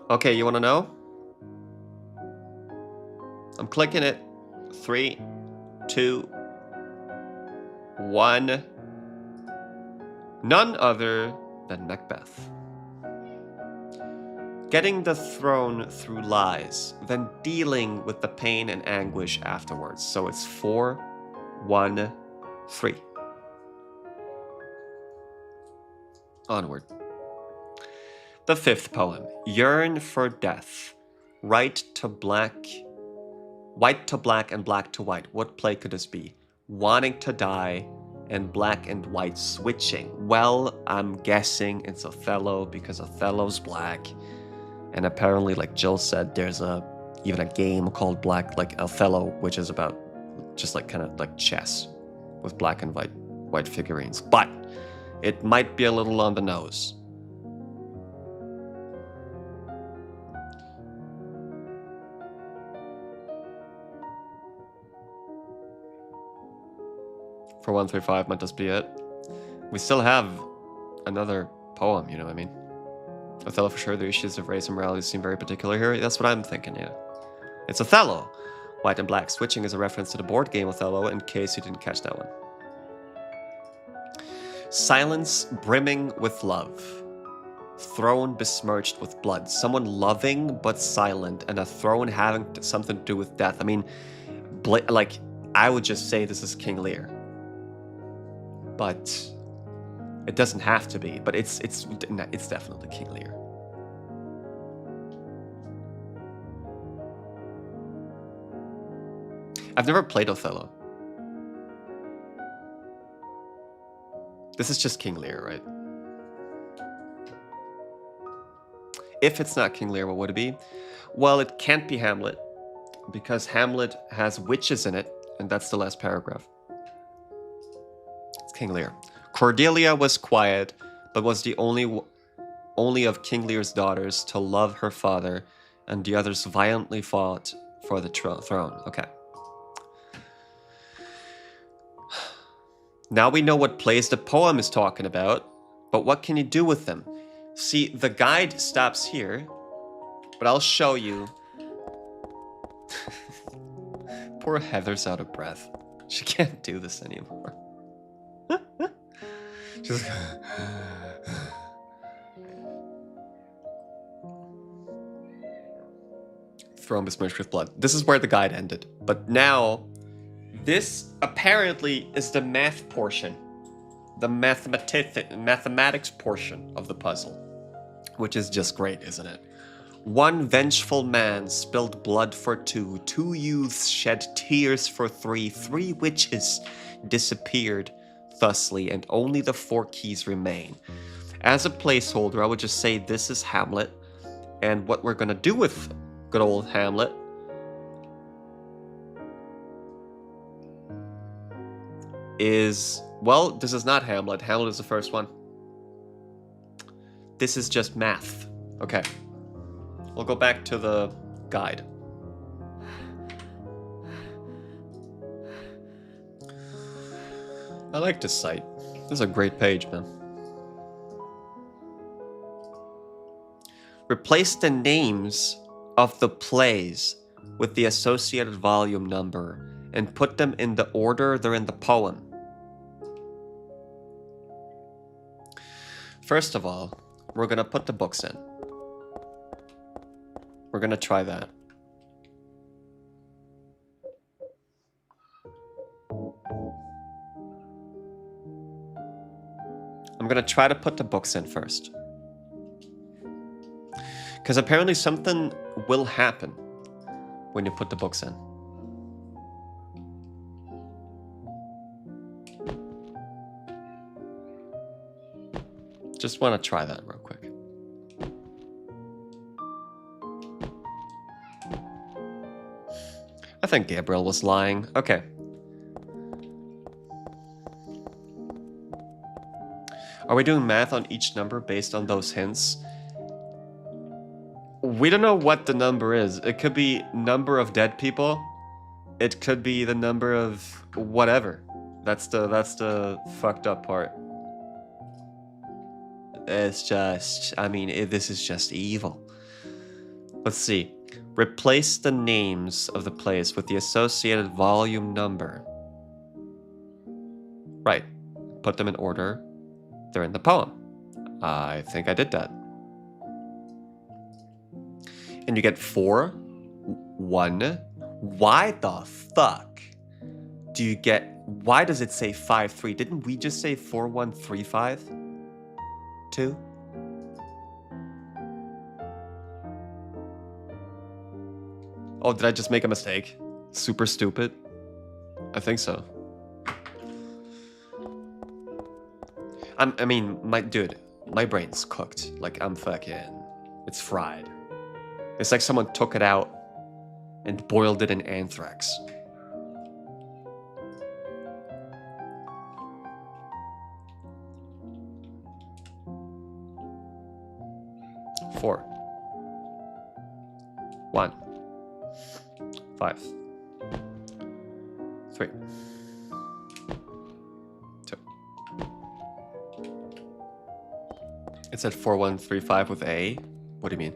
Okay, you want to know? I'm clicking it. 3, 2, 1. None other than Macbeth. Getting the throne through lies, then dealing with the pain and anguish afterwards. So it's 4, 1, 3. Onward. The fifth poem. Yearn for death. White to black and black to white. What play could this be? Wanting to die and black and white switching. Well, I'm guessing it's Othello because Othello's black. And apparently, like Jill said, there's even a game called Black, like Othello, which is about just like kind of like chess with black and white figurines. But it might be a little on the nose. For 135 might just be it. We still have another poem, you know what I mean? Othello for sure, the issues of race and morality seem very particular here. That's what I'm thinking, yeah. It's Othello. White and black switching is a reference to the board game Othello, in case you didn't catch that one. Silence brimming with love. Throne besmirched with blood. Someone loving but silent, and a throne having something to do with death. I mean, like, I would just say this is King Lear. But it doesn't have to be, but it's definitely King Lear. I've never played Othello. This is just King Lear, right? If it's not King Lear, what would it be? Well, it can't be Hamlet, because Hamlet has witches in it, and that's the last paragraph. It's King Lear. Cordelia was quiet, but was the only of King Lear's daughters to love her father, and the others violently fought for the throne. Okay. Now we know what plays the poem is talking about, but what can you do with them? See, the guide stops here, but I'll show you. Poor Heather's out of breath. She can't do this anymore. She's throne besmirched with blood. This is where the guide ended. But now, this apparently is the math portion. The mathematics portion of the puzzle. Which is just great, isn't it? One vengeful man spilled blood for two. Two youths shed tears for three. Three witches disappeared thusly, and only the 4 keys remain. As a placeholder, I would just say this is Hamlet, and what we're gonna do with good old Hamlet is, well, this is not Hamlet. Hamlet is the first one. This is just math. Okay. We'll go back to the guide. I like this site. This is a great page, man. Replace the names of the plays with the associated volume number and put them in the order they're in the poem. First of all, we're gonna put the books in. We're gonna try that. I'm gonna try to put the books in first. Because apparently something will happen when you put the books in. Just want to try that real quick. I think Gabriel was lying. Okay. Are we doing math on each number based on those hints? We don't know what the number is. It could be number of dead people. It could be the number of whatever. That's the fucked up part. It's just, I mean, this is just evil. Let's see. Replace the names of the plays with the associated volume number. Right. Put them in order. They're in the poem. I think I did that. And you get 4, 1. Why the fuck do you get... Why does it say 5, 3? Didn't we just say 4, 1, 3, 5? 2? Oh, did I just make a mistake? Super stupid? I think so. I mean, my brain's cooked. Like, I'm fucking... It's fried. It's like someone took it out and boiled it in anthrax. Four. 1. 5. 3. 2. It said 4, 1, 3, 5 with A. What do you mean?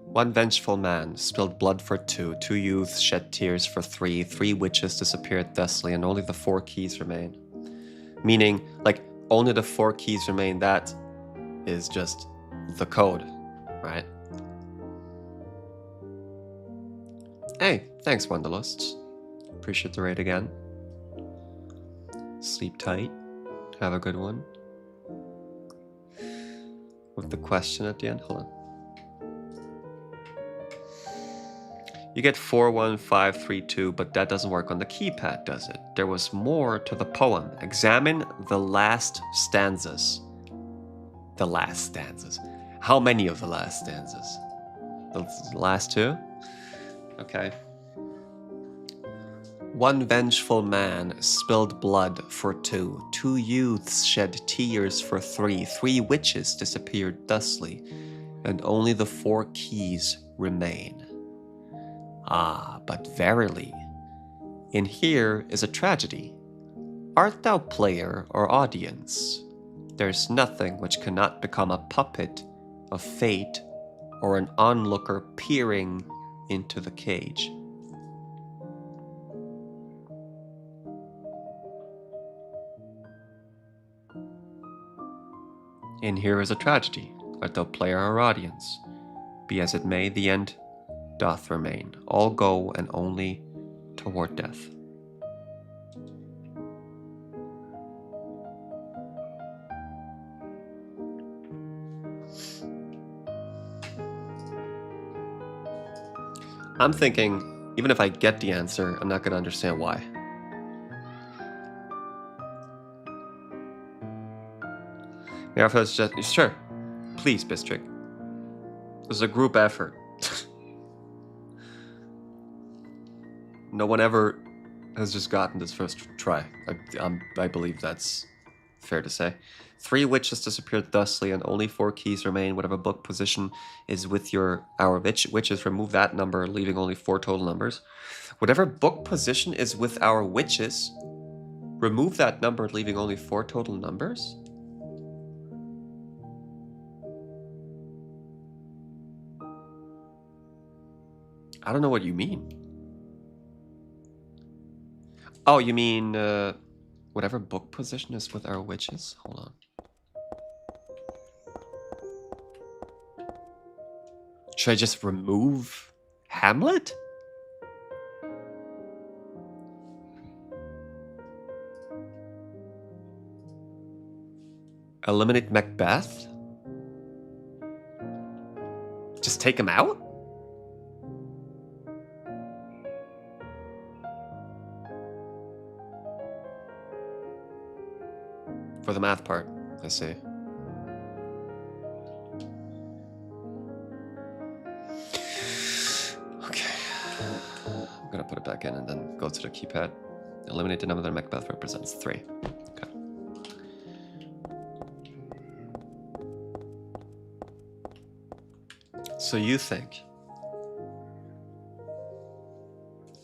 One vengeful man spilled blood for 2. 2 youths shed tears for 3. 3 witches disappeared thusly, and only the 4 keys remain. Meaning, like, only the 4 keys remain. That is just the code, right? Hey, thanks, Wanderlust. Appreciate the raid again. Sleep tight. Have a good one. With the question at the end. Hold on. You get 4, 1, 5, 3, 2, but that doesn't work on the keypad, does it? There was more to the poem. Examine the last stanzas. The last stanzas. How many of the last stanzas? The last 2? Okay. One vengeful man spilled blood for 2. 2 youths shed tears for 3. 3 witches disappeared thusly, and only the 4 keys remain. Ah, but verily, in here is a tragedy. Art thou player or audience? There's nothing which cannot become a puppet of fate or an onlooker peering into the cage. In here is a tragedy. Art thou player or audience? Be as it may, the end doth remain. All go and only toward death. I'm thinking, even if I get the answer, I'm not going to understand why. Therefore, it's just... Sure. Please, Bistrick. This is a group effort. No one ever has just gotten this first try. I believe that's Fair to say. 3 witches disappeared thusly, and only 4 keys remain. Whatever book position is with our witches, remove that number, leaving only 4 total numbers. Whatever book position is with our witches, remove that number, leaving only 4 total numbers? I don't know what you mean. Oh, you mean whatever book position is with our witches? Hold on. Should I just remove Hamlet? Eliminate Macbeth? Just take him out? For the math part, I see. Okay. I'm gonna put it back in and then go to the keypad. Eliminate the number that Macbeth represents, 3. Okay. So you think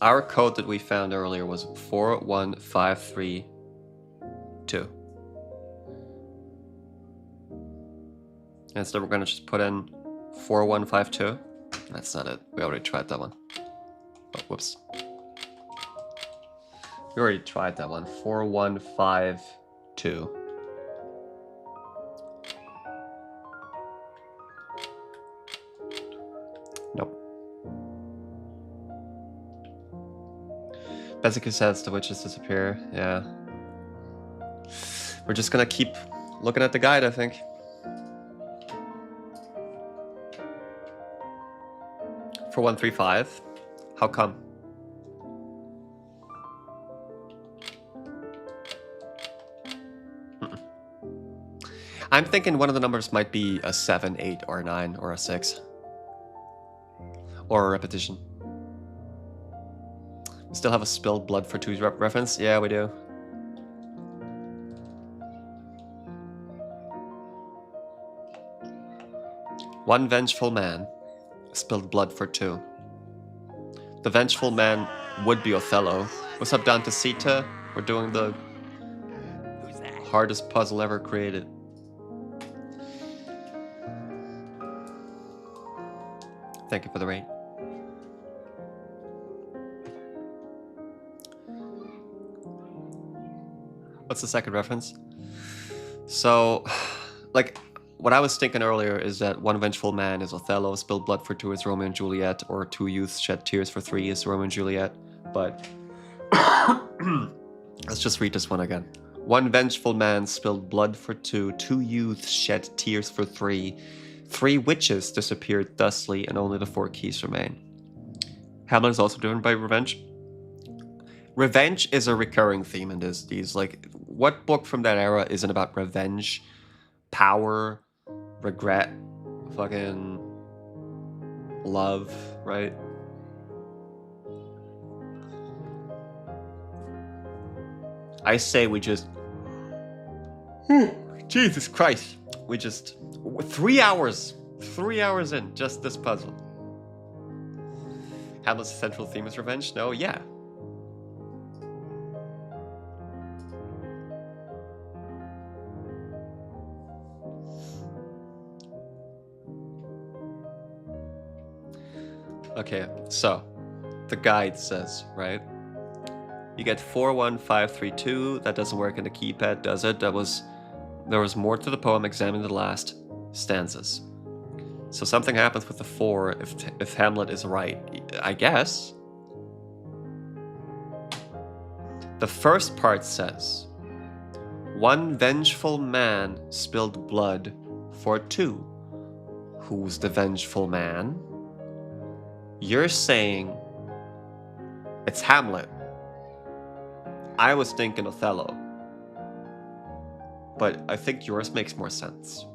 our code that we found earlier was 41532. Instead, we're going to just put in 4152. That's not it. We already tried that one. Oh, whoops. We already tried that one. 4152. Nope. Basically says the witches disappear. Yeah. We're just going to keep looking at the guide, I think. 4135. How come? I'm thinking one of the numbers might be a 7, 8, or a 9, or a 6. Or a repetition. We still have a spilled blood for 2 reference? Yeah, we do. One vengeful man spilled blood for 2. The vengeful man would be Othello. What's up, Dante Sita? We're doing the hardest puzzle ever created. Thank you for the raid. What's the second reference? So, like, what I was thinking earlier is that one vengeful man is Othello, spilled blood for 2 is Romeo and Juliet, or 2 youths shed tears for 3 is Romeo and Juliet. But let's just read this one again. One vengeful man spilled blood for 2, 2 youths shed tears for 3, 3 witches disappeared thusly, and only the 4 keys remain. Hamlet is also driven by revenge. Revenge is a recurring theme in these. Like, what book from that era isn't about revenge, power, regret, fucking love, right? I say we just... Jesus Christ. We just... 3 hours. 3 hours in, just this puzzle. Hamlet's central theme is revenge? No? Yeah. Okay, so the guide says, right? You get 41532. That doesn't work in the keypad, does it? There was more to the poem. Examine the last stanzas. So something happens with the 4 if Hamlet is right, I guess. The first part says, one vengeful man spilled blood for 2. Who's the vengeful man? You're saying it's Hamlet. I was thinking Othello. But I think yours makes more sense.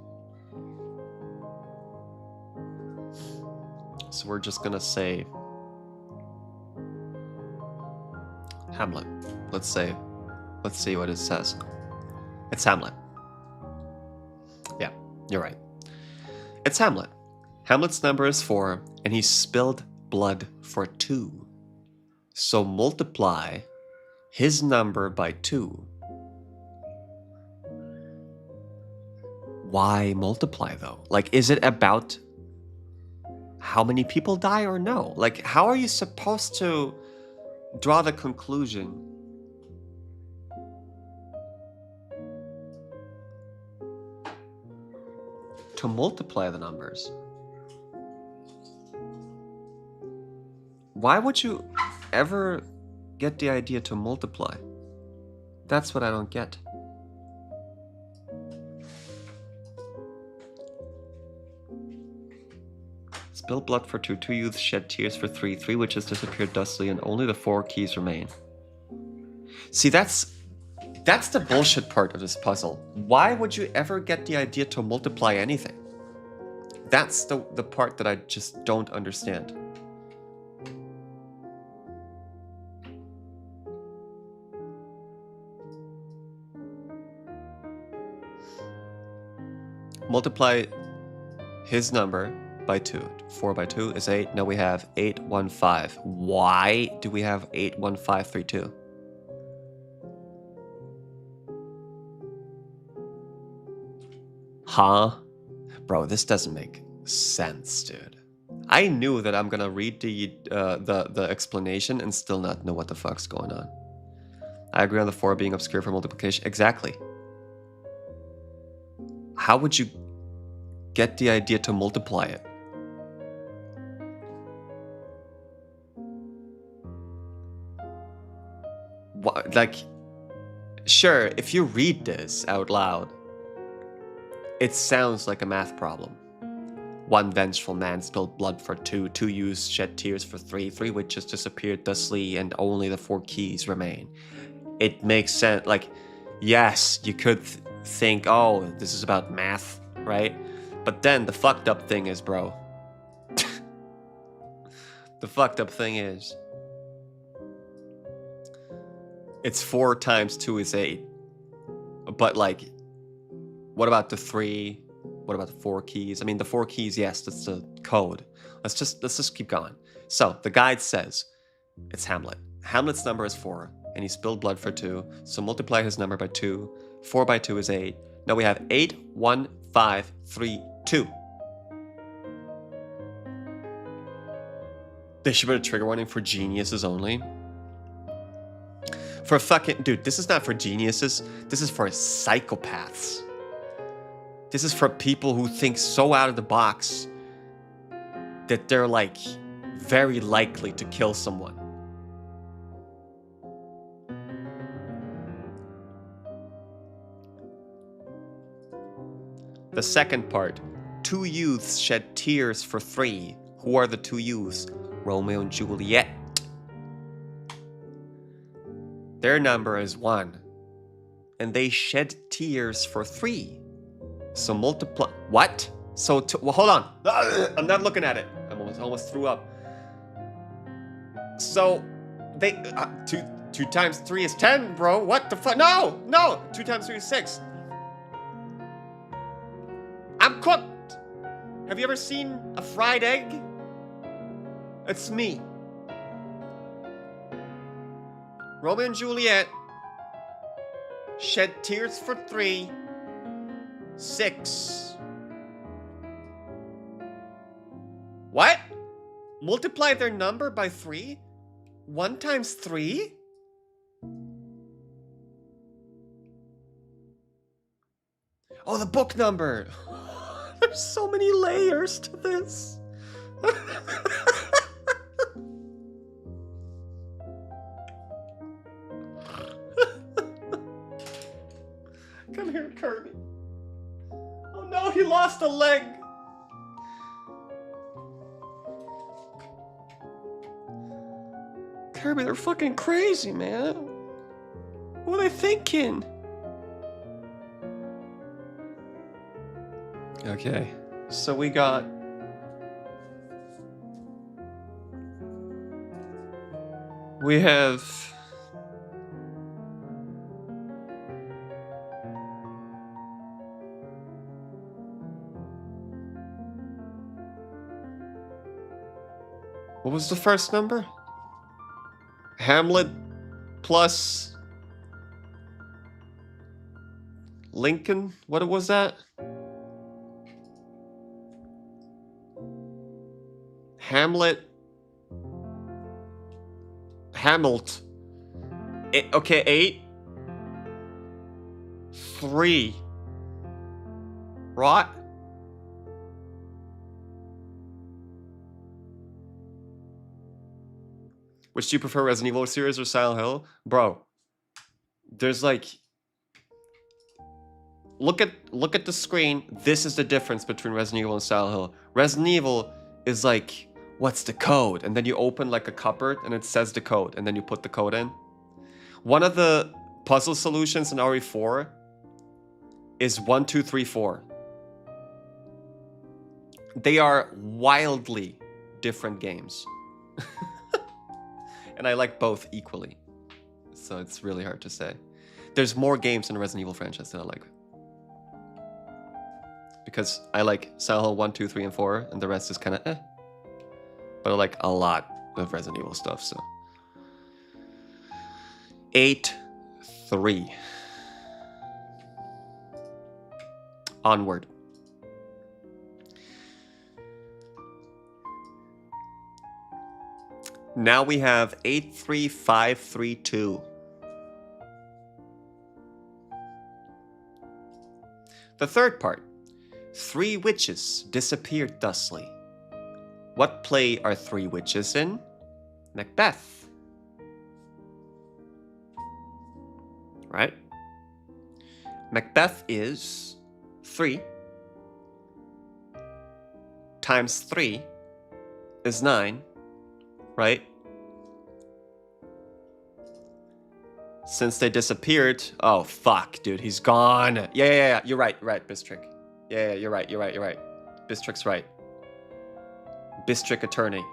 So we're just gonna say Hamlet. Let's see what it says. It's Hamlet. Yeah, you're right. It's Hamlet. Hamlet's number is 4, and he spilled blood for 2. So multiply his number by 2. Why multiply though? Like, is it about how many people die or no? Like, how are you supposed to draw the conclusion? To multiply the numbers. Why would you ever get the idea to multiply? That's what I don't get. Spill blood for 2. 2 youths shed tears for 3. 3 witches disappeared dustily, and only the 4 keys remain. See, that's the bullshit part of this puzzle. Why would you ever get the idea to multiply anything? That's the part that I just don't understand. Multiply his number by 2. 4 by 2 is 8. Now we have 815. Why do we have 81532? Huh? Bro, this doesn't make sense, dude. I knew that I'm gonna read the explanation and still not know what the fuck's going on. I agree on the 4 being obscure for multiplication. Exactly. How would you get the idea to multiply it? What, like, sure, if you read this out loud, it sounds like a math problem. 1 vengeful man spilled blood for 2. 2 youths shed tears for 3. 3 witches disappeared thusly, and only the 4 keys remain. It makes sense. Like, yes, you could think, oh, this is about math, right? But then the fucked up thing is, bro. The fucked up thing is, it's 4 times 2 is 8. But like, what about the 3? What about the 4 keys? I mean, the 4 keys, yes, that's the code. Let's just keep going. So the guide says it's Hamlet. Hamlet's number is 4, and he spilled blood for 2. So multiply his number by 2. 4 by 2 is 8. Now we have 8, 1, 5, 3, 2. They should put a trigger warning for geniuses only. For fucking... Dude, this is not for geniuses. This is for psychopaths. This is for people who think so out of the box that they're, like, very likely to kill someone. The second part. 2 youths shed tears for 3. Who are the 2 youths? Romeo and Juliet. Their number is 1. And they shed tears for 3. So multiply... What? So, well, hold on. I'm not looking at it. I almost threw up. So, they... 2 times 3 is 10, bro. What the fuck? No! No! 2 times 3 is 6. I'm cooked. Have you ever seen a fried egg? It's me. Romeo and Juliet shed tears for 3. 6. What? Multiply their number by 3? 1 times 3? Oh, the book number. There's so many layers to this. Come here, Kirby. Oh no, he lost a leg. Kirby, they're fucking crazy, man. What are they thinking? Okay, so we got... We have... What was the first number? Hamlet plus Lincoln? What was that? Hamlet. Hamlet. Okay, 8. 3. Right? Which do you prefer, Resident Evil series or Silent Hill? Bro, there's like... Look at the screen. This is the difference between Resident Evil and Silent Hill. Resident Evil is like, what's the code? And then you open like a cupboard and it says the code and then you put the code in. One of the puzzle solutions in RE4 is 1, 2, 3, 4. They are wildly different games. And I like both equally. So it's really hard to say. There's more games in the Resident Evil franchise that I like. Because I like Silent Hill 1, 2, 3, and 4, and the rest is kind of eh. But I like a lot of Resident Evil stuff, so. 8-3. Onward. Now we have 8-3-5-3-2. The third part. 3 witches disappeared thusly. What play are 3 witches in? Macbeth. Right? Macbeth is 3 times 3 is 9, right? Since they disappeared... Oh, fuck, dude. He's gone. Yeah. You're right, Bistrick. Yeah, you're right. Bistrick's right. Bistrick attorney.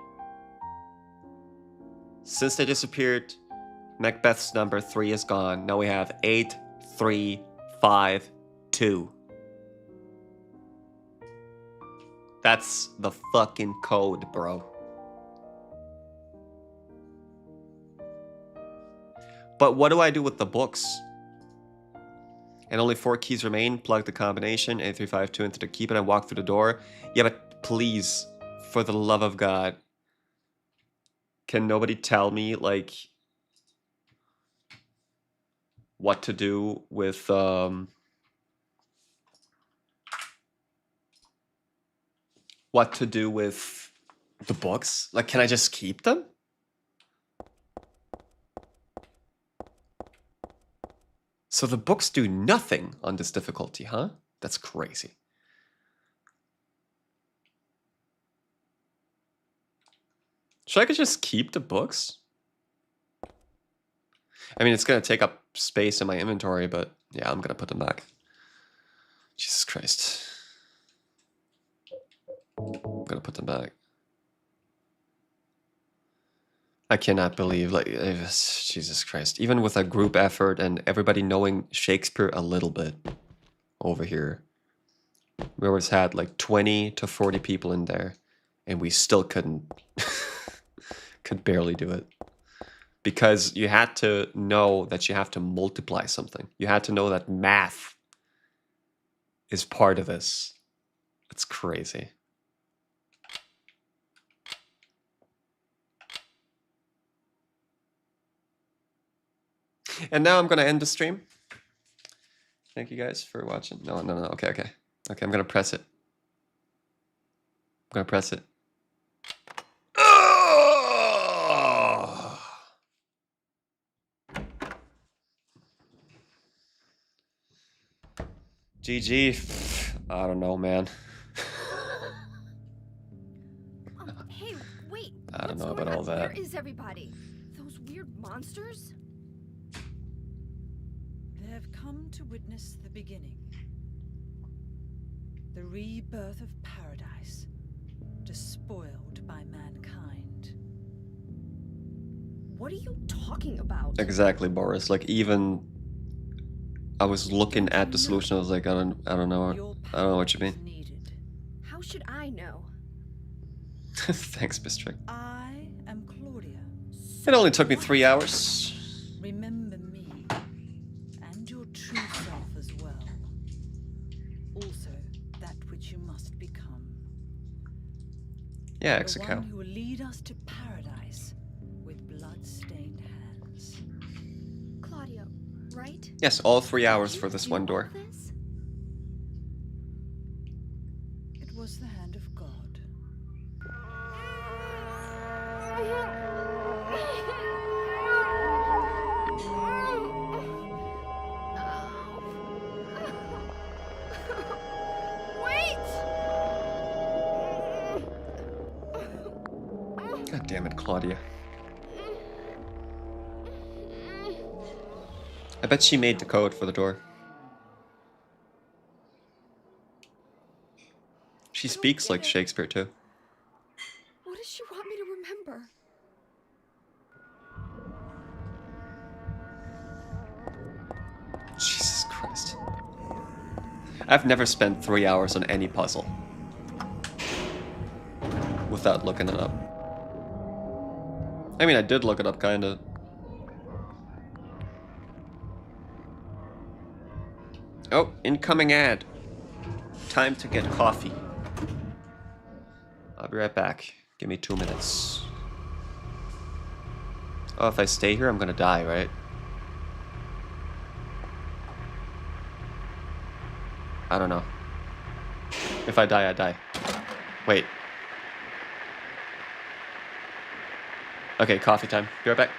Since they disappeared, Macbeth's number 3 is gone. Now we have 8, 3, 5, 2. That's the fucking code, bro. But what do I do with the books? And only 4 keys remain. Plug the combination 8352 into the keypad and walk through the door. Yeah, but please, for the love of God, can nobody tell me like what to do with the books? Like, can I just keep them? So the books do nothing on this difficulty, huh? That's crazy. Should I just keep the books? I mean, it's going to take up space in my inventory, but yeah, I'm going to put them back. Jesus Christ. I'm going to put them back. I cannot believe, like, Jesus Christ. Even with a group effort and everybody knowing Shakespeare a little bit over here, we always had like 20 to 40 people in there, and we still couldn't, could barely do it. Because you had to know that you have to multiply something. You had to know that math is part of this. It's crazy. And now I'm going to end the stream. Thank you guys for watching. No. Okay. Okay, I'm going to press it. I'm going to press it. Oh! GG. I don't know, man. Hey, wait. I don't What's know going about all on? that. Where is everybody? Those weird monsters? They have come to witness the beginning. The rebirth of paradise, despoiled by mankind. What are you talking about? Exactly, Boris. Like, even I was looking at the solution. I was like, I don't know what you mean. Needed. How should I know? Thanks, Mistrick. I am Claudia. It only took me 3 hours. Remember me and your true self as well. Also, that which you must become. Yeah, The Execo. one who will lead us to paradise with blood-stained hands. Claudia, right? Yes, all 3 hours Did for you this do one all door. this? It was the hand of God. God damn it, Claudia. I bet she made the code for the door. She I don't speaks get like it. Shakespeare, too. What does she want me to remember? Jesus Christ. I've never spent 3 hours on any puzzle without looking it up. I mean, I did look it up, kinda. Oh, incoming ad. Time to get coffee. I'll be right back. Give me 2 minutes. Oh, if I stay here, I'm gonna die, right? I don't know. If I die, I die. Wait. Okay, coffee time. Be right back.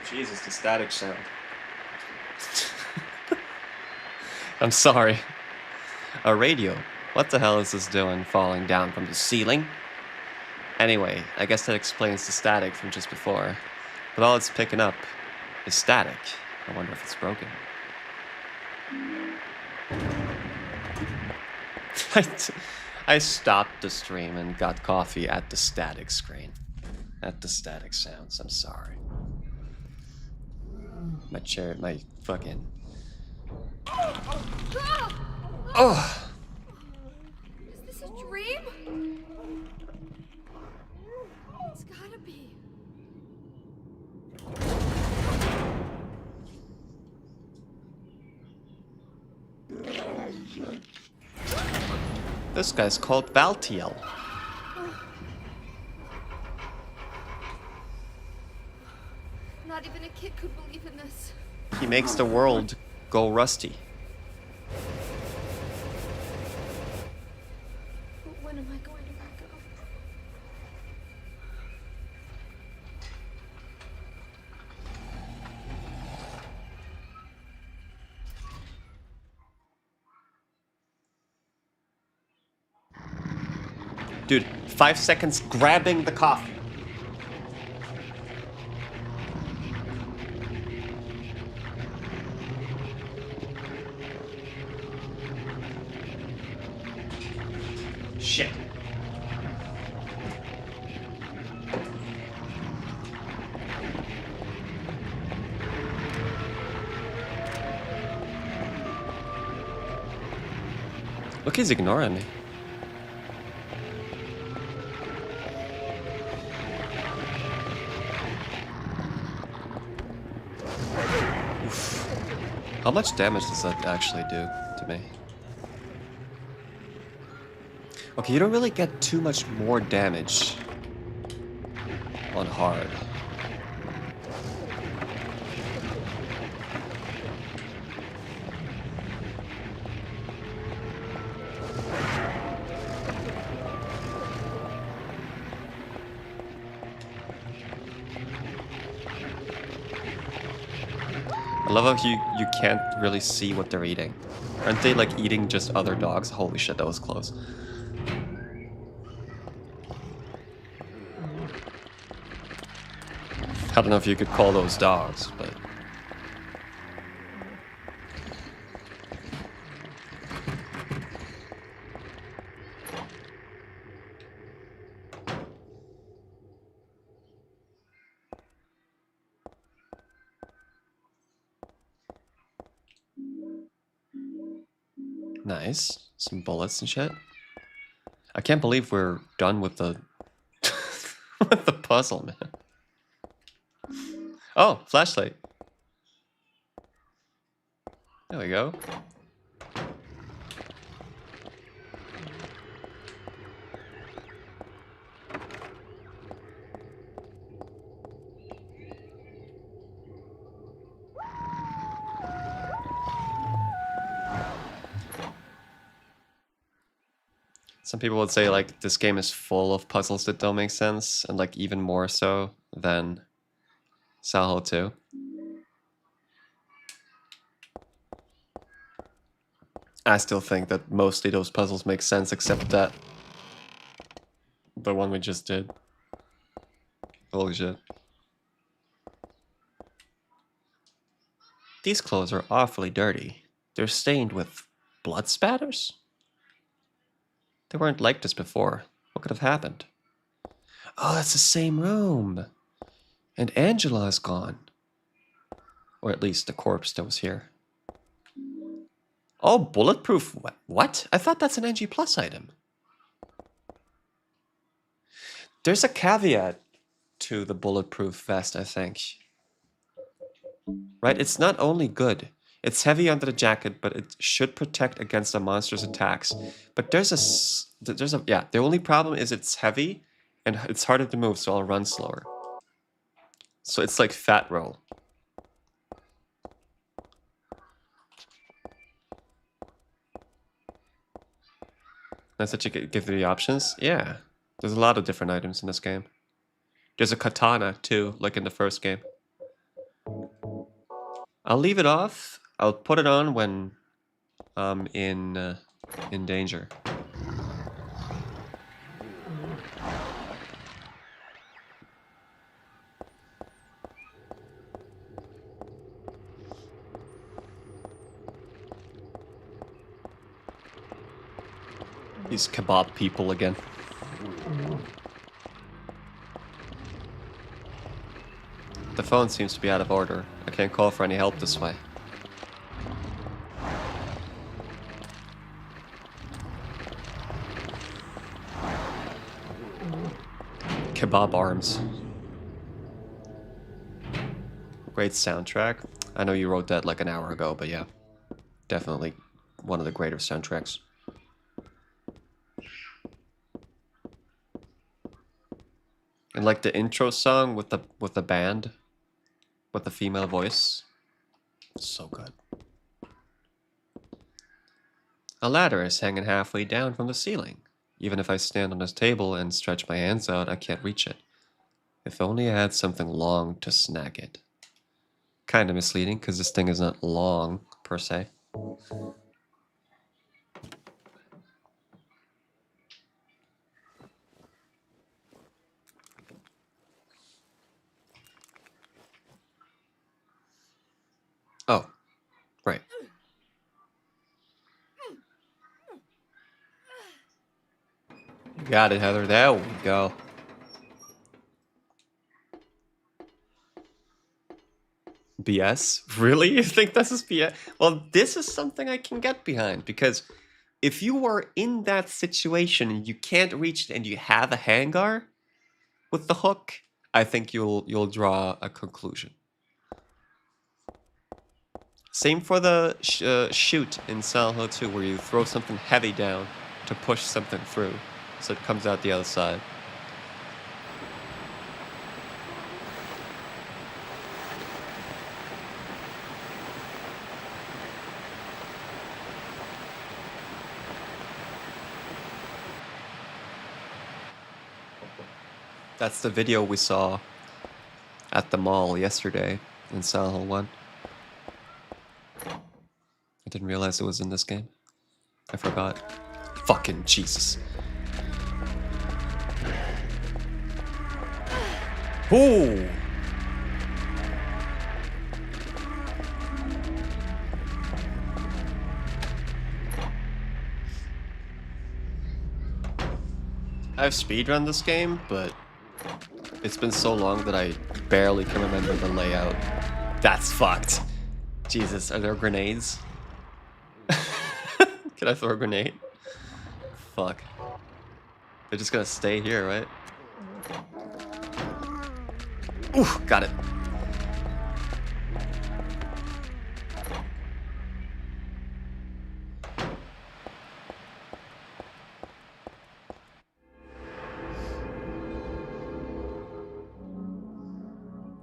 Jesus, the static sound. I'm sorry. A radio. What the hell is this doing falling down from the ceiling? Anyway, I guess that explains the static from just before. But all it's picking up is static. I wonder if it's broken. I stopped the stream and got coffee at the static screen. At the static sounds, I'm sorry. My chair, my fucking... Oh! Is this a dream? It's gotta be. This guy's called Valtiel. Not even a kid could believe in this. He makes the world go rusty. But when am I going to let go? Dude, 5 seconds grabbing the coffee. Shit. Look, he's ignoring me. Oof. How much damage does that actually do to me? Okay, you don't really get too much more damage on hard. I love how you can't really see what they're eating. Aren't they like eating just other dogs? Holy shit, that was close. I don't know if you could call those dogs, but... Nice. Some bullets and shit. I can't believe we're done with the... with the puzzle, man. Oh, flashlight. There we go. Some people would say like this game is full of puzzles that don't make sense, and like even more so than Silent Hill 2. I still think that mostly those puzzles make sense, except that the one we just did. Holy shit. These clothes are awfully dirty. They're stained with blood spatters? They weren't like this before. What could have happened? Oh, that's the same room. And Angela is gone. Or at least the corpse that was here. Oh, bulletproof. What? I thought that's an NG Plus item. There's a caveat to the bulletproof vest, I think. Right? It's not only good. It's heavy under the jacket, but it should protect against a monster's attacks. But there's a yeah, the only problem is it's heavy and it's harder to move, so I'll run slower. So it's like fat roll. That's what you give the options? Yeah. There's a lot of different items in this game. There's a katana too, like in the first game. I'll leave it off. I'll put it on when I'm in danger. These kebab people again. The phone seems to be out of order. I can't call for any help this way. Kebab arms. Great soundtrack. I know you wrote that like an hour ago, but yeah. Definitely one of the greater soundtracks. And like the intro song with the band, with the female voice, so good. A ladder is hanging halfway down from the ceiling. Even if I stand on this table and stretch my hands out, I can't reach it. If only I had something long to snag it. Kind of misleading, because this thing is not long, per se. Oh, right. You got it, Heather. There we go. BS? Really? You think this is BS? Well, this is something I can get behind, because if you are in that situation and you can't reach it and you have a hangar with the hook, I think you'll draw a conclusion. Same for the shoot in Silent Hill 2, where you throw something heavy down to push something through, so it comes out the other side. That's the video we saw at the mall yesterday in Silent Hill 1. I didn't realize it was in this game. I forgot. Fucking Jesus. Ooh! I've speedrun this game, but it's been so long that I barely can remember the layout. That's fucked. Jesus, are there grenades? Can I throw a grenade? Fuck. They're just gonna stay here, right? Ooh, got it.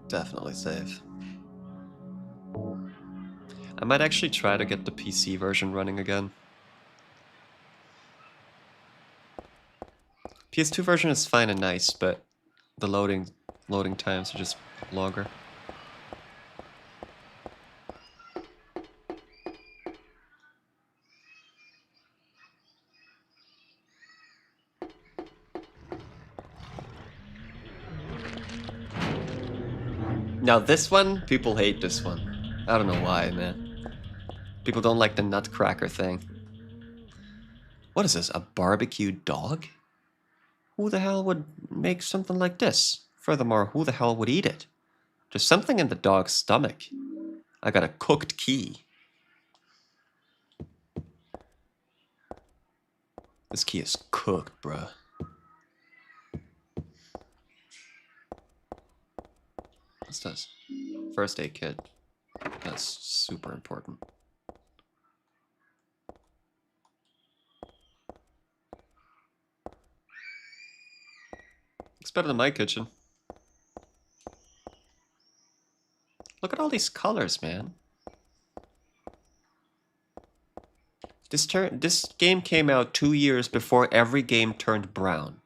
Definitely save. I might actually try to get the PC version running again. PS2 version is fine and nice, but the loading times are just longer. Now this one, people hate this one. I don't know why, man. People don't like the nutcracker thing. What is this, a barbecued dog? Who the hell would make something like this? Furthermore, who the hell would eat it? There's something in the dog's stomach. I got a cooked key. This key is cooked, bruh. What's this? First aid kit. That's super important. It's better than my kitchen. Look at all these colors, man. This game came out 2 years before every game turned brown.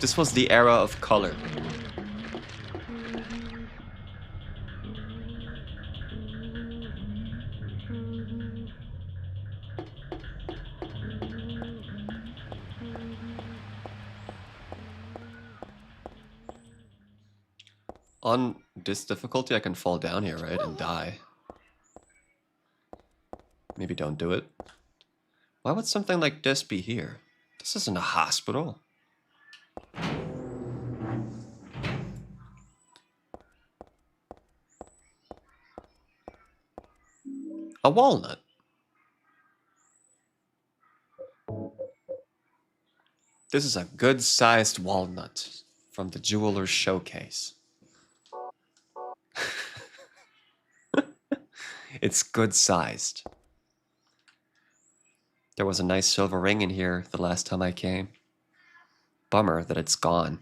This was the era of color. On this difficulty, I can fall down here, right, and die. Maybe don't do it. Why would something like this be here? This isn't a hospital. A walnut. This is a good-sized walnut from the jeweler's showcase. It's good-sized. There was a nice silver ring in here the last time I came. bummer that it's gone.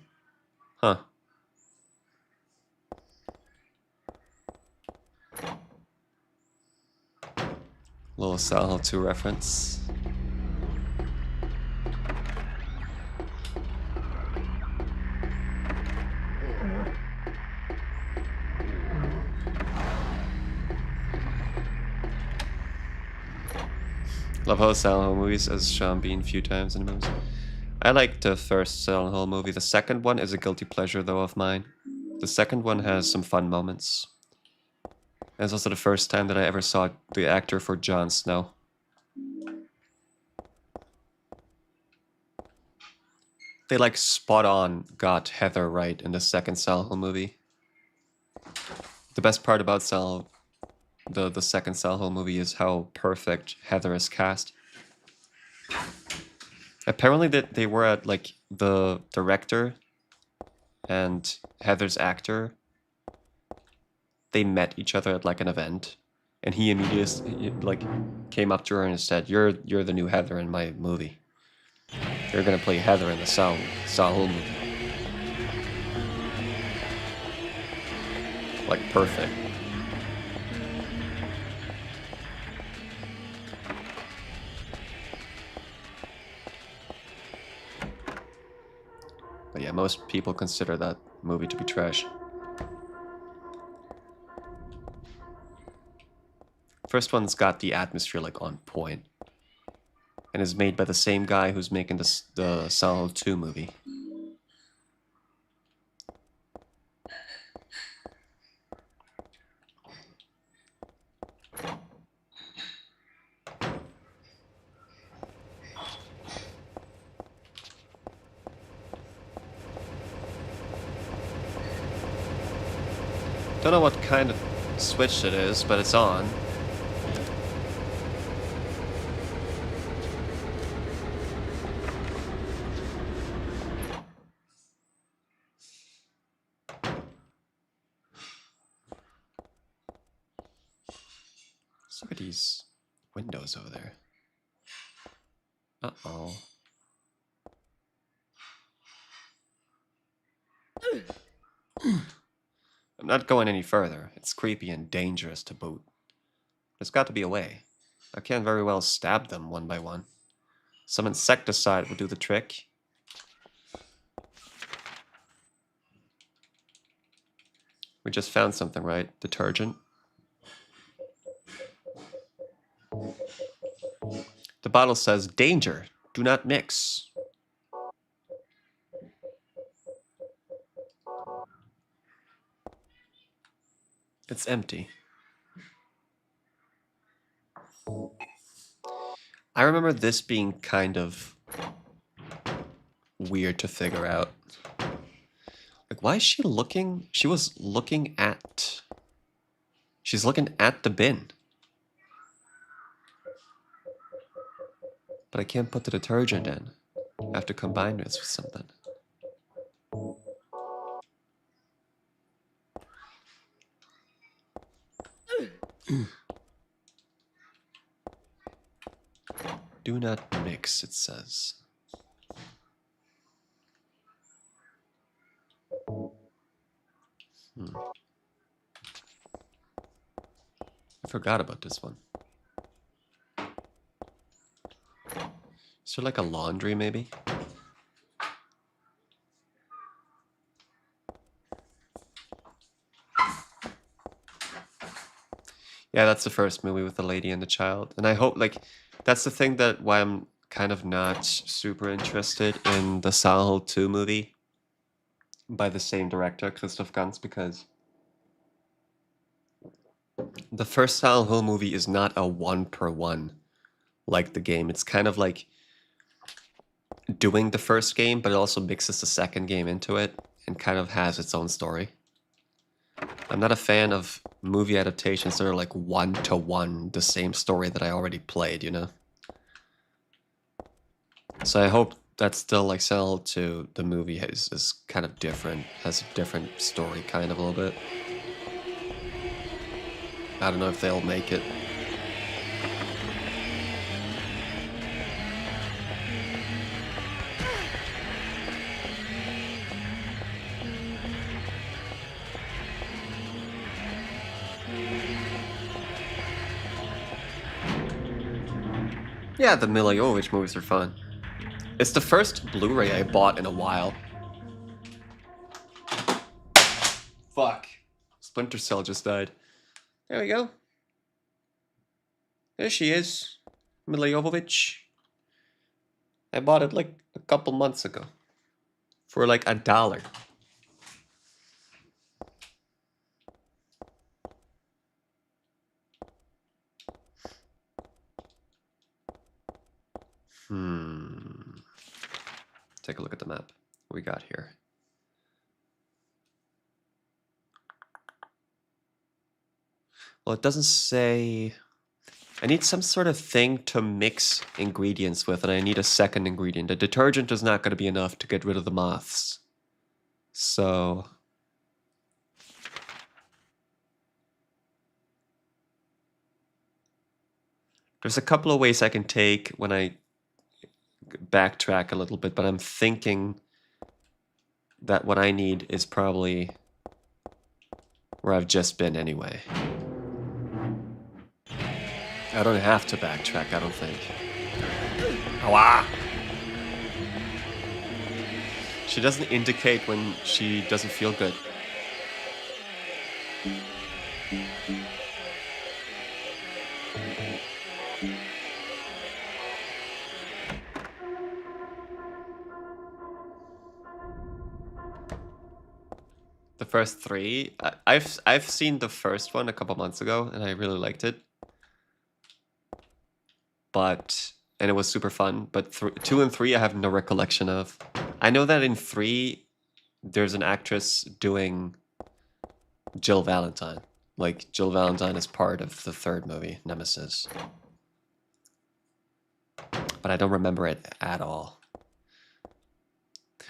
Huh. Little Silent Hill 2 reference. Love how Silent Hill movies, as Sean Bean a few times in the movies. I like the first Silent Hill movie. The second one is a guilty pleasure, though, of mine. The second one has some fun moments. And it's also the first time that I ever saw the actor for Jon Snow. They like spot on got Heather right in the second Silent Hill movie. The best part about the second Silent Hill movie is how perfect Heather is cast. Apparently that they were at like the director and Heather's actor. They met each other at like an event, and he immediately like came up to her and said, "You're the new Heather in my movie. You're gonna play Heather in the Silent Hill movie." Like perfect. But yeah, most people consider that movie to be trash. First one's got the atmosphere like on point, and is made by the same guy who's making the Silent Hill 2 movie. Don't know what kind of switch it is, but it's on. Let's look at these windows over there. Uh-oh. I'm not going any further. It's creepy and dangerous to boot. There's got to be a way. I can't very well stab them one by one. Some insecticide would do the trick. We just found something, right? Detergent. The bottle says, "Danger! Do not mix." It's empty. I remember this being kind of weird to figure out. Like, why is she looking? She was looking at... She's looking at the bin. But I can't put the detergent in. I have to combine this with something. Do not mix, it says. I forgot about this one. Is there like a laundry, maybe? Yeah, that's the first movie with the lady and the child. And I hope, like, that's the thing that why I'm kind of not super interested in the Silent Hill 2 movie by the same director, Christoph Gans, because the first Silent Hill movie is not a one-per-one like the game. It's kind of like doing the first game, but it also mixes the second game into it and kind of has its own story. I'm not a fan of movie adaptations that are like one-to-one the same story that I already played, you know? So I hope that's still like Silent Hill 2, the movie is kind of different, has a different story kind of a little bit. I don't know if they'll make it. Yeah, the Mila Jovovich movies are fun. It's the first Blu-ray I bought in a while. Fuck. Splinter Cell just died. There we go. There she is. Mila Jovovich. I bought it like a couple months ago. For like $1. Take a look at the map. What we got here. Well, it doesn't say... I need some sort of thing to mix ingredients with, and I need a second ingredient. The detergent is not going to be enough to get rid of the moths. So... there's a couple of ways I can take when I backtrack a little bit, but I'm thinking that what I need is probably where I've just been anyway. I don't have to backtrack, I don't think. Awa! She doesn't indicate when she doesn't feel good. The first three, I've seen the first one a couple months ago, and I really liked it. And it was super fun. But 2 and 3, I have no recollection of. I know that in 3, there's an actress doing Jill Valentine. Like, Jill Valentine is part of the third movie, Nemesis. But I don't remember it at all.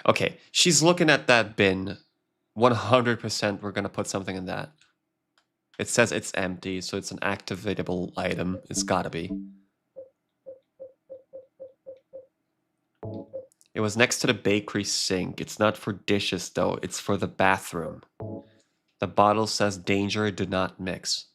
Okay, she's looking at that bin. 100% we're gonna put something in that. It says it's empty, so it's an activatable item. It's gotta be. It was next to the bakery sink. It's not for dishes though, it's for the bathroom. The bottle says danger, do not mix.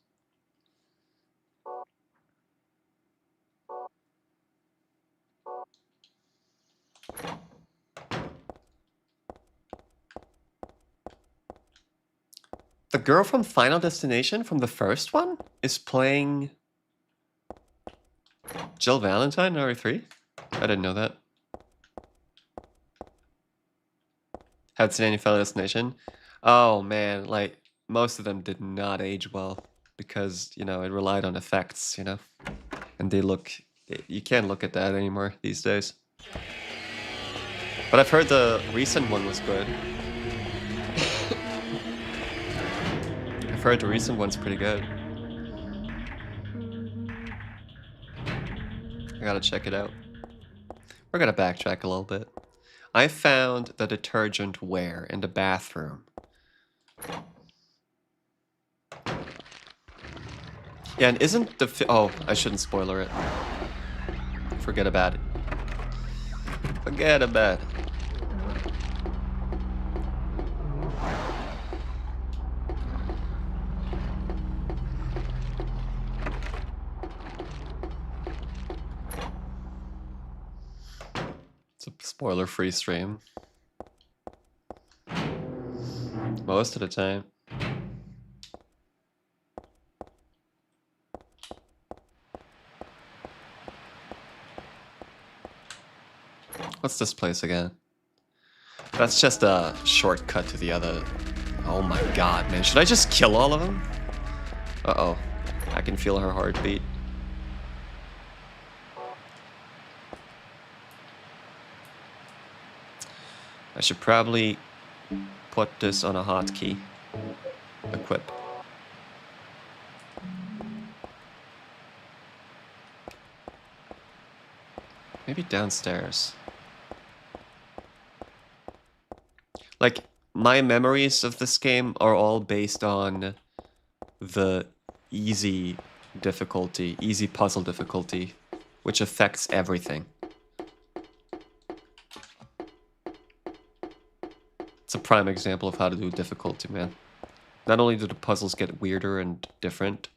The girl from Final Destination, from the first one, is playing Jill Valentine in RE3? I didn't know that. Haven't seen any Final Destination? Oh man, like, most of them did not age well. Because, you know, it relied on effects, you know? And they look... you can't look at that anymore these days. But I've heard the recent one was good. I've heard the recent one's pretty good. I gotta check it out. We're gonna backtrack a little bit. I found the detergent where? In the bathroom. Yeah, and isn't the... oh, I shouldn't spoiler it. Forget about it. Forget about it. Spoiler-free stream. Most of the time. What's this place again? That's just a shortcut to the other... oh my god, man. Should I just kill all of them? Uh-oh. I can feel her heartbeat. I should probably put this on a hotkey. Equip. Maybe downstairs. Like, my memories of this game are all based on the easy difficulty, easy puzzle difficulty, which affects everything. It's a prime example of how to do difficulty, man. Not only do the puzzles get weirder and different,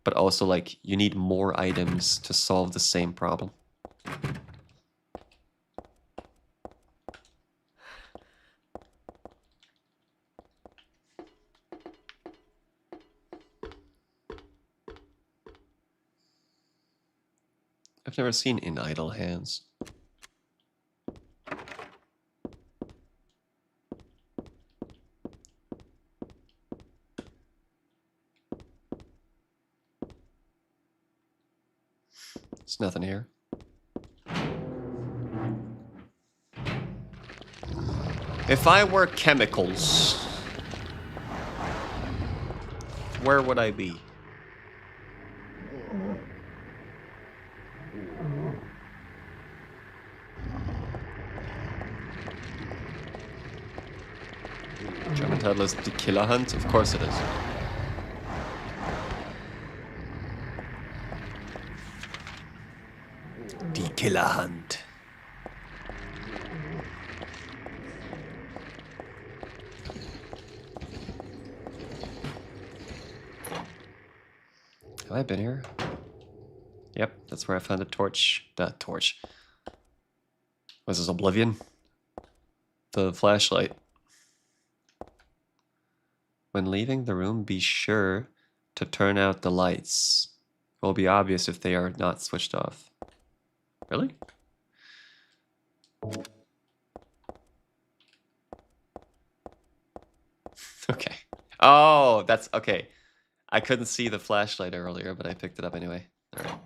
but also like you need more items to solve the same problem. I've never seen In Idle Hands. There's nothing here. If I were chemicals, where would I be? German title is The Killer Hunt? Of course it is. The Killer Hunt. Have I been here? Yep, that's where I found the torch. The torch. Was this Oblivion? The flashlight. When leaving the room, be sure to turn out the lights. It will be obvious if they are not switched off. Really? Okay. Oh, that's okay. I couldn't see the flashlight earlier, but I picked it up anyway. All right.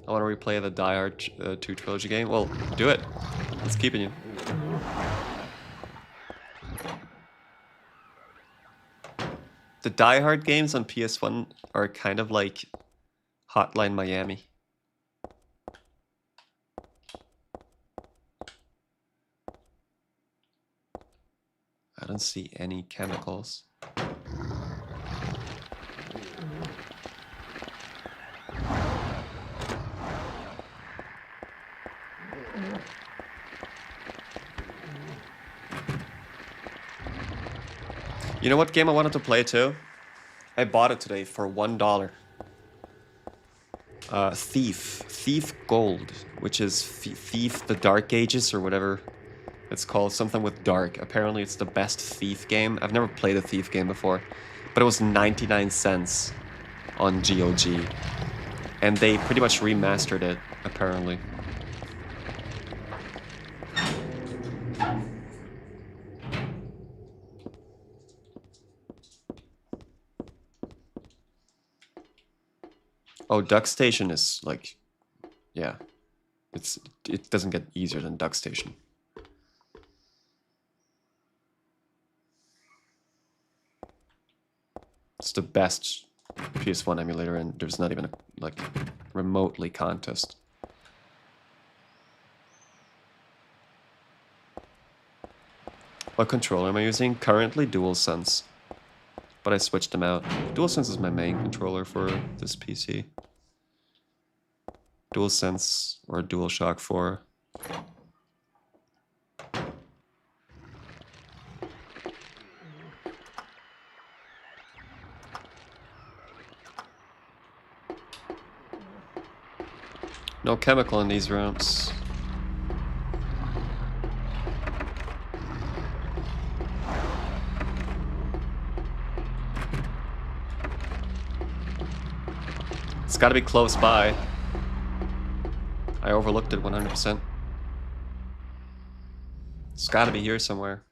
I want to replay the Die Hard 2 trilogy game. Well, do it. It's keeping you. The Die Hard games on PS1 are kind of like Hotline Miami. I don't see any chemicals. You know what game I wanted to play too? I bought it today for $1. Thief Gold, which is Thief the Dark Ages or whatever it's called, something with dark. Apparently it's the best Thief game. I've never played a Thief game before, but it was 99 cents on GOG. And they pretty much remastered it, apparently. Oh, Duck Station is like, yeah, it doesn't get easier than Duck Station. It's the best PS1 emulator, and there's not even a like remotely contest. What controller am I using? Currently DualSense, but I switched them out. DualSense is my main controller for this PC. DualSense or DualShock 4. No chemical in these rooms. It's gotta be close by. I overlooked it 100%. It's gotta be here somewhere.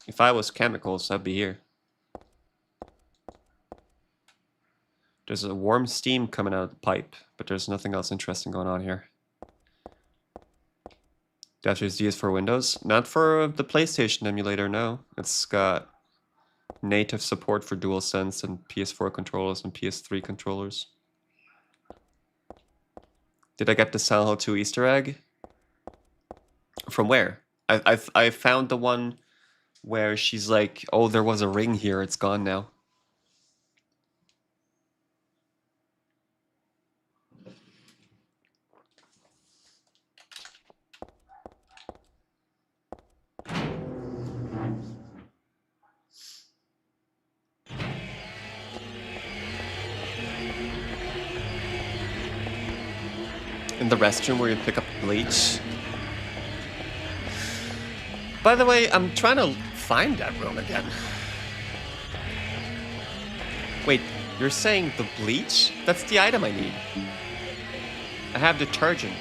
If I was chemicals, I'd be here. There's a warm steam coming out of the pipe, but there's nothing else interesting going on here. FSD is for Windows. Not for the PlayStation emulator, no. It's got native support for DualSense and PS4 controllers and PS3 controllers. Did I get the Silent Hill 2 Easter egg? From where? I found the one where she's like, oh, there was a ring here, it's gone now. In the restroom where you pick up bleach. By the way, I'm trying to find that room again. Wait, you're saying the bleach? That's the item I need. I have detergent.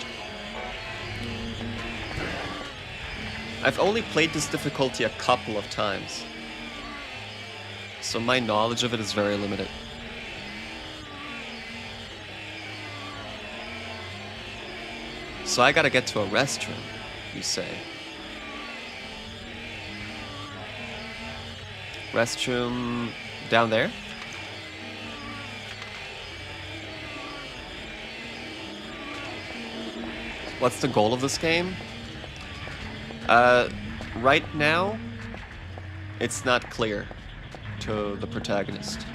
I've only played this difficulty a couple of times, so my knowledge of it is very limited. So I gotta get to a restroom, you say? Restroom down there? What's the goal of this game? Right now, it's not clear to the protagonist.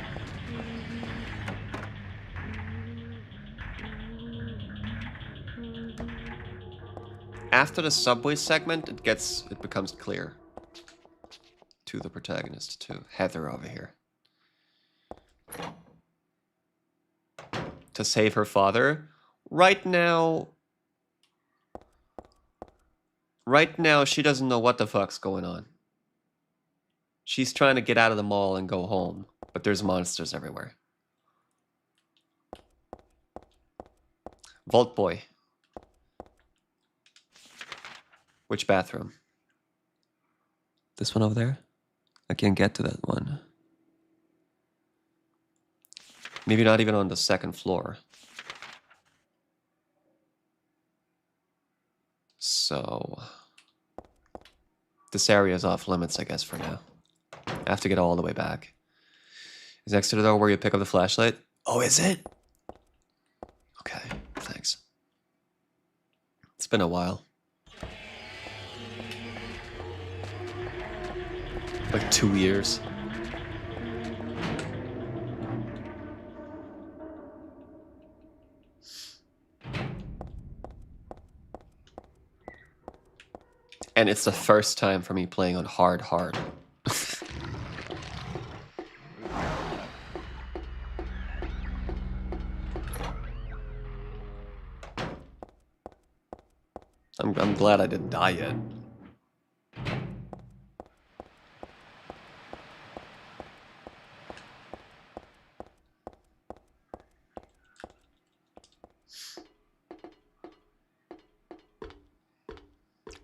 After the subway segment, it becomes clear to the protagonist, to Heather over here. To save her father. Right now, she doesn't know what the fuck's going on. She's trying to get out of the mall and go home, but there's monsters everywhere. Vault Boy. Which bathroom? This one over there? I can't get to that one. Maybe not even on the second floor. So this area is off limits, I guess, for now. I have to get all the way back. Is next to the door where you pick up the flashlight? Oh, is it? Okay, thanks. It's been a while. Like 2 years. And it's the first time for me playing on hard. I'm glad I didn't die yet.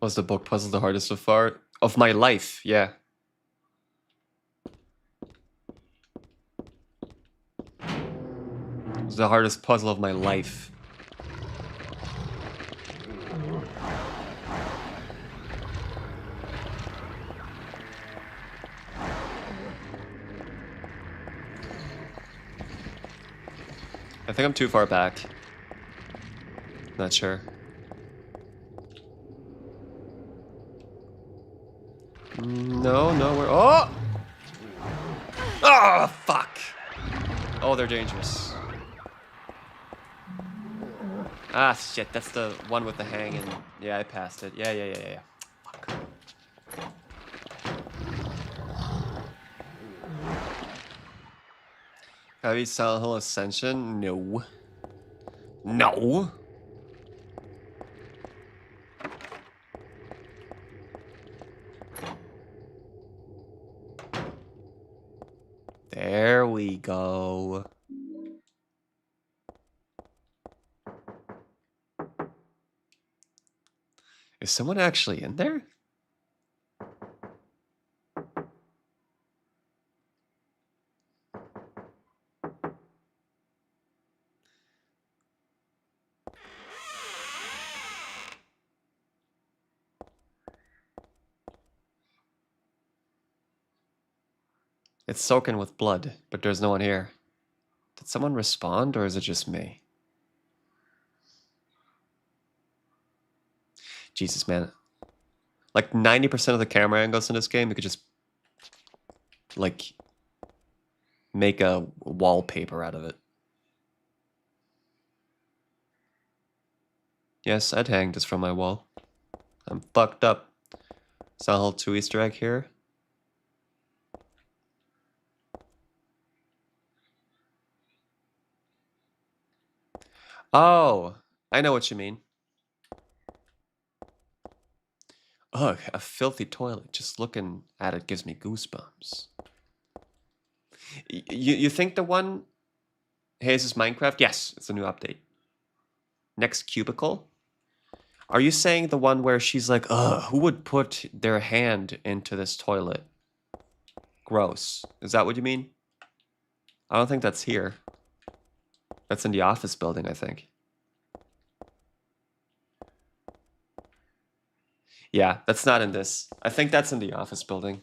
Was the book puzzle the hardest so far? Of my life, yeah. It was the hardest puzzle of my life. I think I'm too far back. Not sure. No, we're... Oh! Oh, fuck! Oh, they're dangerous. Ah, shit, that's the one with the hang and... Yeah, I passed it. Yeah. Fuck. Heavy Silent Hill Ascension? No. No! There we go. Is someone actually in there? It's soaking with blood, but there's no one here. Did someone respond, or is it just me? Jesus, man. Like 90% of the camera angles in this game, you could just, like, make a wallpaper out of it. Yes, I'd hang this from my wall. I'm fucked up. Silent Hill 2 Easter egg here. Oh, I know what you mean. Ugh, a filthy toilet. Just looking at it gives me goosebumps. You think the one... Hey, is this Minecraft? Yes, it's a new update. Next cubicle? Are you saying the one where she's like, ugh, who would put their hand into this toilet? Gross. Is that what you mean? I don't think that's here. That's in the office building, I think. Yeah, that's not in this. I think that's in the office building.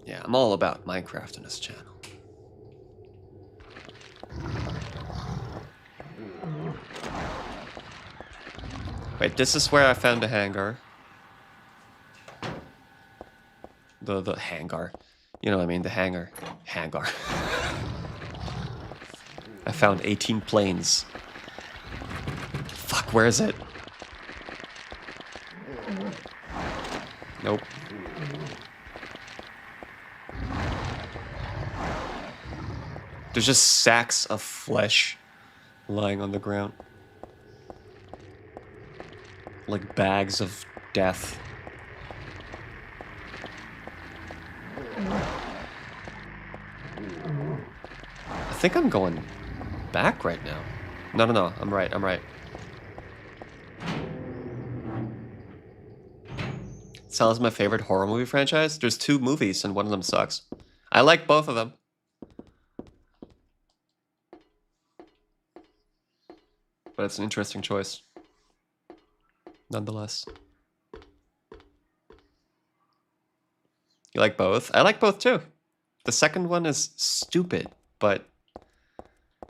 Yeah, I'm all about Minecraft on this channel. Wait, this is where I found the hangar. The hangar. You know what I mean, the hangar. Hangar. I found 18 planes. Fuck, where is it? Nope. There's just sacks of flesh lying on the ground. Like bags of death. I think I'm going back right now. No, I'm right. Cell is my favorite horror movie franchise. There's 2 movies and one of them sucks. I like both of them. But it's an interesting choice. Nonetheless. You like both? I like both too. The second one is stupid, but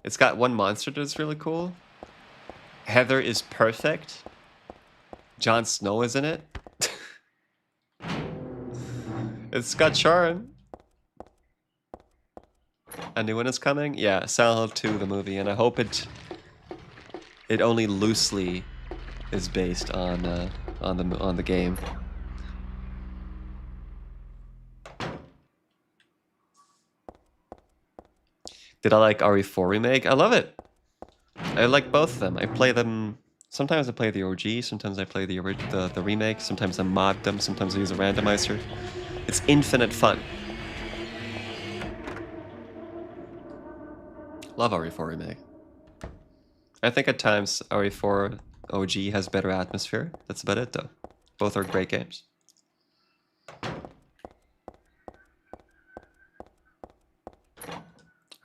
it's got one monster that's really cool. Heather is perfect. Jon Snow is in it. It's got charm. A new one is coming? Yeah, Silent Hill 2, the movie, and I hope it only loosely is based on the game. Did I like RE4 Remake? I love it. I like both of them. I play them. Sometimes I play the OG. Sometimes I play the remake. Sometimes I mod them. Sometimes I use a randomizer. It's infinite fun. Love RE4 Remake. I think at times RE4 OG has better atmosphere. That's about it though. Both are great games.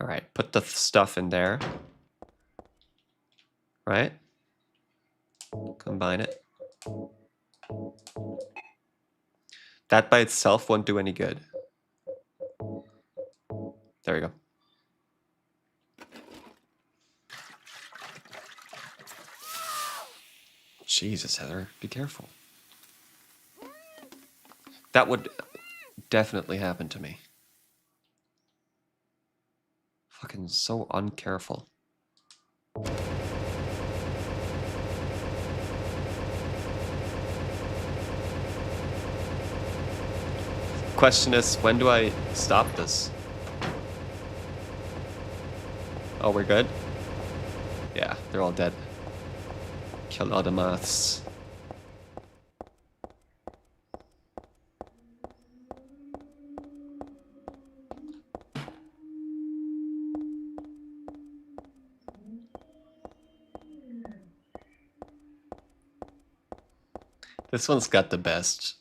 Alright, put the stuff in there. Right? Combine it. That by itself won't do any good. There we go. Jesus, Heather, be careful. That would definitely happen to me. Fucking so uncareful. Question is, when do I stop this? Oh, we're good? Yeah, they're all dead. Killed all the moths. This one's got the best,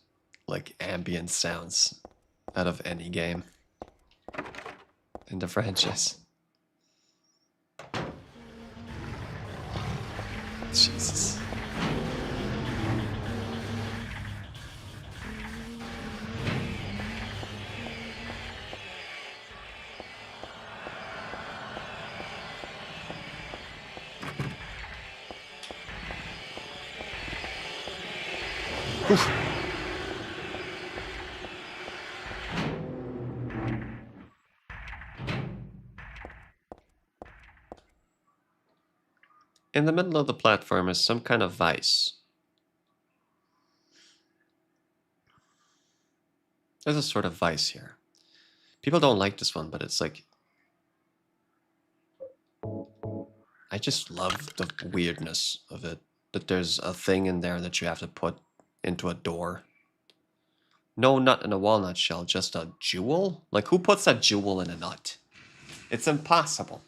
like, ambient sounds out of any game in the franchise. Jesus. Oof. In the middle of the platform is some kind of vice. There's a sort of vice here. People don't like this one, but it's like... I just love the weirdness of it. That there's a thing in there that you have to put into a door. No nut in a walnut shell, just a jewel? Like, who puts a jewel in a nut? It's impossible.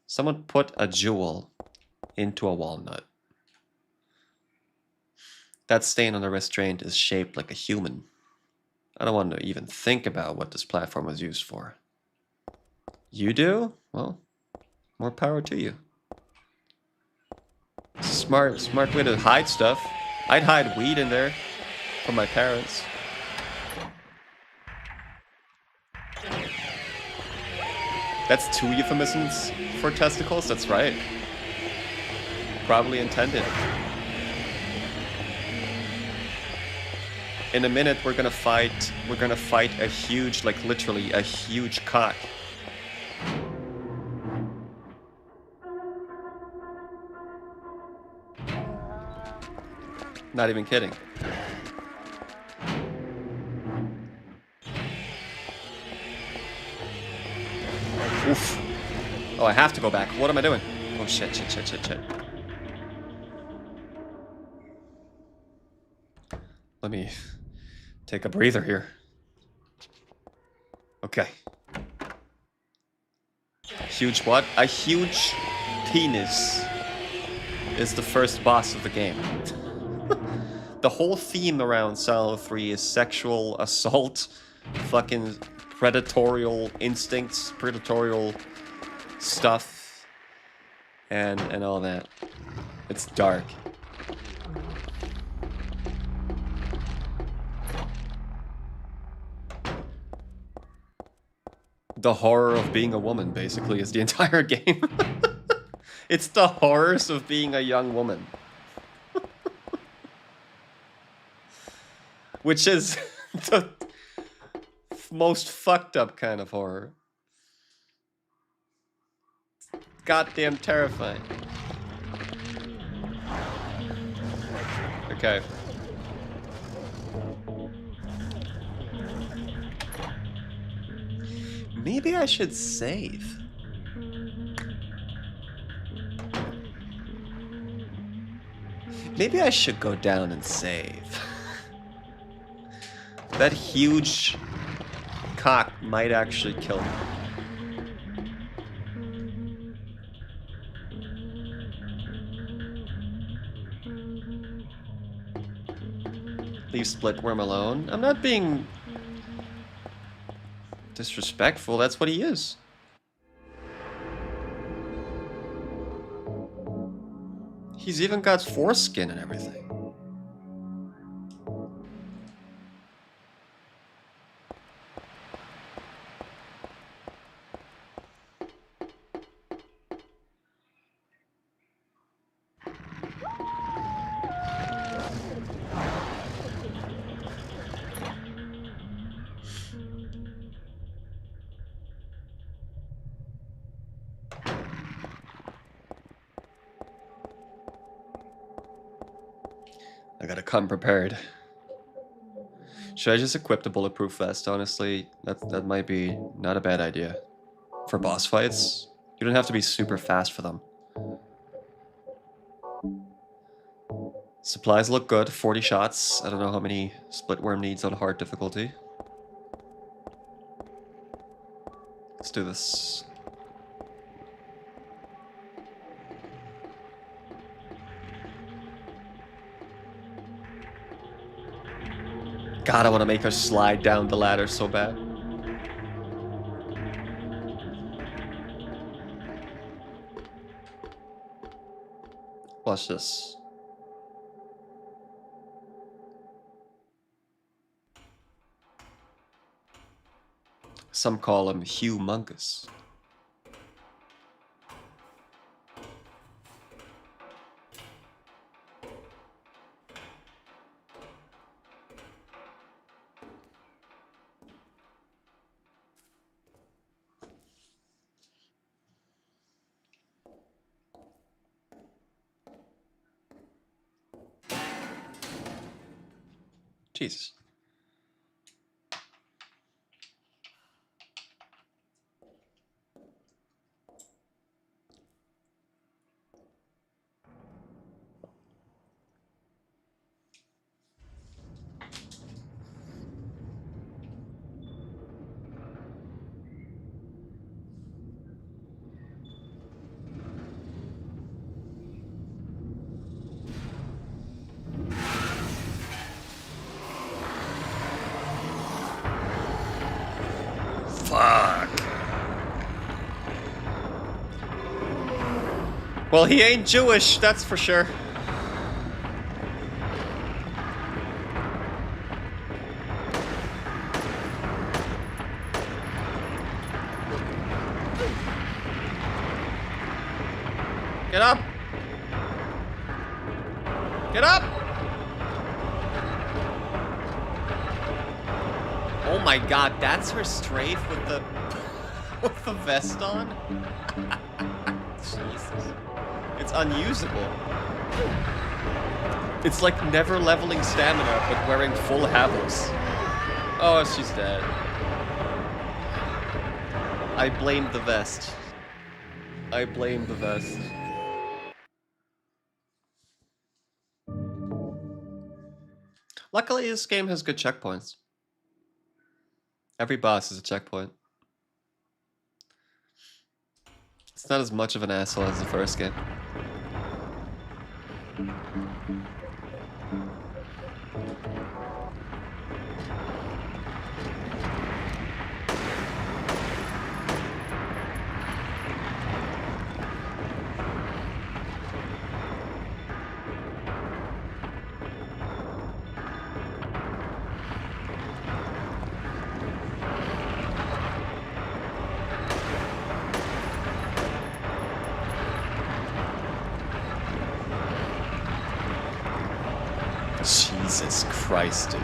Someone put a jewel into a walnut. That stain on the restraint is shaped like a human. I don't want to even think about what this platform was used for. You do? Well, more power to you. Smart way to hide stuff. I'd hide weed in there from my parents. That's 2 euphemisms for testicles? That's right. Probably intended. In a minute, we're gonna fight a huge, like literally a huge cock. Not even kidding. Oof. Oh, I have to go back. What am I doing? Oh, shit. Let me take a breather here. Okay. Huge what? A huge penis is the first boss of the game. The whole theme around Silent Hill 3 is sexual assault, fucking predatorial instincts, predatorial stuff, and all that. It's dark. The horror of being a woman, basically, is the entire game. It's the horrors of being a young woman. Which is the most fucked up kind of horror. Goddamn terrifying. Okay. Maybe I should save. Maybe I should go down and save. That huge cock might actually kill me. Leave Splitworm alone. I'm not being disrespectful, that's what he is. He's even got foreskin and everything. I gotta come prepared. Should I just equip the bulletproof vest, honestly? That might be not a bad idea. For boss fights, you don't have to be super fast for them. Supplies look good, 40 shots. I don't know how many Splitworm needs on hard difficulty. Let's do this. God, I want to make her slide down the ladder so bad. Watch this. Some call him humongous. Jesus. Well, he ain't Jewish, that's for sure. Get up! Get up! Oh my god, that's her strafe with the with the vest on? Jesus. It's unusable. It's like never leveling stamina, but wearing full havels. Oh, she's dead. I blame the vest. I blame the vest. Luckily, this game has good checkpoints. Every boss is a checkpoint. It's not as much of an asshole as the first game. Jesus Christ, dude.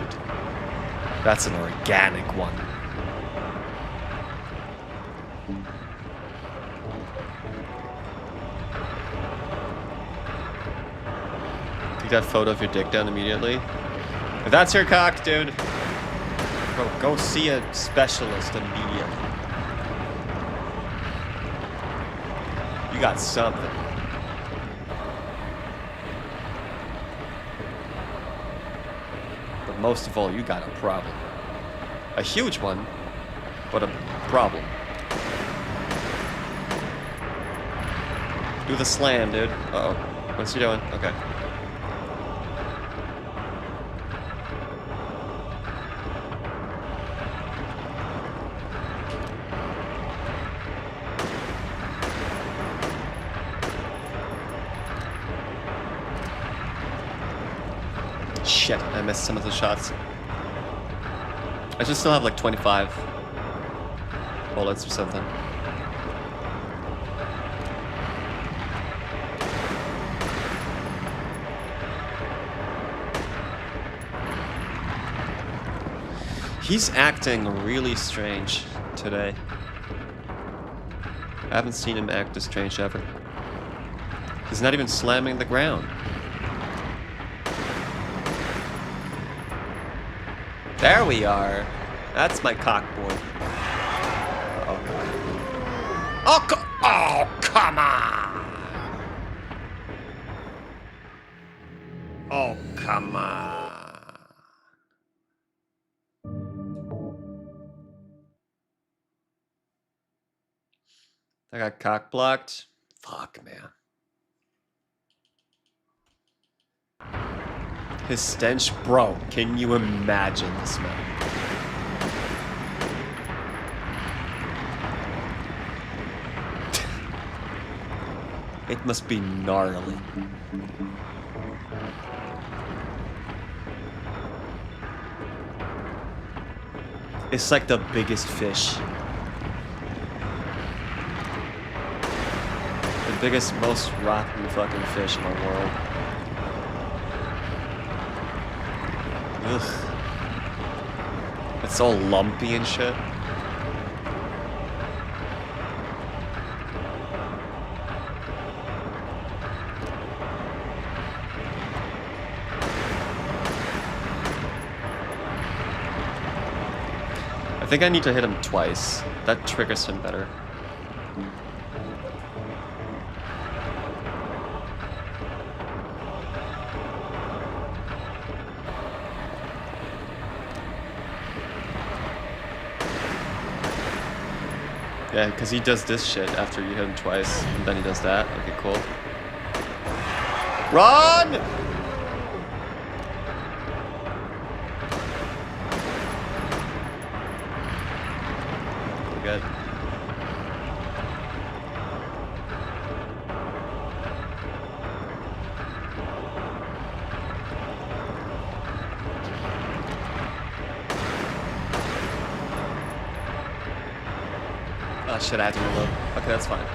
That's an organic one. Take that photo of your dick down immediately. If that's your cock, dude, bro, go see a specialist immediately. You got something. But most of all, you got a problem. A huge one, but a problem. Do the slam, dude. Uh-oh. What's he doing? Okay. Shit, I missed some of the shots. I should still have like 25 bullets or something. He's acting really strange today. I haven't seen him act this strange ever. He's not even slamming the ground. There we are. That's my cock boy. Uh-oh. Oh, come on! Oh, come on. I got cock blocked. Fuck, man. His stench, bro, can you imagine the smell? It must be gnarly. It's like the biggest fish. The biggest, most rotten fucking fish in the world. Ugh. It's all lumpy and shit. I think I need to hit him twice. That triggers him better. Yeah, because he does this shit after you hit him twice, and then he does that. Okay, cool. Run! Good. Oh shit, I had to reload. Okay, that's fine.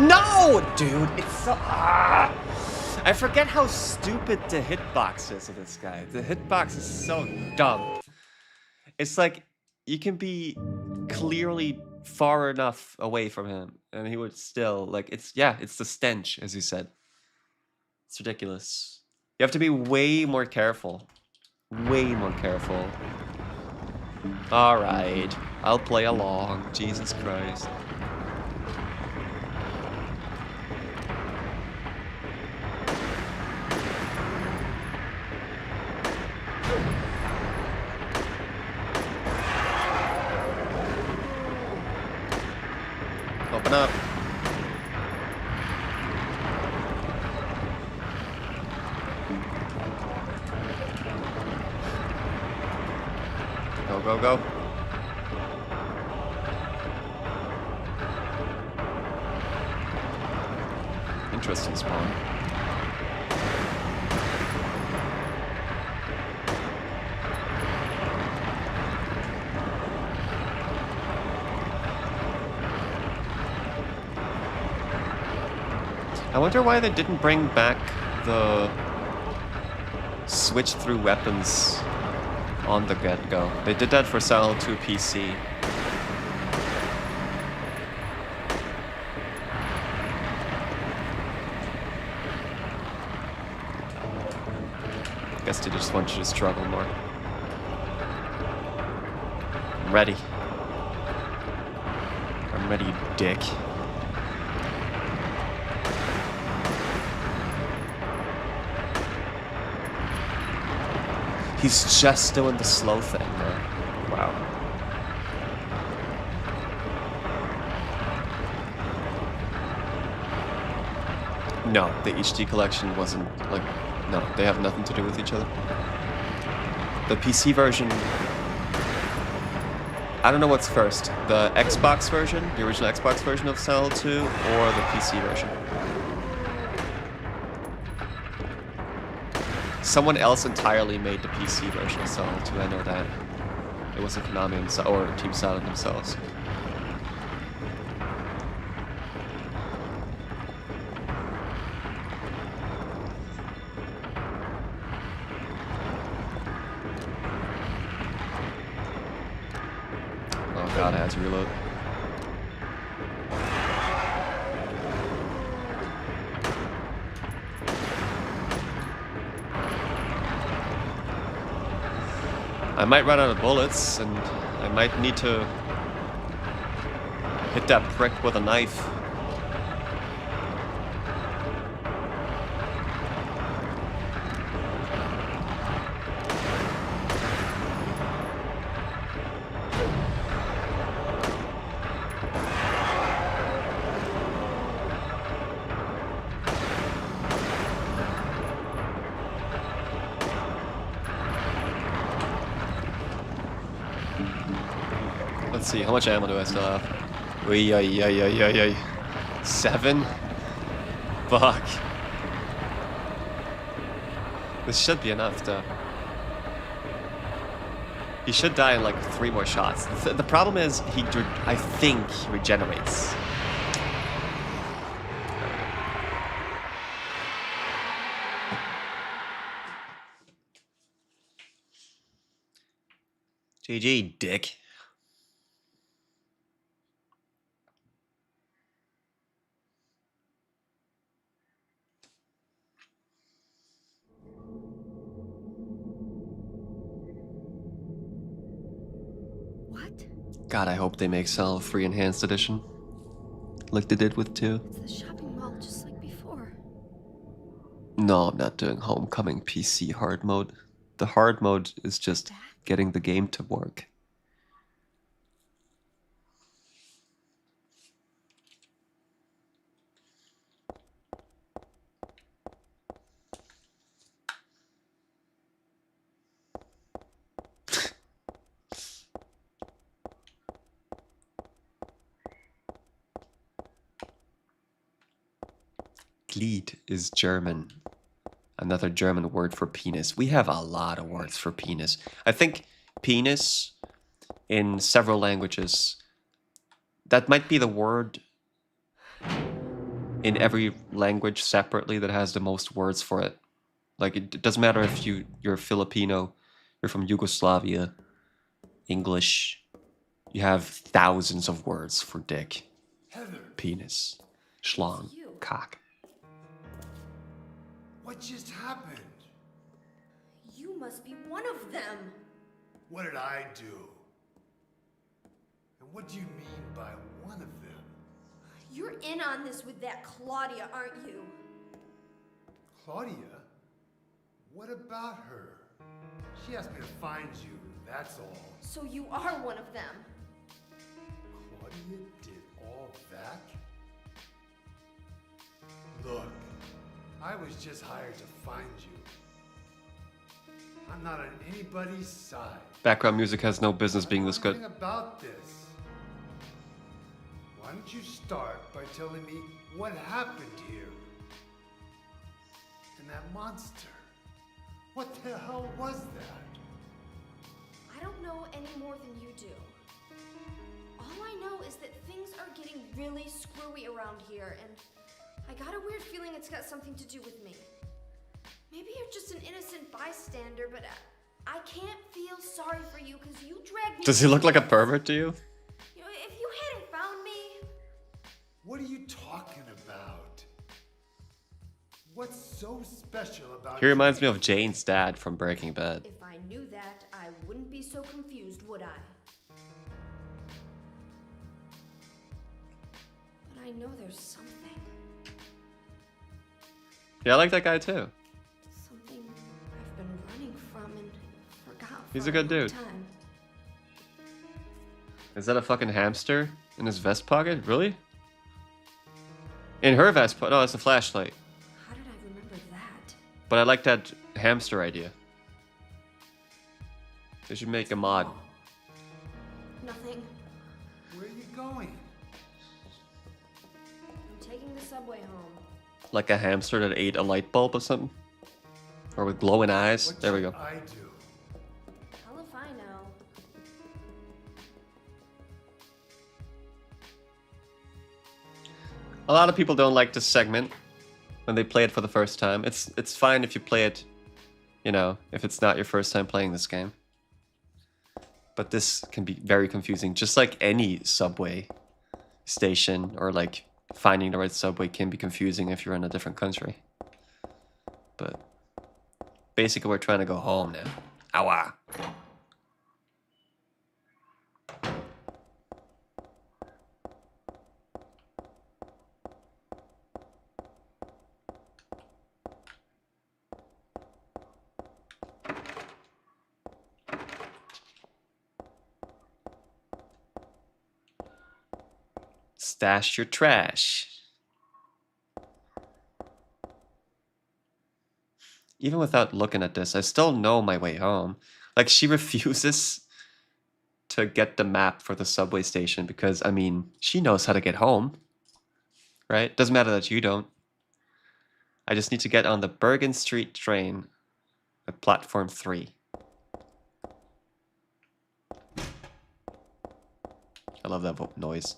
No, dude, it's so... I forget how stupid the hitbox is of this guy. The hitbox is so dumb. It's like, you can be clearly far enough away from him, and he would still, like, it's the stench, as you said. It's ridiculous. You have to be way more careful. Way more careful. Alright, I'll play along. Jesus Christ. Open up. Go, go, go. Interesting spawn. I wonder why they didn't bring back the switch through weapons on the get-go. They did that for Silent 2 PC. Guess they just want you to struggle more. I'm ready. I'm ready, you dick. He's just doing the slow thing there. Wow. No, the HD collection wasn't, like, no, they have nothing to do with each other. The PC version, I don't know what's first, the Xbox version, the original Xbox version of Silent 2, or the PC version. Someone else entirely made the PC version of Silent 2, I know that. It wasn't Konami or Team Silent themselves. Oh god, I had to reload. I might run out of bullets, and I might need to hit that prick with a knife. Let's see, how much ammo do I still have? Oy, oy, oy, oy, oy, oy. 7? Fuck. This should be enough, though. He should die in like 3 more shots. The problem is, I think he regenerates. GG, dick. What? God, I hope they make Cell a free enhanced edition. Like they did with 2. It's the shopping mall just like before. No, I'm not doing Homecoming PC hard mode. The hard mode is just getting the game to work. Glied is German. Another German word for penis. We have a lot of words for penis. I think penis in several languages. That might be the word in every language separately that has the most words for it. Like, it doesn't matter if you're Filipino, you're from Yugoslavia, English. You have thousands of words for dick, Heather, penis, schlong, It's you. cock. what just happened? You must be one of them. What did I do? And what do you mean by one of them? You're in on this with that Claudia, aren't you? Claudia? What about her? She asked me to find you, that's all. So you are one of them. Claudia did all that? Look, I was just hired to find you. I'm not on anybody's side. Background music has no business I being know this good. nothing about this. Why don't you start by telling me what happened here? And that monster. What the hell was that? I don't know any more than you do. All I know is that things are getting really screwy around here, and I got a weird feeling it's got something to do with me. Maybe you're just an innocent bystander, but I can't feel sorry for you because you dragged me. Does he look like a pervert to you? You know, if you hadn't found me. What are you talking about? What's so special about He reminds me of Jane's dad from Breaking Bad. If I knew that, I wouldn't be so confused, would I? But I know there's something. Yeah, I like that guy too. Something I've been running from and forgot He's for a good long dude. time. Is that a fucking hamster in his vest pocket? Really? In her vest pocket? No, it's a flashlight. How did I remember that? But I like that hamster idea. They should make a mod. Nothing. Where are you going? I'm taking the subway home. Like a hamster that ate a light bulb or something? Or with glowing eyes? What There we should go. I do? Hell if I know. A lot of people don't like this segment when they play it for the first time. It's fine if you play it, you know, if it's not your first time playing this game. But this can be very confusing, just like any subway station or like finding the right subway can be confusing if you're in a different country. But basically we're trying to go home now. Awa. Stash your trash. Even without looking at this, I still know my way home. Like, she refuses to get the map for the subway station because, I mean, she knows how to get home. Right? Doesn't matter that you don't. I just need to get on the Bergen Street train at platform 3. I love that noise.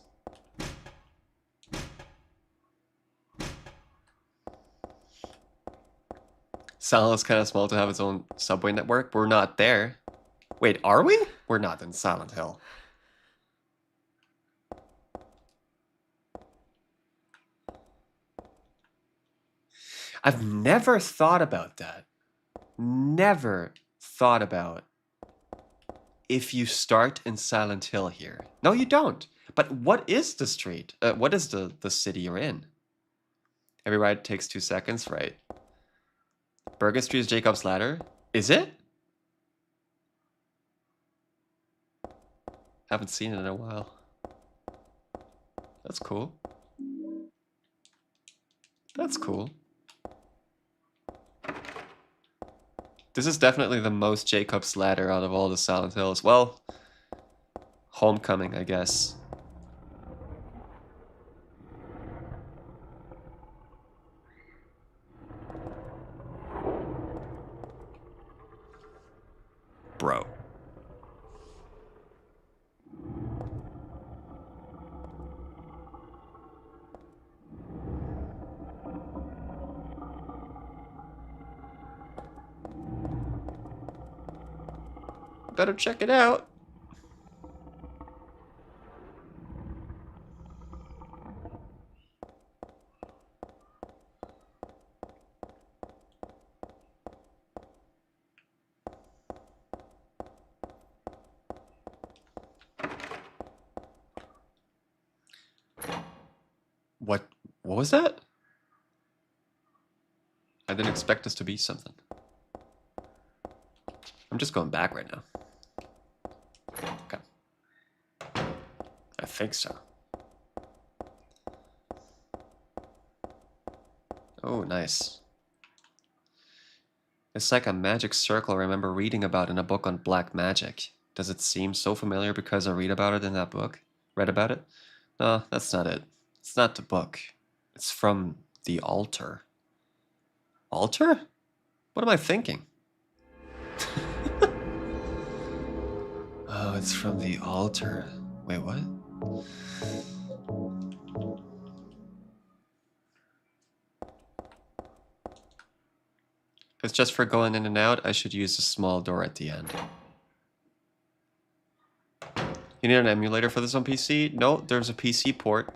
Silent Hill's kind of small to have its own subway network. We're not there. Wait, are we? We're not in Silent Hill. I've never thought about that. Never thought about if you start in Silent Hill here. No, you don't. But what is the street? What is the city you're in? Every ride takes 2 seconds, right? Bergen Street is Jacob's Ladder? Is it? Haven't seen it in a while. That's cool. That's cool. This is definitely the most Jacob's Ladder out of all the Silent Hills. Well, Homecoming, I guess. Bro. better check it out. What was that? I didn't expect this to be something. I'm just going back right now. Okay. I think so. Oh, nice. It's like a magic circle I remember reading about in a book on black magic. Does it seem so familiar because I read about it in that book? Read about it? No, that's not it. It's not the book. It's from the altar. Altar? What am I thinking? Oh, it's from the altar. Wait, what? If it's just for going in and out, I should use the small door at the end. You need an emulator for this on PC? No, there's a PC port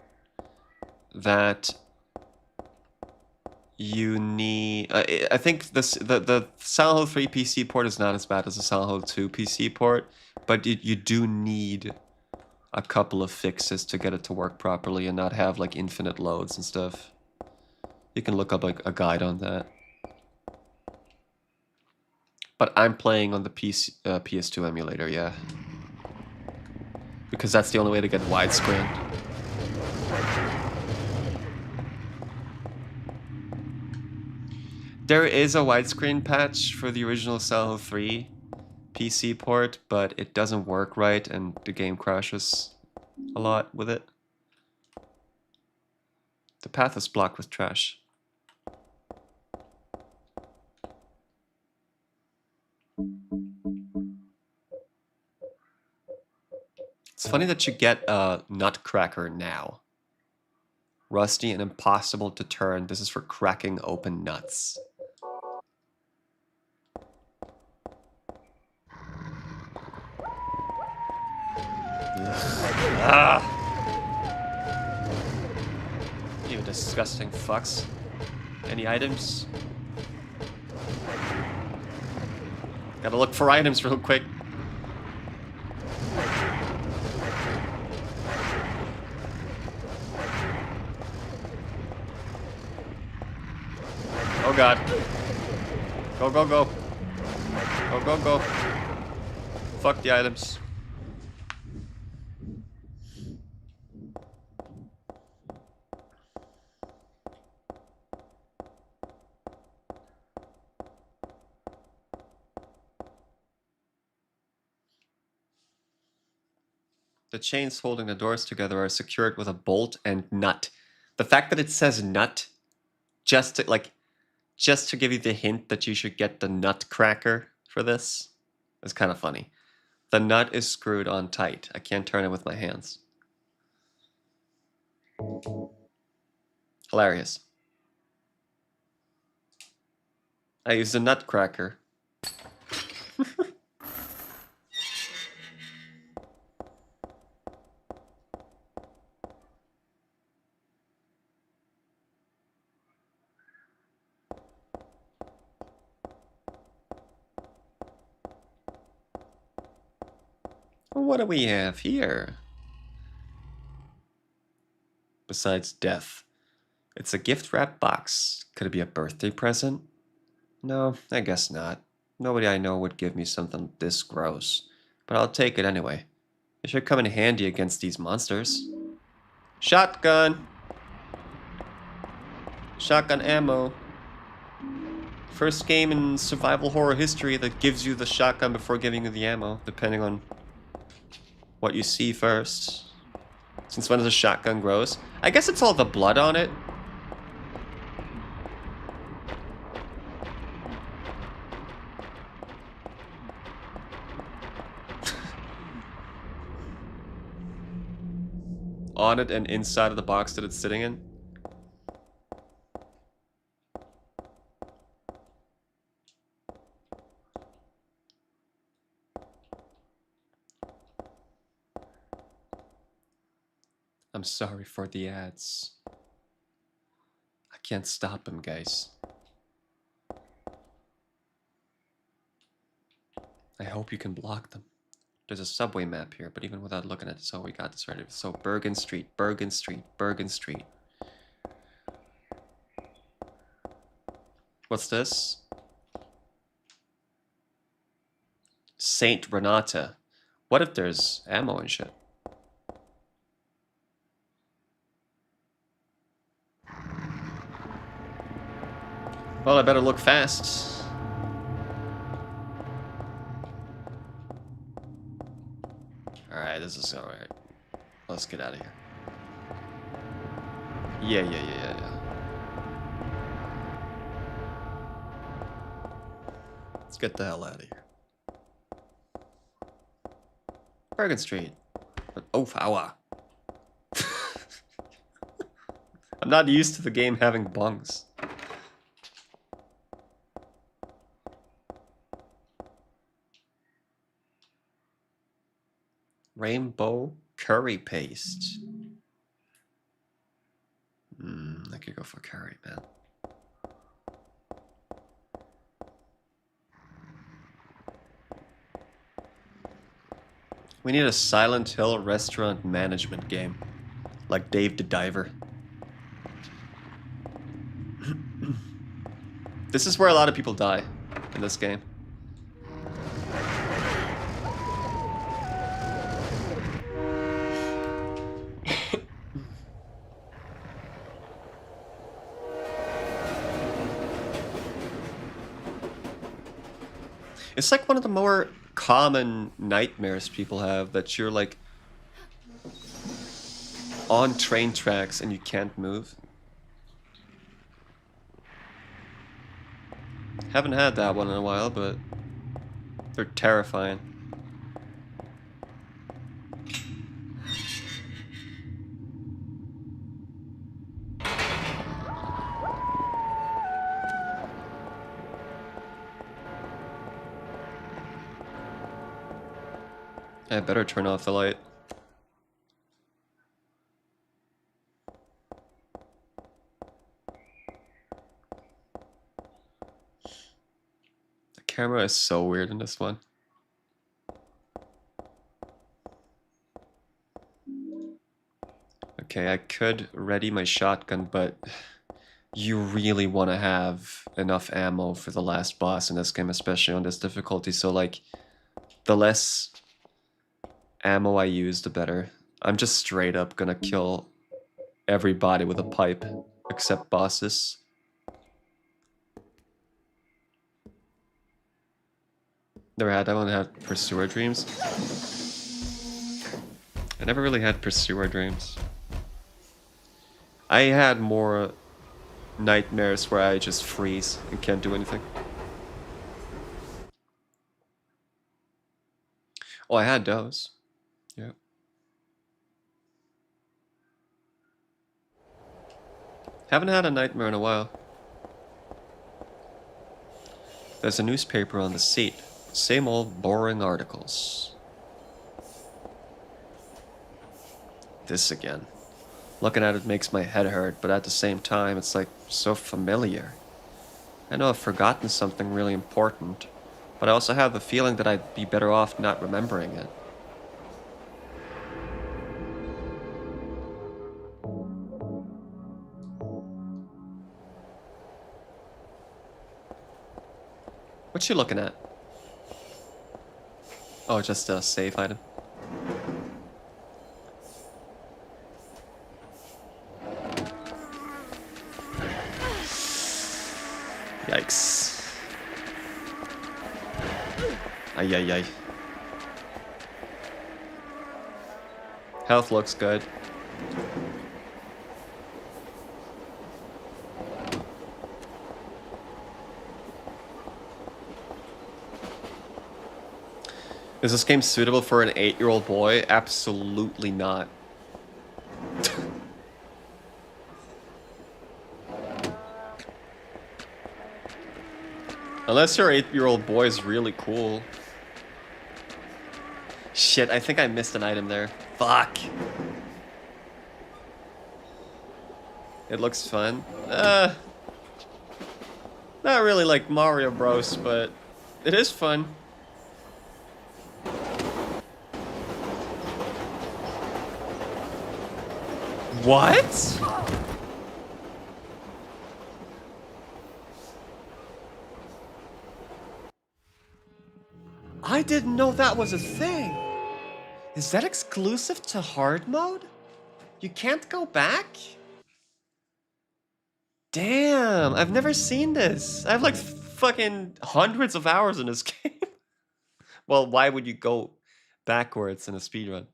that you need. I think this the Silent Hill 3 PC port is not as bad as the Silent Hill 2 PC port, but you do need a couple of fixes to get it to work properly and not have like infinite loads and stuff. You can look up like a guide on that. But I'm playing on the PS2 emulator, yeah. Because that's the only way to get widescreen. There is a widescreen patch for the original Silent Hill 3 PC port, but it doesn't work right and the game crashes a lot with it. The path is blocked with trash. It's funny that you get a Nutcracker now. Rusty and impossible to turn. This is for cracking open nuts. Ah! You disgusting fucks. Any items? Gotta look for items real quick. Oh god. Go, go, go. Go, go, go. Fuck the items. The chains holding the doors together are secured with a bolt and nut. The fact that it says nut, just to give you the hint that you should get the nutcracker for this, is kind of funny. The nut is screwed on tight. I can't turn it with my hands. Hilarious. I used a nutcracker. What do we have here? Besides death. It's a gift wrap box. Could it be a birthday present? No, I guess not. Nobody I know would give me something this gross. But I'll take it anyway. It should come in handy against these monsters. Shotgun! Shotgun ammo. First game in survival horror history that gives you the shotgun before giving you the ammo, depending on what you see first. Since when does a shotgun grows? I guess it's all the blood on it. On it and inside of the box that it's sitting in. I'm sorry for the ads. I can't stop them, guys. I hope you can block them. There's a subway map here, but even without looking at it, so we got this right. So Bergen Street, Bergen Street, Bergen Street. What's this? Saint Renata. What if there's ammo and shit? Well, I better look fast. Alright, this is alright. Let's get out of here. Yeah. Let's get the hell out of here. Bergen Street. Oh, Fawa. I'm not used to the game having bungs. Rainbow curry paste. I could go for curry, man. We need a Silent Hill restaurant management game. Like Dave the Diver. This is where a lot of people die in this game. It's like one of the more common nightmares people have, that you're like on train tracks and you can't move. Haven't had that one in a while, but they're terrifying. I better turn off the light. The camera is so weird in this one. Okay, I could ready my shotgun, but you really want to have enough ammo for the last boss in this game, especially on this difficulty. So like, the less ammo I use, the better. I'm just straight up gonna kill everybody with a pipe, except bosses. Never had that one. Had Pursuer Dreams. I never really had Pursuer Dreams. I had more nightmares where I just freeze and can't do anything. Oh, I had those. Yeah. Haven't had a nightmare in a while. There's a newspaper on the seat. Same old boring articles. This again. Looking at it makes my head hurt, but at the same time, it's like so familiar. I know I've forgotten something really important, but I also have the feeling that I'd be better off not remembering it. What you looking at? Oh, just a save item. Yikes. Ay, ay, ay. Health looks good. Is this game suitable for an 8-year-old boy? Absolutely not. Unless your 8-year-old boy is really cool. Shit, I think I missed an item there. Fuck. It looks fun. Not really like Mario Bros, but it is fun. What? I didn't know that was a thing. Is that exclusive to hard mode? You can't go back? Damn, I've never seen this. I have like fucking hundreds of hours in this game. Well, why would you go backwards in a speedrun?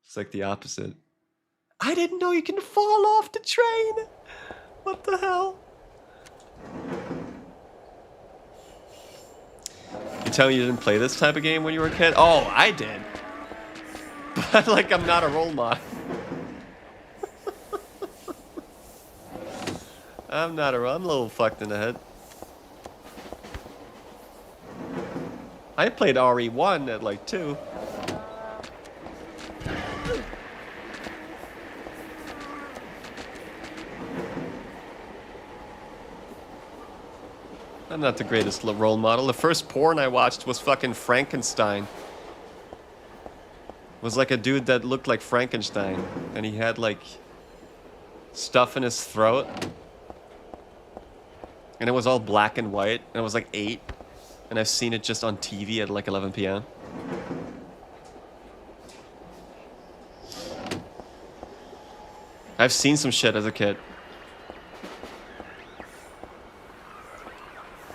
It's like the opposite. I didn't know you can fall off the train. What the hell? You tell me you didn't play this type of game when you were a kid? Oh, I did. But like I'm not a role model. I'm a little fucked in the head. I played RE1 at like 2. I'm not the greatest role model. The first porn I watched was fucking Frankenstein. It was like a dude that looked like Frankenstein. And he had like stuff in his throat. And it was all black and white. And it was like 8. And I've seen it just on TV at like 11 p.m. I've seen some shit as a kid.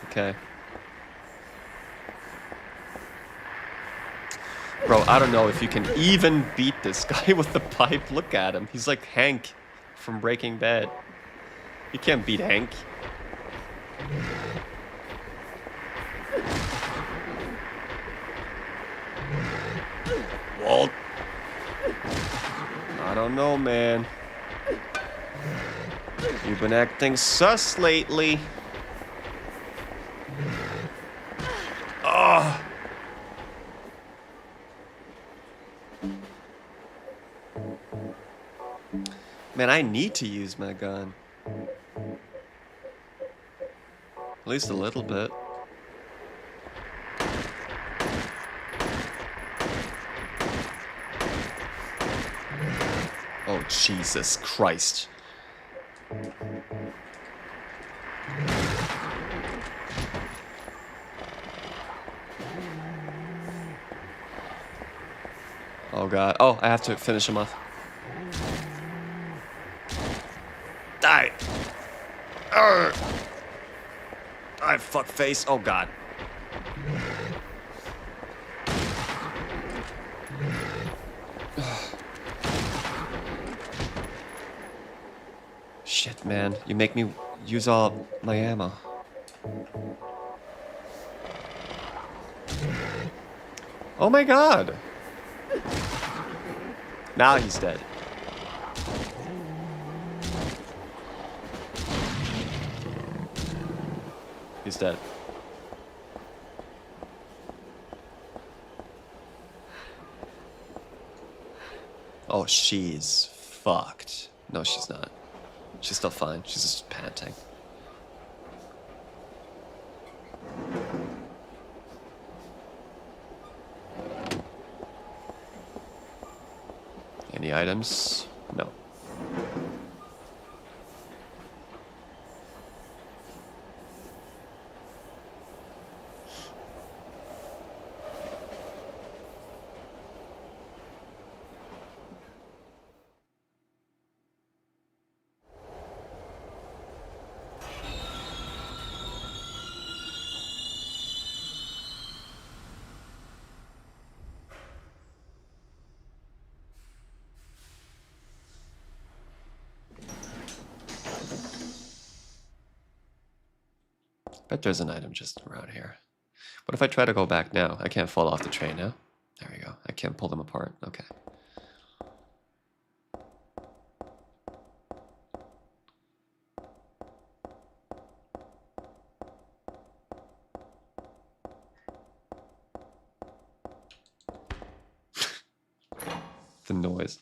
Okay. Bro, I don't know if you can even beat this guy with the pipe. Look at him. He's like Hank from Breaking Bad. You can't beat Hank. Walt. I don't know, man. You've been acting sus lately. Oh. Man, I need to use my gun. At least a little bit. Oh, Jesus Christ. Oh, God. Oh, I have to finish him off. Die! Arrgh. Die, fuckface. Oh, God. Shit, man. You make me use all my ammo. Oh my God. Now he's dead. He's dead. Oh, she's fucked. No, she's not. She's still fine. She's just panting. Any items? No. Bet there's an item just around here. What if I try to go back now? I can't fall off the train now. There we go. I can't pull them apart. Okay. The noise.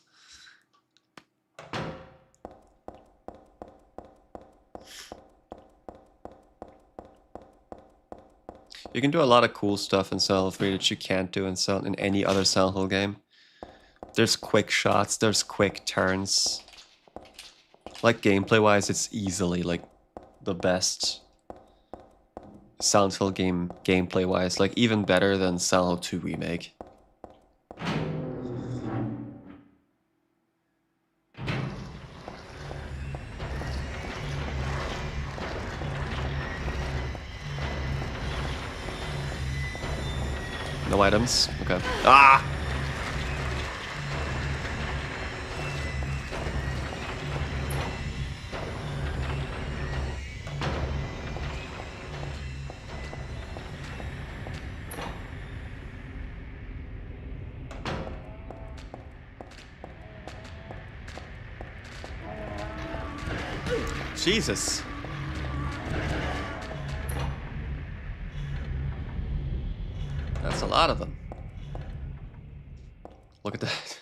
You can do a lot of cool stuff in Silent Hill 3 that you can't do in any other Silent Hill game. There's quick shots, there's quick turns. Like gameplay-wise, it's easily like the best Silent Hill game gameplay-wise. Like even better than Silent Hill 2 Remake. No items? Okay. Ah! Jesus. That's a lot of them. Look at that.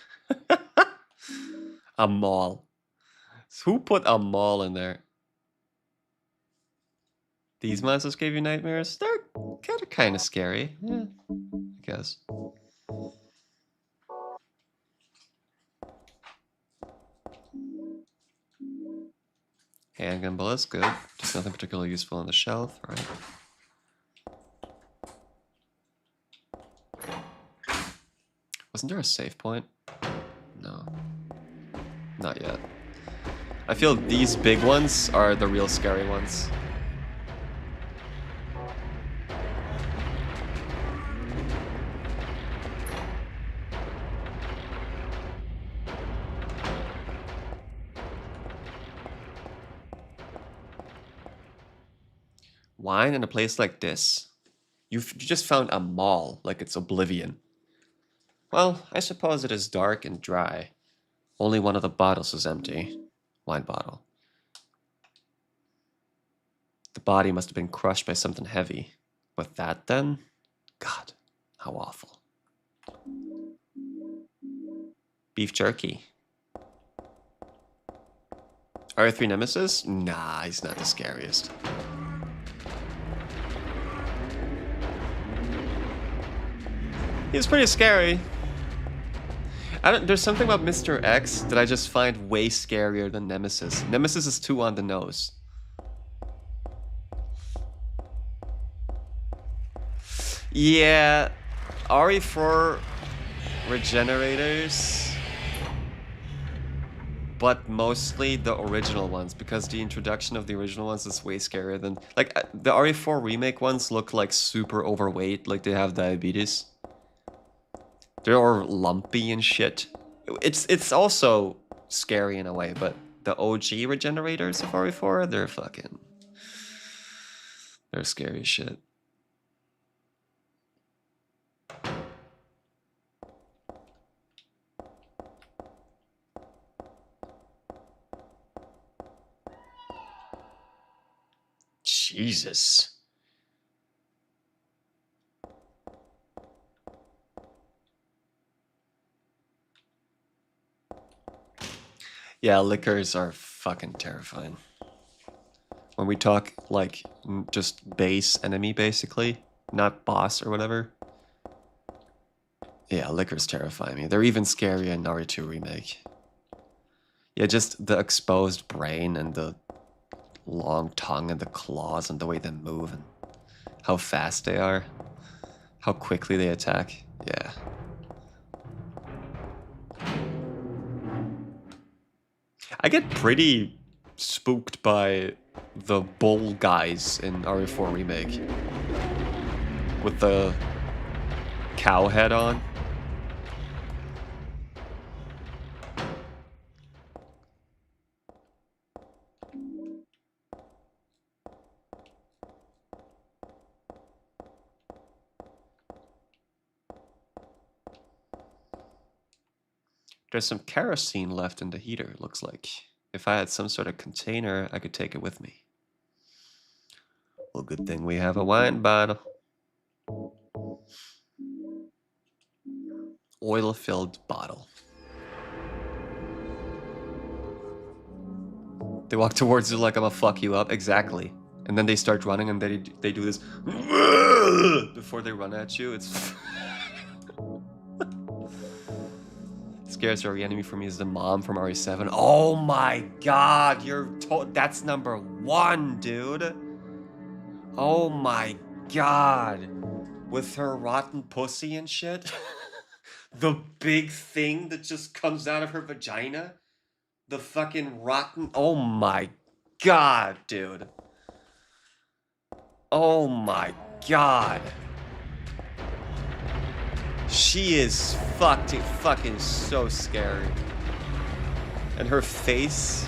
A mall. Who put a mall in there? These monsters gave you nightmares? They're kind of scary. Yeah, I guess. Handgun bullets, good. Just nothing particularly useful on the shelf, right? Wasn't there a save point? No. Not yet. I feel these big ones are the real scary ones. Wine in a place like this? You just found a mall, like it's Oblivion. Well, I suppose it is dark and dry. Only one of the bottles is empty. Wine bottle. The body must have been crushed by something heavy. With that, then? God, how awful. Beef jerky. R3 Nemesis? Nah, he's not the scariest. He's pretty scary. There's something about Mr. X that I just find way scarier than Nemesis. Nemesis is too on the nose. Yeah, RE4 regenerators, but mostly the original ones, because the introduction of the original ones is way scarier than... Like, the RE4 remake ones look like super overweight, like they have diabetes. They're all lumpy and shit. It's also scary in a way, but the OG regenerators of RE4, they're scary as shit. Jesus. Yeah, liquors are fucking terrifying. When we talk, like, just base enemy, basically, not boss or whatever. Yeah, liquors terrify me. They're even scarier in RE2 Remake. Yeah, just the exposed brain and the long tongue and the claws and the way they move and how fast they are. How quickly they attack. Yeah. I get pretty spooked by the bull guys in RE4 Remake. With the cow head on. There's some kerosene left in the heater, it looks like. If I had some sort of container, I could take it with me. Well, good thing we have a wine bottle. Oil-filled bottle. They walk towards you like I'm gonna fuck you up. Exactly. And then they start running and they do this before they run at you. It's scariest enemy for me is the mom from RE7. Oh my god, that's number 1, dude. Oh my god. With her rotten pussy and shit. The big thing that just comes out of her vagina. The fucking rotten... Oh my god, dude. Oh my god. She is fucking so scary. And her face...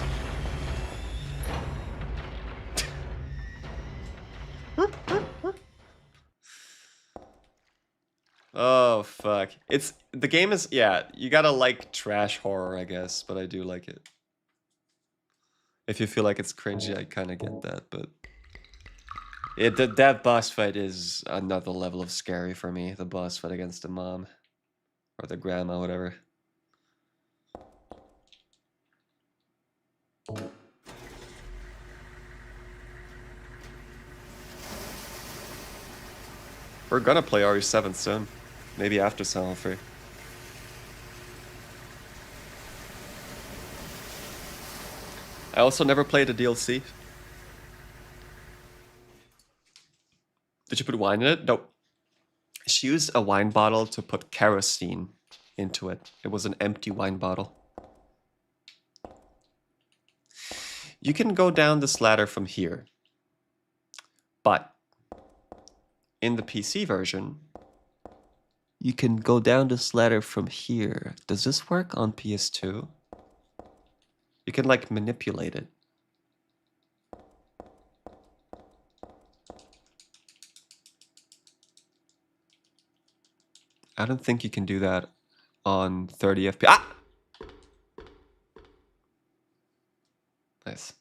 Oh, fuck. The game is... Yeah, you gotta like trash horror, I guess, but I do like it. If you feel like it's cringy, I kind of get that, but... That boss fight is another level of scary for me. The boss fight against the mom. Or the grandma, whatever. We're gonna play RE7 soon. Maybe after Silent 3. I also never played a DLC. Did you put wine in it? Nope. She used a wine bottle to put kerosene into it. It was an empty wine bottle. You can go down this ladder from here. But in the PC version, you can go down this ladder from here. Does this work on PS2? You can like manipulate it. I don't think you can do that on 30 FPS. Ah! Nice.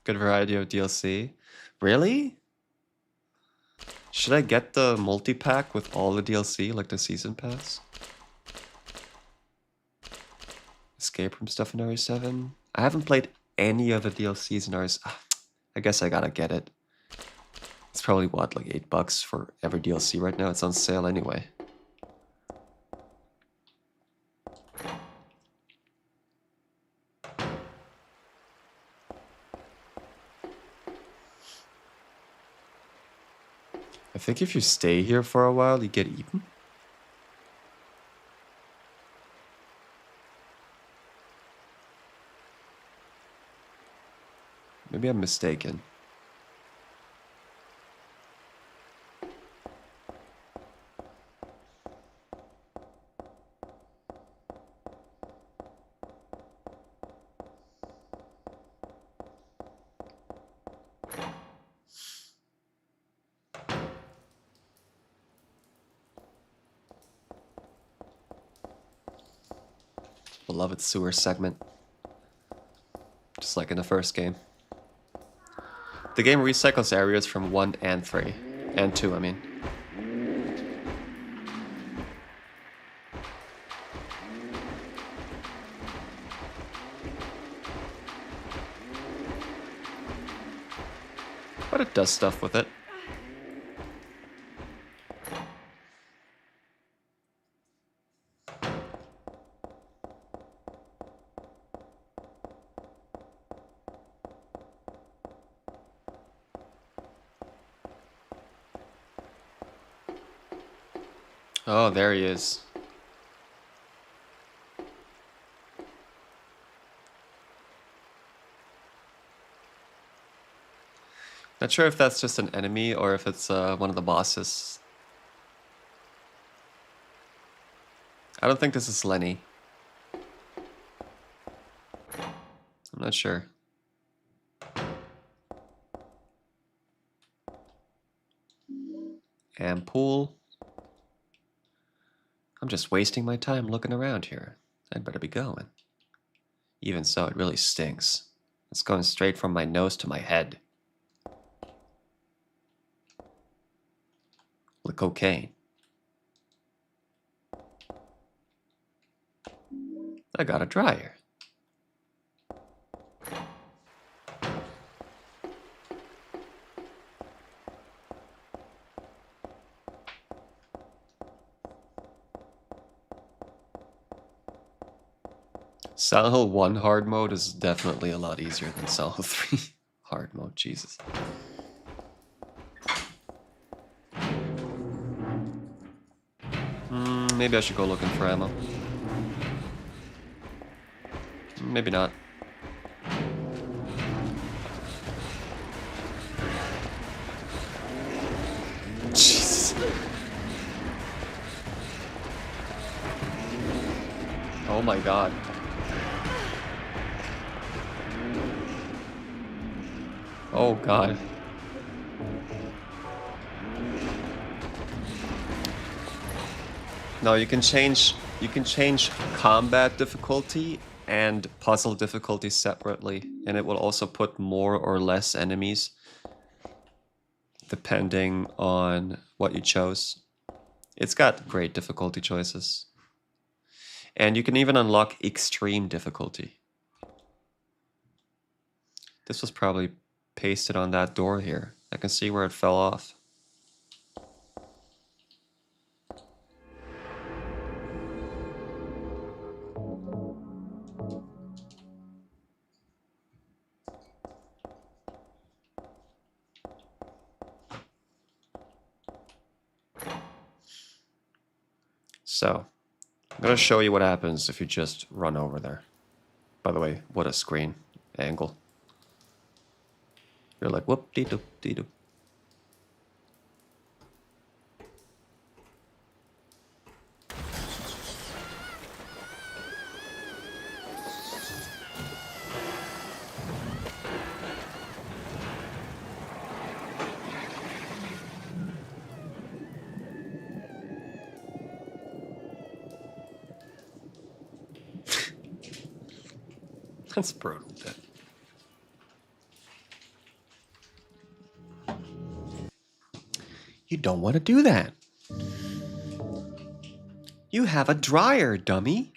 Good variety of DLC. Really? Should I get the multi-pack with all the DLC, like the season pass? Escape room stuff in RE7? I haven't played any of the DLCs in RE7. I guess I gotta get it. It's probably, what, like $8 for every DLC right now? It's on sale anyway. I think if you stay here for a while, you get eaten. Maybe I'm mistaken. Beloved sewer segment. Just like in the first game. The game recycles areas from 1 and 3. And 2, I mean. But it does stuff with it. Oh, there he is. Not sure if that's just an enemy or if it's one of the bosses. I don't think this is Lenny. I'm not sure. Ampoule. I'm just wasting my time looking around here. I'd better be going. Even so, it really stinks. It's going straight from my nose to my head. Like cocaine. I got a dryer. Silent Hill 1 hard mode is definitely a lot easier than Silent Hill 3 hard mode, Jesus. Maybe I should go looking for ammo. Maybe not. Jesus. Oh my god. Oh god. No, you can change combat difficulty and puzzle difficulty separately, and it will also put more or less enemies depending on what you chose. It's got great difficulty choices. And you can even unlock extreme difficulty. This was probably pasted on that door here. I can see where it fell off. So, I'm going to show you what happens if you just run over there. By the way, what a screen angle. You're like, whoop-dee-doop-dee-doop. That's brutal, dude. You don't want to do that. You have a dryer, dummy.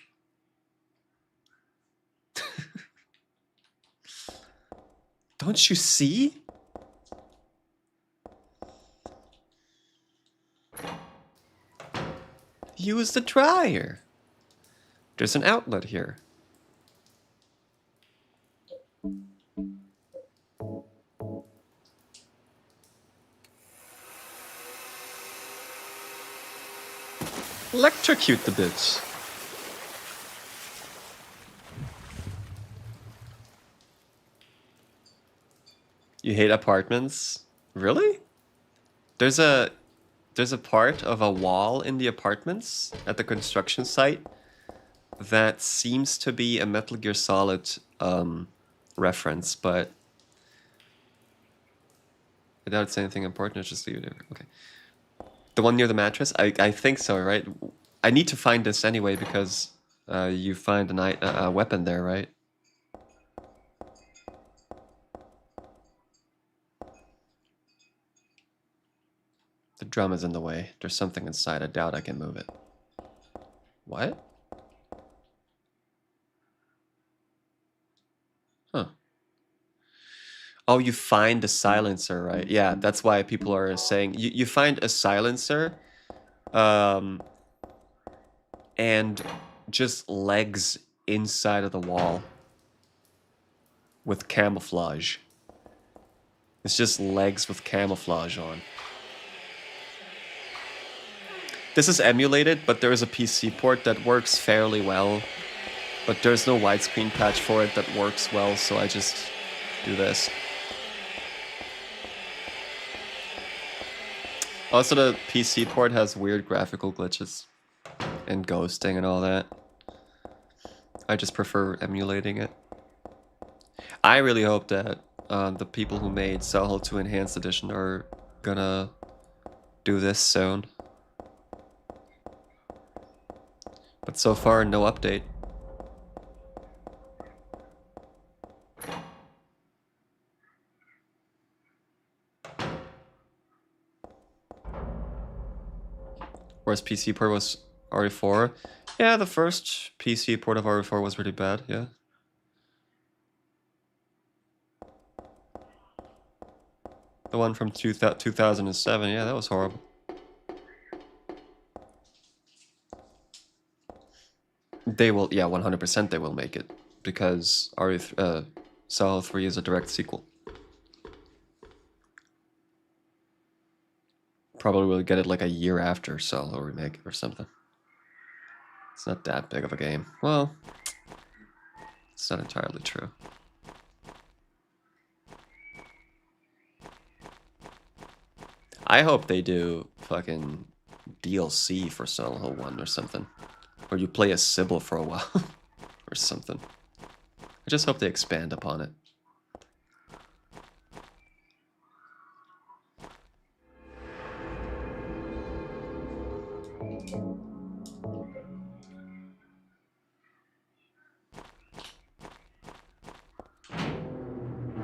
Don't you see? Use the dryer. There's an outlet here. Electrocute the bitch. You hate apartments? Really? There's a part of a wall in the apartments at the construction site that seems to be a Metal Gear Solid reference, but I doubt it's anything important. It's just leave it there. Okay. The one near the mattress? I think so, right? I need to find this anyway because you find a weapon there, right? The drum is in the way. There's something inside. I doubt I can move it. What? Huh. Oh, you find the silencer, right? Yeah, that's why people are saying... You find a silencer... and just legs inside of the wall with camouflage. It's just legs with camouflage on. This is emulated, but there is a PC port that works fairly well. But there's no widescreen patch for it that works well, so I just do this. Also, the PC port has weird graphical glitches and ghosting and all that. I just prefer emulating it. I really hope that the people who made Silent Hill 2 Enhanced Edition are gonna do this soon. But so far, no update. Whereas PC port was RE4. Yeah, the first PC port of RE4 was really bad, yeah. The one from 2007, yeah, that was horrible. They will, yeah, 100% they will make it. Because Saw 3 is a direct sequel. Probably will get it like a year after Solo remake or something. It's not that big of a game. Well, it's not entirely true. I hope they do fucking DLC for Solo 1 or something. Or you play as Sybil for a while. Or something. I just hope they expand upon it.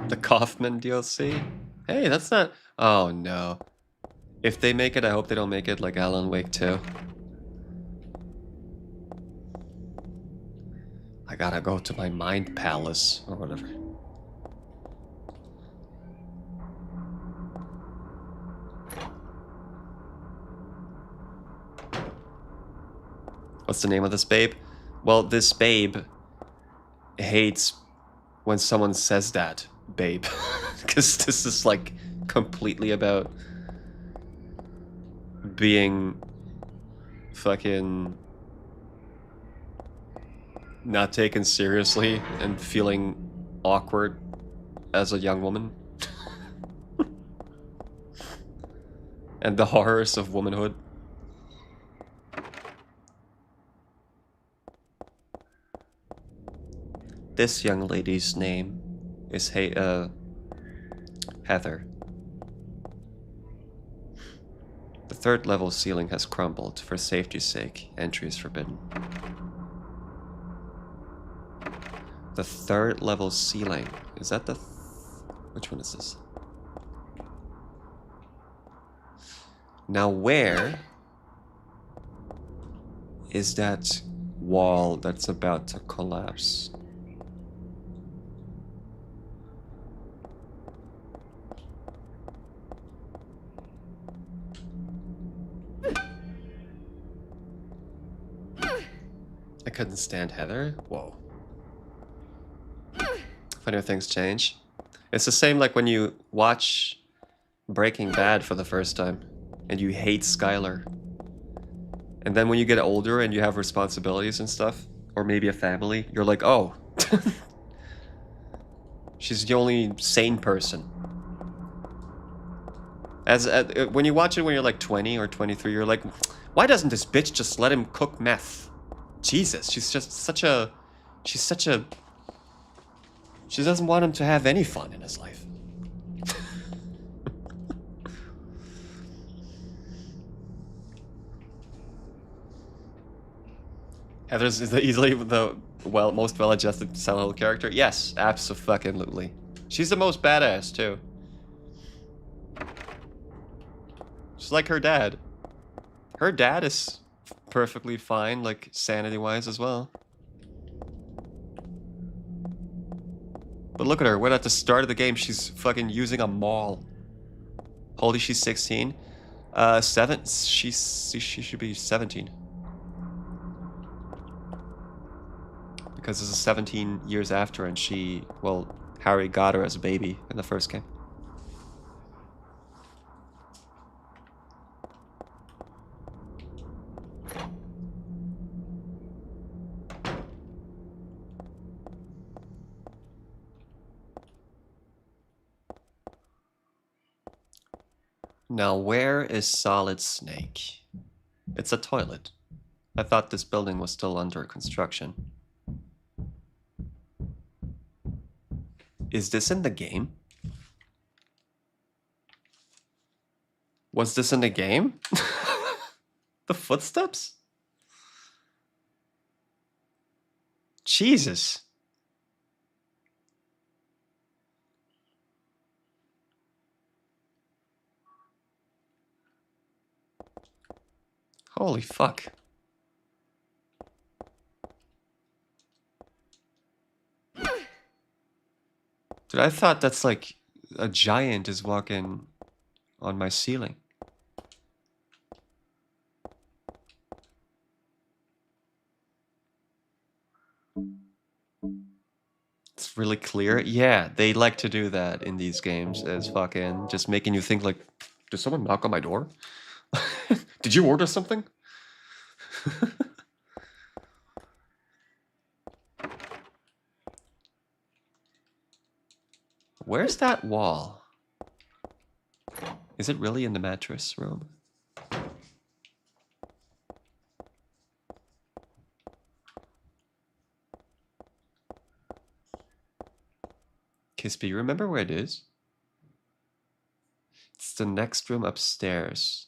The Kaufman DLC? Hey, that's not... Oh, no. If they make it, I hope they don't make it like Alan Wake 2. I gotta go to my mind palace, or whatever. What's the name of this babe? Well, this babe hates when someone says that, babe. Because this is like completely about being fucking not taken seriously and feeling awkward as a young woman. And the horrors of womanhood. This young lady's name is Heather. The third level ceiling has crumbled. For safety's sake, entry is forbidden. The third level ceiling. Is that the... Which one is this? Now where is that wall that's about to collapse? I couldn't stand Heather? Whoa. Funny how things change. It's the same like when you watch Breaking Bad for the first time and you hate Skylar. And then when you get older and you have responsibilities and stuff, or maybe a family, you're like, oh, she's the only sane person. When you watch it when you're like 20 or 23, you're like, why doesn't this bitch just let him cook meth? Jesus, she's just such a... She's such a... She doesn't want him to have any fun in his life. Heather's is easily the most well-adjusted Silent Hill character. Yes, abso-fucking-lutely. She's the most badass too. She's like her dad. Her dad is perfectly fine, like sanity-wise as well. But look at her. When at the start of the game, she's fucking using a maul. Holy, she's 16. She should be 17. Because this is 17 years after, and Harry got her as a baby in the first game. Now, where is Solid Snake? It's a toilet. I thought this building was still under construction. Is this in the game? Was this in the game? The footsteps? Jesus. Holy fuck. Dude, I thought that's like a giant is walking on my ceiling. It's really clear. Yeah, they like to do that in these games as fucking just making you think like, did someone knock on my door? Did you order something? Where's that wall? Is it really in the mattress room? Kisby, you remember where it is? It's the next room upstairs.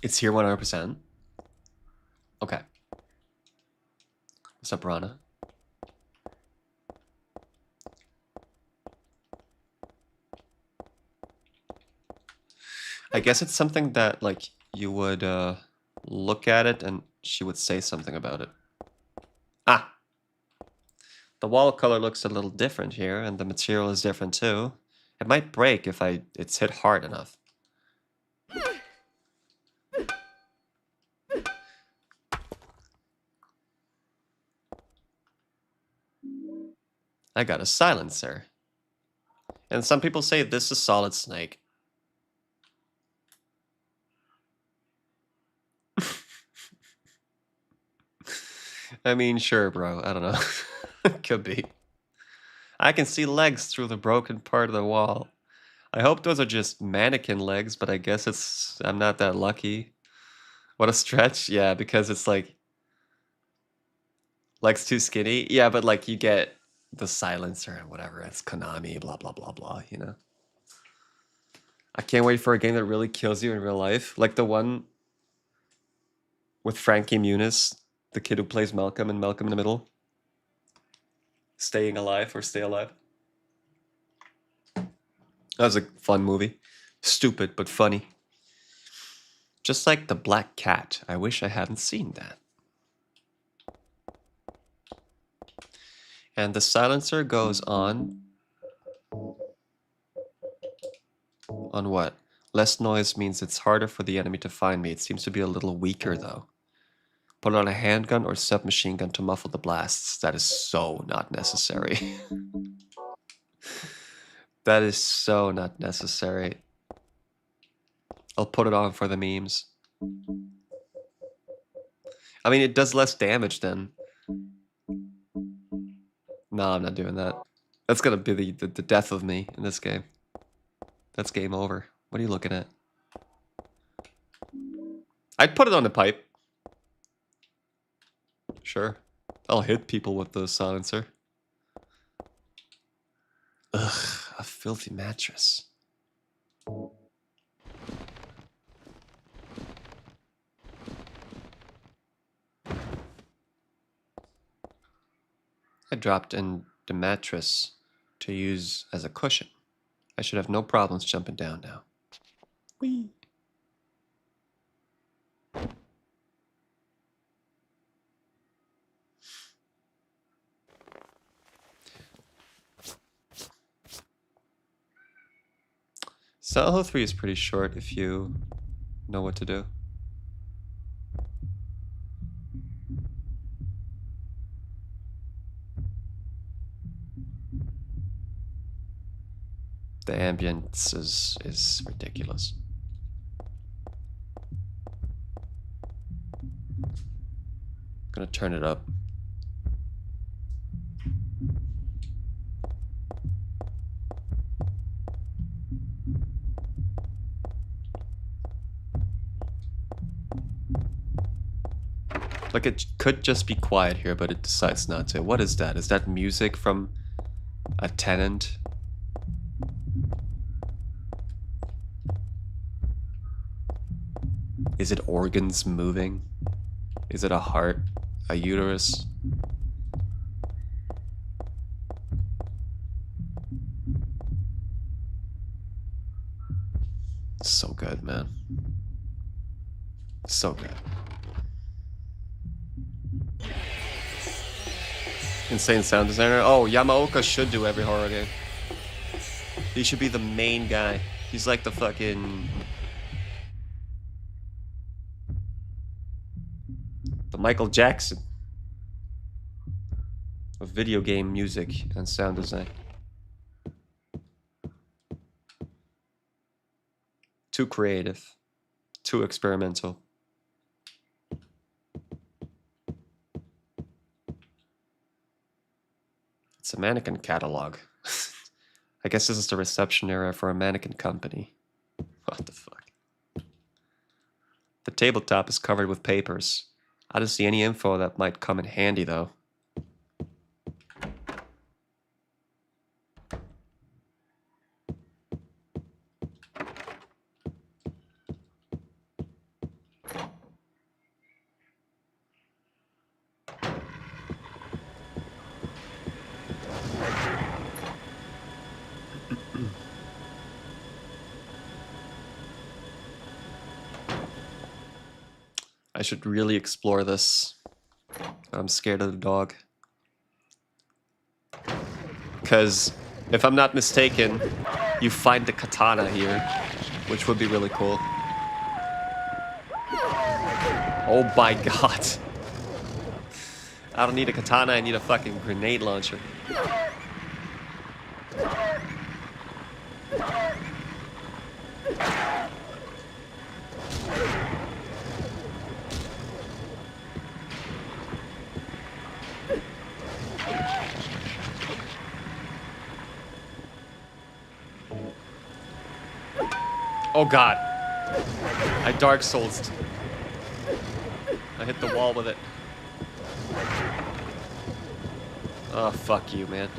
It's here 100%. Okay. What's up, Rana? I guess it's something that, like, you would look at it and she would say something about it. Ah! The wall color looks a little different here, and the material is different too. It might break if it's hit hard enough. I got a silencer. And some people say this is Solid Snake. I mean, sure, bro. I don't know. Could be. I can see legs through the broken part of the wall. I hope those are just mannequin legs, but I guess I'm not that lucky. What a stretch. Yeah, because it's like legs too skinny. Yeah, but like you get the silencer and whatever. It's Konami, blah, blah, blah, blah, you know? I can't wait for a game that really kills you in real life. Like the one with Frankie Muniz, the kid who plays Malcolm and Malcolm in the Middle. Staying Alive or Stay Alive. That was a fun movie. Stupid, but funny. Just like The Black Cat. I wish I hadn't seen that. And the silencer goes on... On what? Less noise means it's harder for the enemy to find me. It seems to be a little weaker, though. Put on a handgun or submachine gun to muffle the blasts. That is so not necessary. That is so not necessary. I'll put it on for the memes. I mean, it does less damage then. No, I'm not doing that. That's gonna be the death of me in this game. That's game over. What are you looking at? I'd put it on the pipe. Sure. I'll hit people with the silencer. Ugh, a filthy mattress. I dropped in the mattress to use as a cushion. I should have no problems jumping down now. Whee! Silent 3 is pretty short if you know what to do. The ambience is ridiculous. Gonna turn it up. Like, it could just be quiet here, but it decides not to. What is that? Is that music from a tenant? Is it organs moving? Is it a heart? A uterus? So good, man. So good. Insane sound designer. Oh, Yamaoka should do every horror game. He should be the main guy. He's like the fucking... the Michael Jackson of video game music and sound design. Too creative. Too experimental. It's a mannequin catalog. I guess this is the reception area for a mannequin company. What the fuck? The tabletop is covered with papers. I don't see any info that might come in handy though. I should really explore this. I'm scared of the dog. Because, if I'm not mistaken, you find the katana here, which would be really cool. Oh my god. I don't need a katana, I need a fucking grenade launcher. Oh god. I Dark Souls'd. I hit the wall with it. Oh, fuck you, man.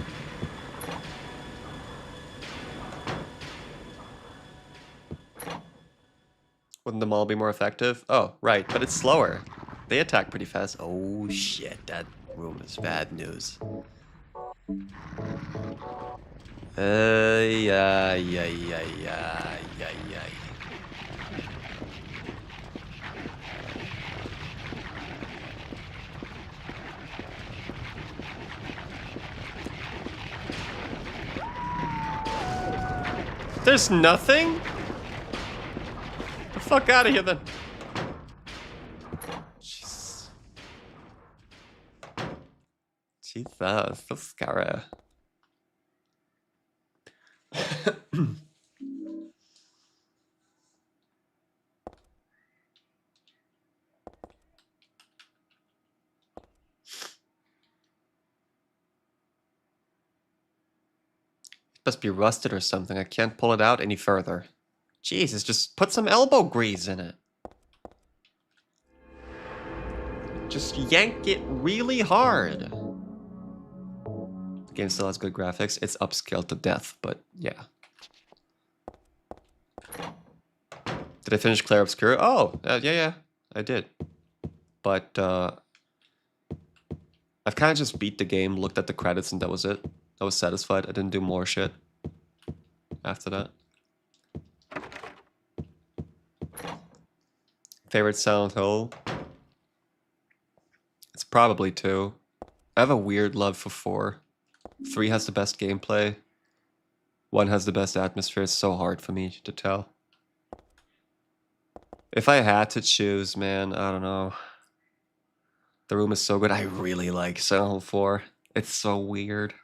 Wouldn't them all be more effective? Oh, right, but it's slower. They attack pretty fast. Oh shit, that room is bad news. Yeah. There's nothing? Get the fuck out of here then. Jesus. Jesus, so scary. Must be rusted or something. I can't pull it out any further. Jesus, just put some elbow grease in it. Just yank it really hard. The game still has good graphics. It's upscaled to death, but yeah. Did I finish Clair Obscura? Oh, yeah, I did. But I've kind of just beat the game, looked at the credits, and that was it. I was satisfied. I didn't do more shit after that. Favorite Silent Hill? It's probably 2. I have a weird love for 4. 3 has the best gameplay. 1 has the best atmosphere. It's so hard for me to tell. If I had to choose, man, I don't know. The Room is so good. I really like Silent Hill 4. It's so weird.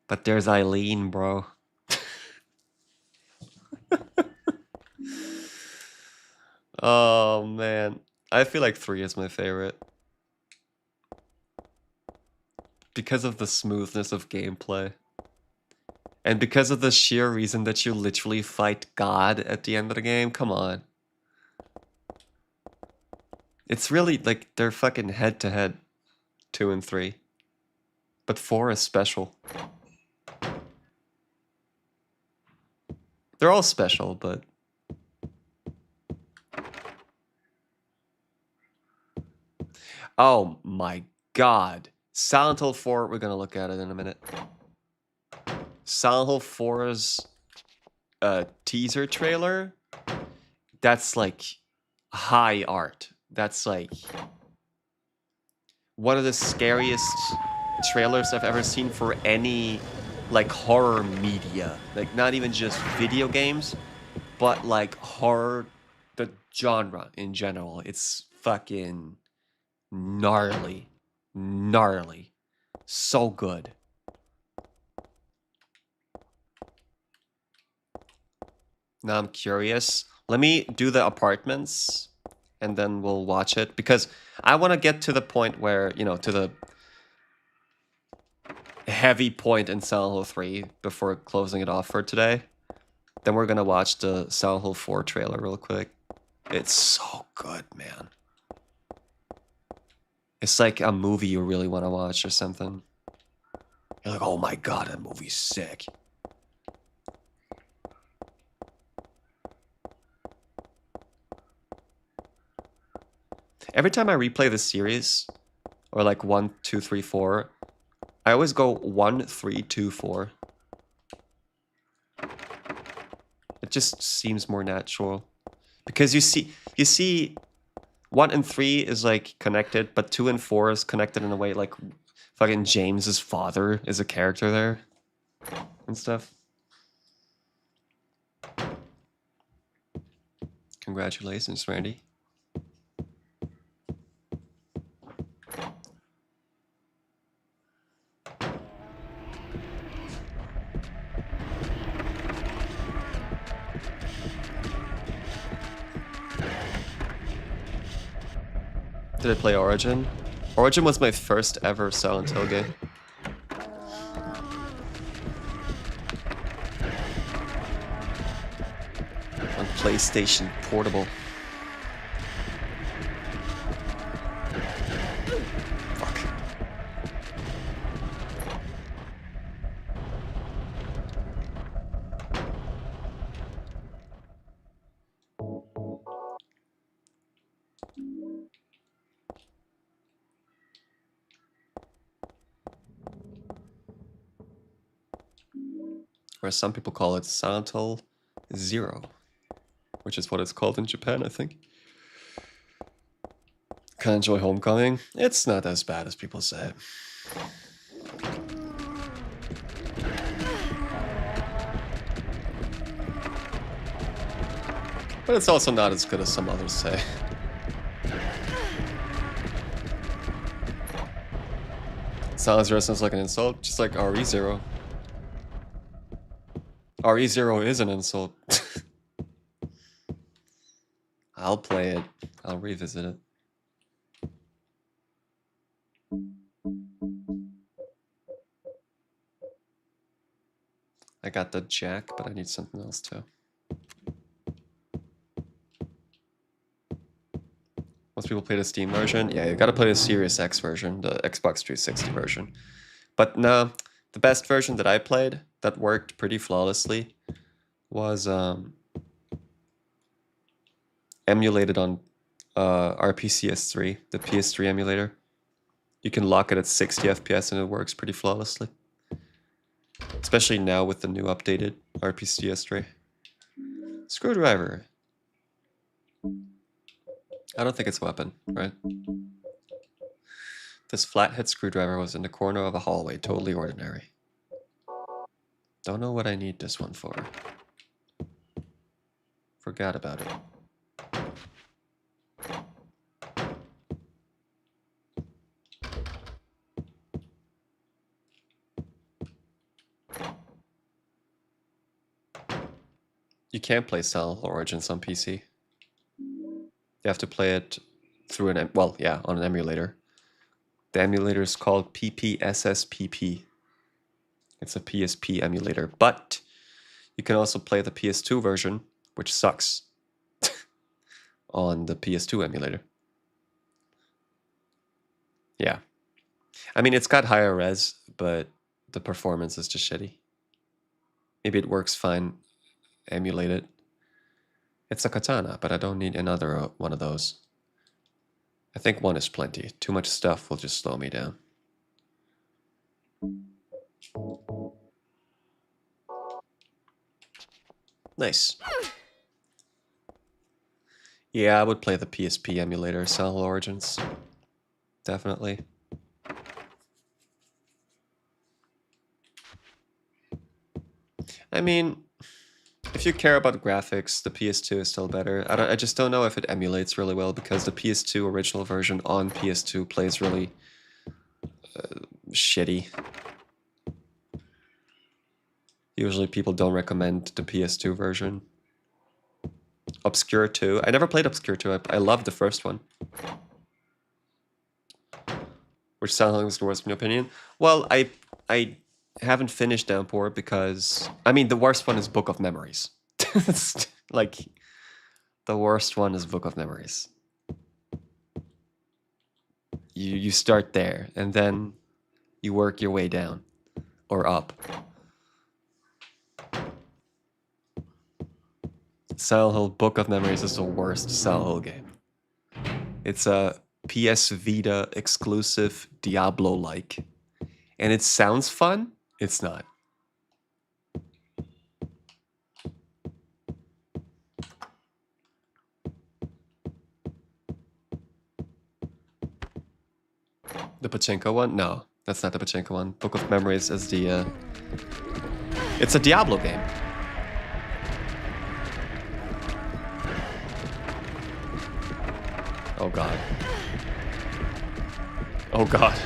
But there's Eileen, bro. Oh, man. I feel like 3 is my favorite. Because of the smoothness of gameplay. And because of the sheer reason that you literally fight God at the end of the game. Come on. It's really like they're fucking head to head. 2 and 3. But 4 is special. They're all special, but... Oh my god. Silent Hill 4, we're gonna look at it in a minute. Silent Hill 4's teaser trailer, that's like high art. That's like... one of the scariest trailers I've ever seen for any like horror media. Like not even just video games, but like horror, the genre in general. It's fucking gnarly. Gnarly. So good. Now I'm curious. Let me do the apartments and then we'll watch it because I want to get to the point where, you know, to the heavy point in Silent Hill 3 before closing it off for today. Then we're going to watch the Silent Hill 4 trailer real quick. It's so good, man. It's like a movie you really want to watch or something. You're like, oh my god, that movie's sick. Every time I replay the series, or like 1, 2, 3, 4, I always go 1, 3, 2, 4. It just seems more natural. Because you see 1 and 3 is like connected, but 2 and 4 is connected in a way like fucking James's father is a character there and stuff. Congratulations, Randy. Did I play Origin? Origin was my first ever Silent Hill game. On PlayStation Portable. Fuck. Or as some people call it, Silent Hill 0. Which is what it's called in Japan, I think. Can I enjoy Homecoming? It's not as bad as people say. But it's also not as good as some others say. Silent Zero sounds like an insult, just like RE0. RE0 is an insult. I'll play it. I'll revisit it. I got the jack, but I need something else too. Most people play the Steam version. Yeah, you gotta play the Series X version, the Xbox 360 version. But no, the best version that I played that worked pretty flawlessly was emulated on RPCS3, the PS3 emulator. You can lock it at 60 FPS and it works pretty flawlessly. Especially now with the new updated RPCS3. Screwdriver. I don't think it's a weapon, right? This flathead screwdriver was in the corner of a hallway, totally ordinary. Don't know what I need this one for. Forgot about it. You can't play Silent Hill Origins on PC. You have to play it through an on an emulator. The emulator is called PPSSPP. It's a PSP emulator, but you can also play the PS2 version, which sucks, on the PS2 emulator. Yeah. I mean, it's got higher res, but the performance is just shitty. Maybe it works fine, emulate it. It's a katana, but I don't need another one of those. I think one is plenty. Too much stuff will just slow me down. Nice. Yeah, I would play the PSP emulator, Silent Hill Origins. Definitely. I mean, if you care about graphics, the PS2 is still better. I just don't know if it emulates really well because the PS2 original version on PS2 plays really shitty. Usually people don't recommend the PS2 version. Obscure 2. I never played Obscure 2. I loved the first one. Which sounds like the worst in your opinion? Well, I haven't finished Downpour because I mean the worst one is Book of Memories. Like the worst one is Book of Memories. You start there and then you work your way down or up. Silent Hill Book of Memories is the worst Silent Hill game. It's a PS Vita exclusive Diablo-like. And it sounds fun, it's not. The Pachinko one? No, that's not the Pachinko one. Book of Memories is the... It's a Diablo game. Oh god. Oh god.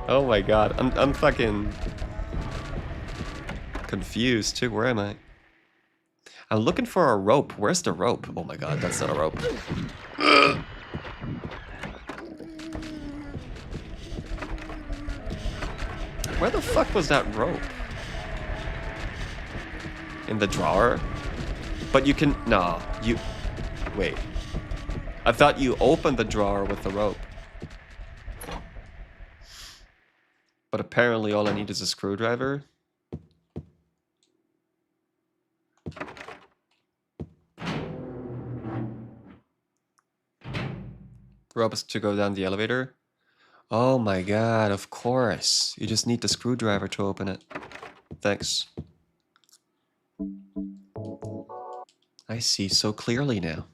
Oh my god. I'm fucking confused too. Where am I? I'm looking for a rope. Where's the rope? Oh my god, that's not a rope. Where the fuck was that rope? In the drawer? But you can... No, you... Wait. I thought you opened the drawer with the rope. But apparently all I need is a screwdriver. Rope is to go down the elevator. Oh my god, of course. You just need the screwdriver to open it. Thanks. I see so clearly now.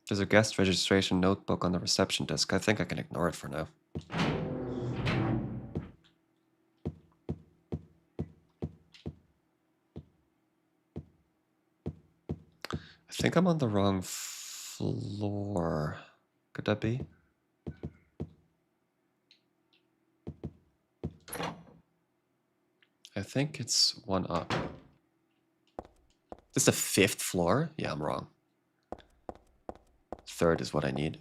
There's a guest registration notebook on the reception desk. I think I can ignore it for now. I think I'm on the wrong floor. Could that be? I think it's one up. This is the 5th floor? Yeah, I'm wrong. 3rd is what I need.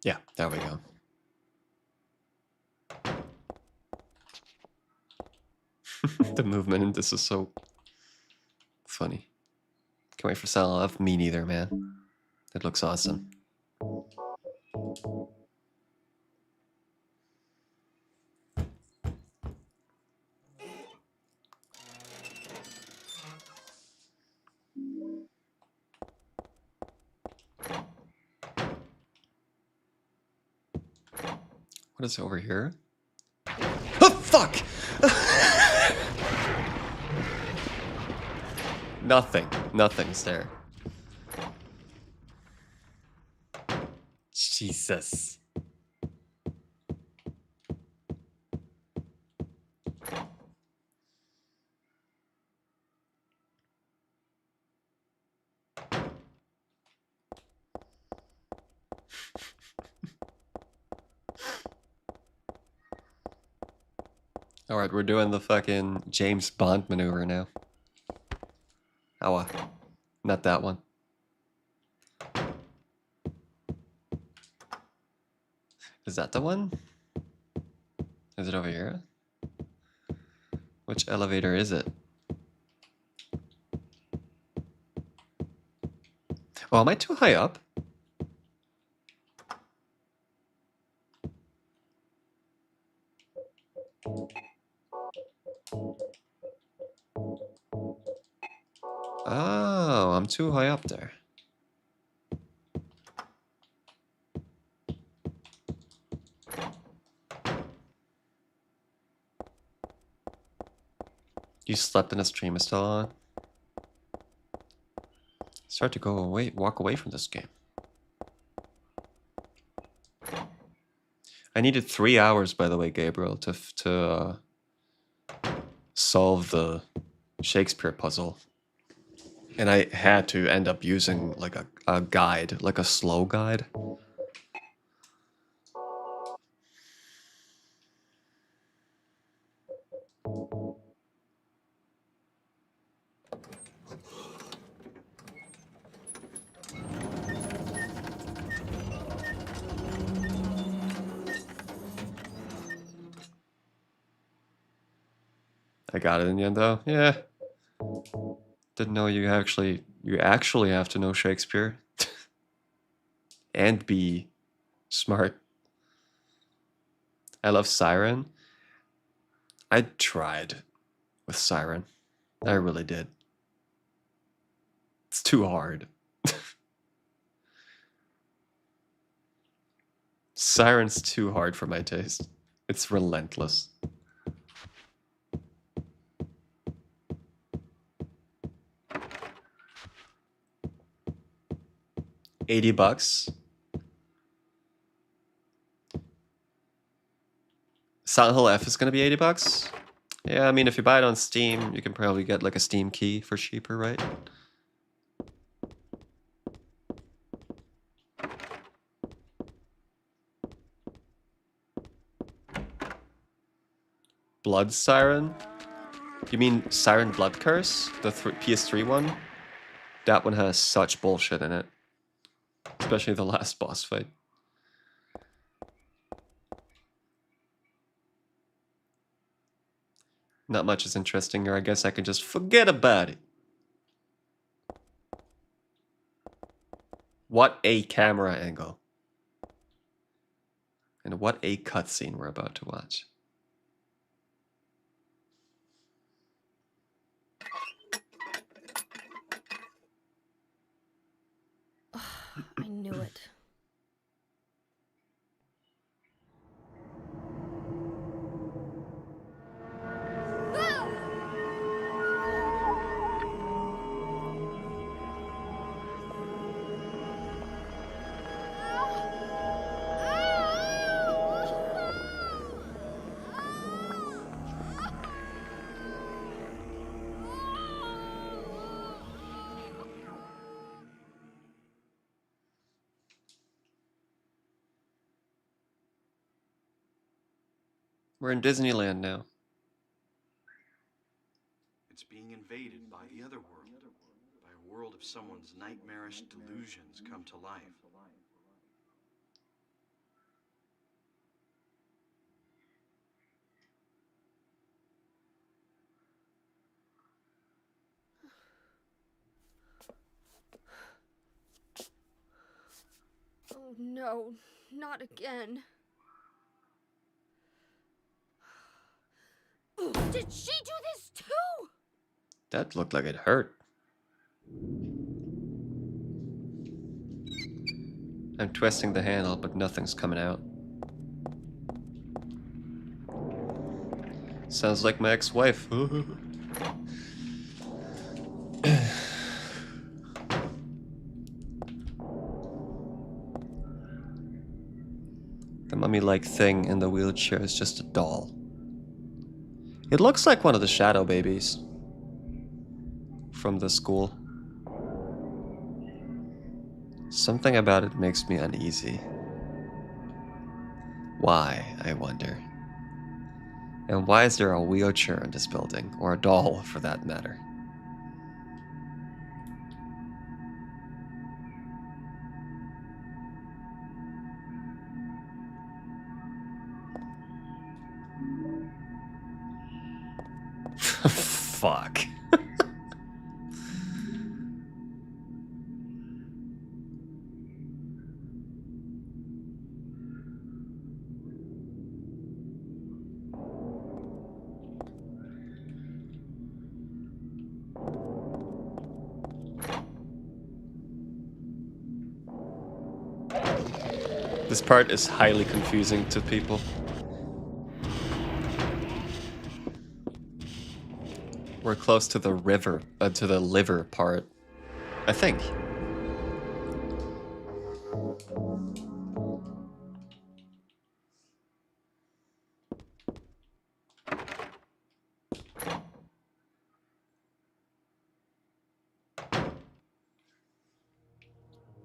Yeah, there we go. The movement in this is so funny. Can't wait for Silent Hill. Me neither, man. It looks awesome. What is over here? Oh, fuck! Nothing. Nothing's there. Jesus. Alright, we're doing the fucking James Bond maneuver now. Oh, not that one. Is that the one? Is it over here? Which elevator is it? Oh, am I too high up? Oh, I'm too high up there. You slept and the stream is still on. Start to walk away from this game. I needed 3 hours, by the way, Gabriel, to solve the Shakespeare puzzle. And I had to end up using like a guide, like a slow guide. I got it in the end, though. Yeah. Didn't know you actually have to know Shakespeare and be smart. I love Siren. I tried with Siren. I really did. It's too hard. Siren's too hard for my taste. It's relentless. $80. Silent Hill F is gonna be $80. Yeah, I mean, if you buy it on Steam, you can probably get like a Steam key for cheaper, right? Blood Siren? You mean Siren Blood Curse? The PS3 one? That one has such bullshit in it. Especially the last boss fight. Not much is interesting, or I guess I can just forget about it. What a camera angle. And what a cutscene we're about to watch. I knew it. We're in Disneyland now. It's being invaded by the other world, by a world of someone's nightmarish delusions come to life. Oh no, not again. Did she do this too? That looked like it hurt. I'm twisting the handle, but nothing's coming out. Sounds like my ex-wife. The mummy-like thing in the wheelchair is just a doll. It looks like one of the shadow babies from the school. Something about it makes me uneasy. Why, I wonder? And why is there a wheelchair in this building, or a doll for that matter? Fuck. This part is highly confusing to people. We're close to the river, to the liver part, I think.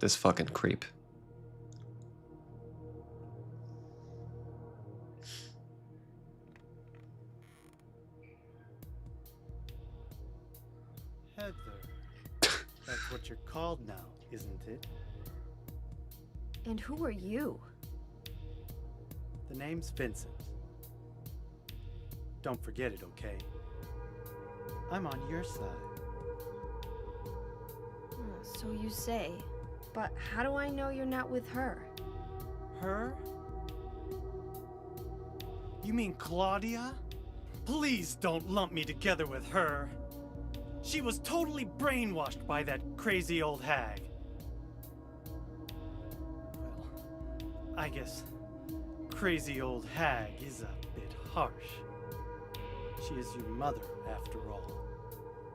This fucking creep. Heather. That's what you're called now, isn't it? And who are you? The name's Vincent. Don't forget it, okay? I'm on your side. So you say. But how do I know you're not with her? Her? You mean Claudia? Please don't lump me together with her. She was totally brainwashed by that crazy old hag. Well, I guess crazy old hag is a bit harsh. She is your mother, after all.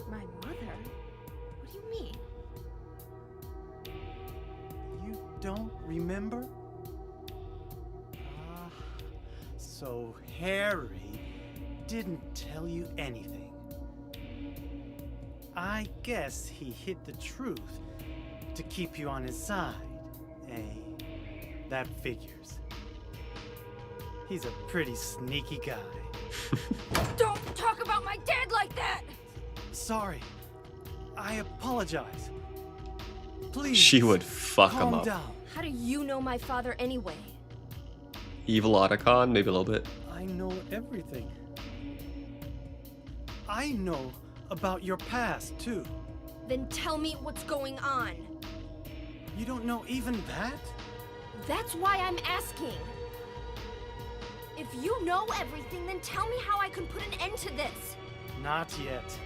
My mother? What do you mean? You don't remember? Ah, so Harry didn't tell you anything. I guess he hid the truth to keep you on his side, eh? That figures. He's a pretty sneaky guy. Don't talk about my dad like that! Sorry. I apologize. Please. She would fuck him calm up. down. How do you know my father anyway? Evil Otacon, maybe a little bit. I know everything. I know about your past, too. Then tell me what's going on. You don't know even that? That's why I'm asking. If you know everything, then tell me how I can put an end to this. Not yet.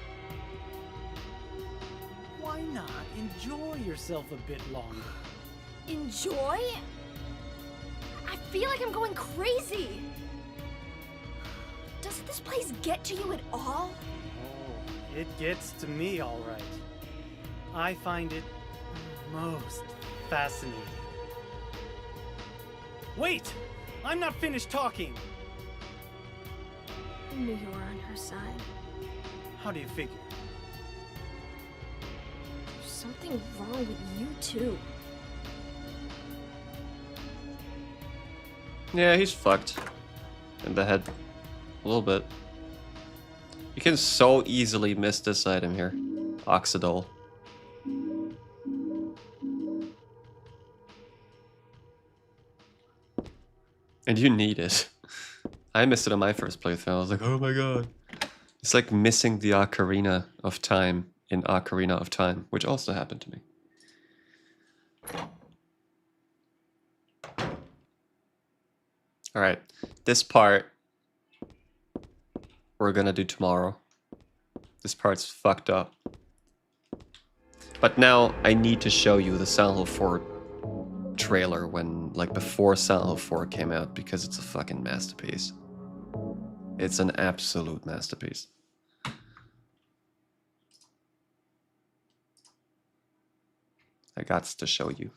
Why not enjoy yourself a bit longer? Enjoy? I feel like I'm going crazy. Does this place get to you at all? Oh, it gets to me, all right. I find it most fascinating. Wait! I'm not finished talking! I knew you were on her side. How do you figure? There's something wrong with you, too. Yeah, he's fucked. In the head. A little bit. You can so easily miss this item here. Oxidol. And you need it. I missed it on my first playthrough. I was like, oh my god. It's like missing the Ocarina of Time in Ocarina of Time, which also happened to me. Alright, this part we're gonna do tomorrow. This part's fucked up. But now I need to show you the Silent Hill 4 trailer when, like, before Silent Hill 4 came out, because it's a fucking masterpiece. It's an absolute masterpiece. I got to show you.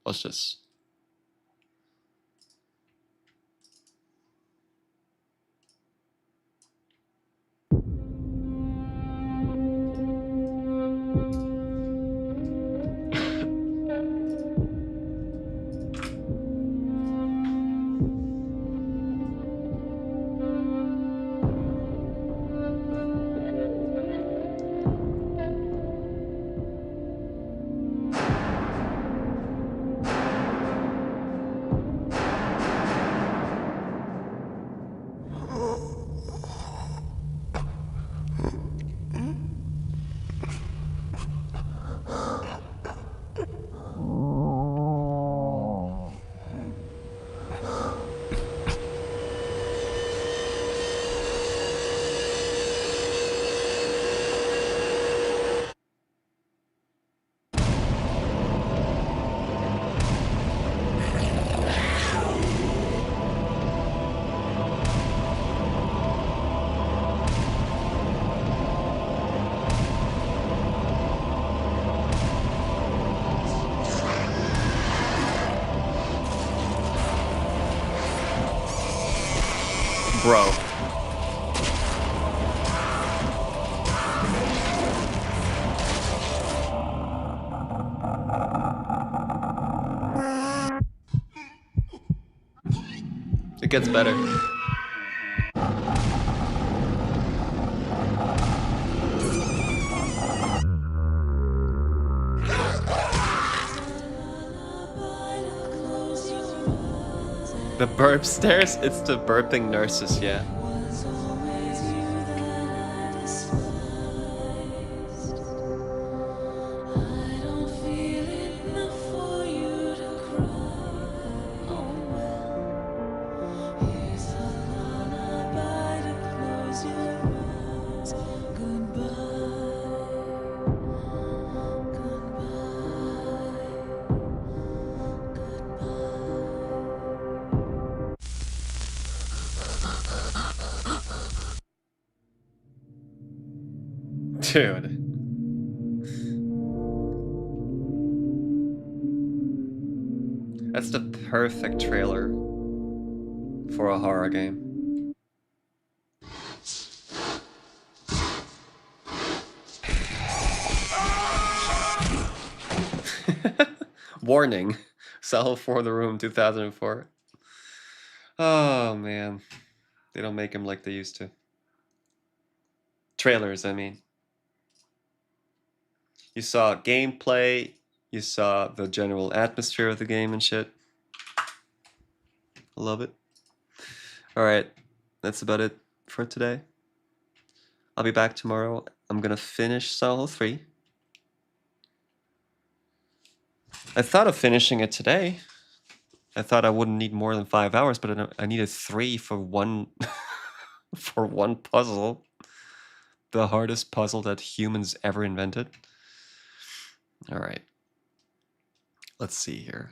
What's this? bro. It gets better. The burp stairs? It's the burping nurses, yeah. Dude. That's the perfect trailer for a horror game. Warning. Sell for the Room 2004. Oh man. They don't make them like they used to. Trailers, I mean. You saw gameplay, you saw the general atmosphere of the game and shit. I love it. Alright, that's about it for today. I'll be back tomorrow. I'm gonna finish Silent Hill 3. I thought of finishing it today. I thought I wouldn't need more than 5 hours, but I needed 3 for one for one puzzle. The hardest puzzle that humans ever invented. Alright. Let's see here.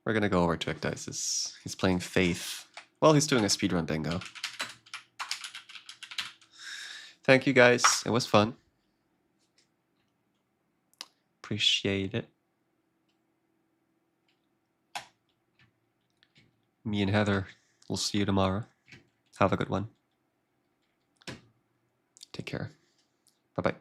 We're gonna go over to Ecdysis. He's playing Faith. Well, he's doing a speedrun bingo. Thank you guys. It was fun. Appreciate it. Me and Heather will see you tomorrow. Have a good one. Take care. Bye-bye.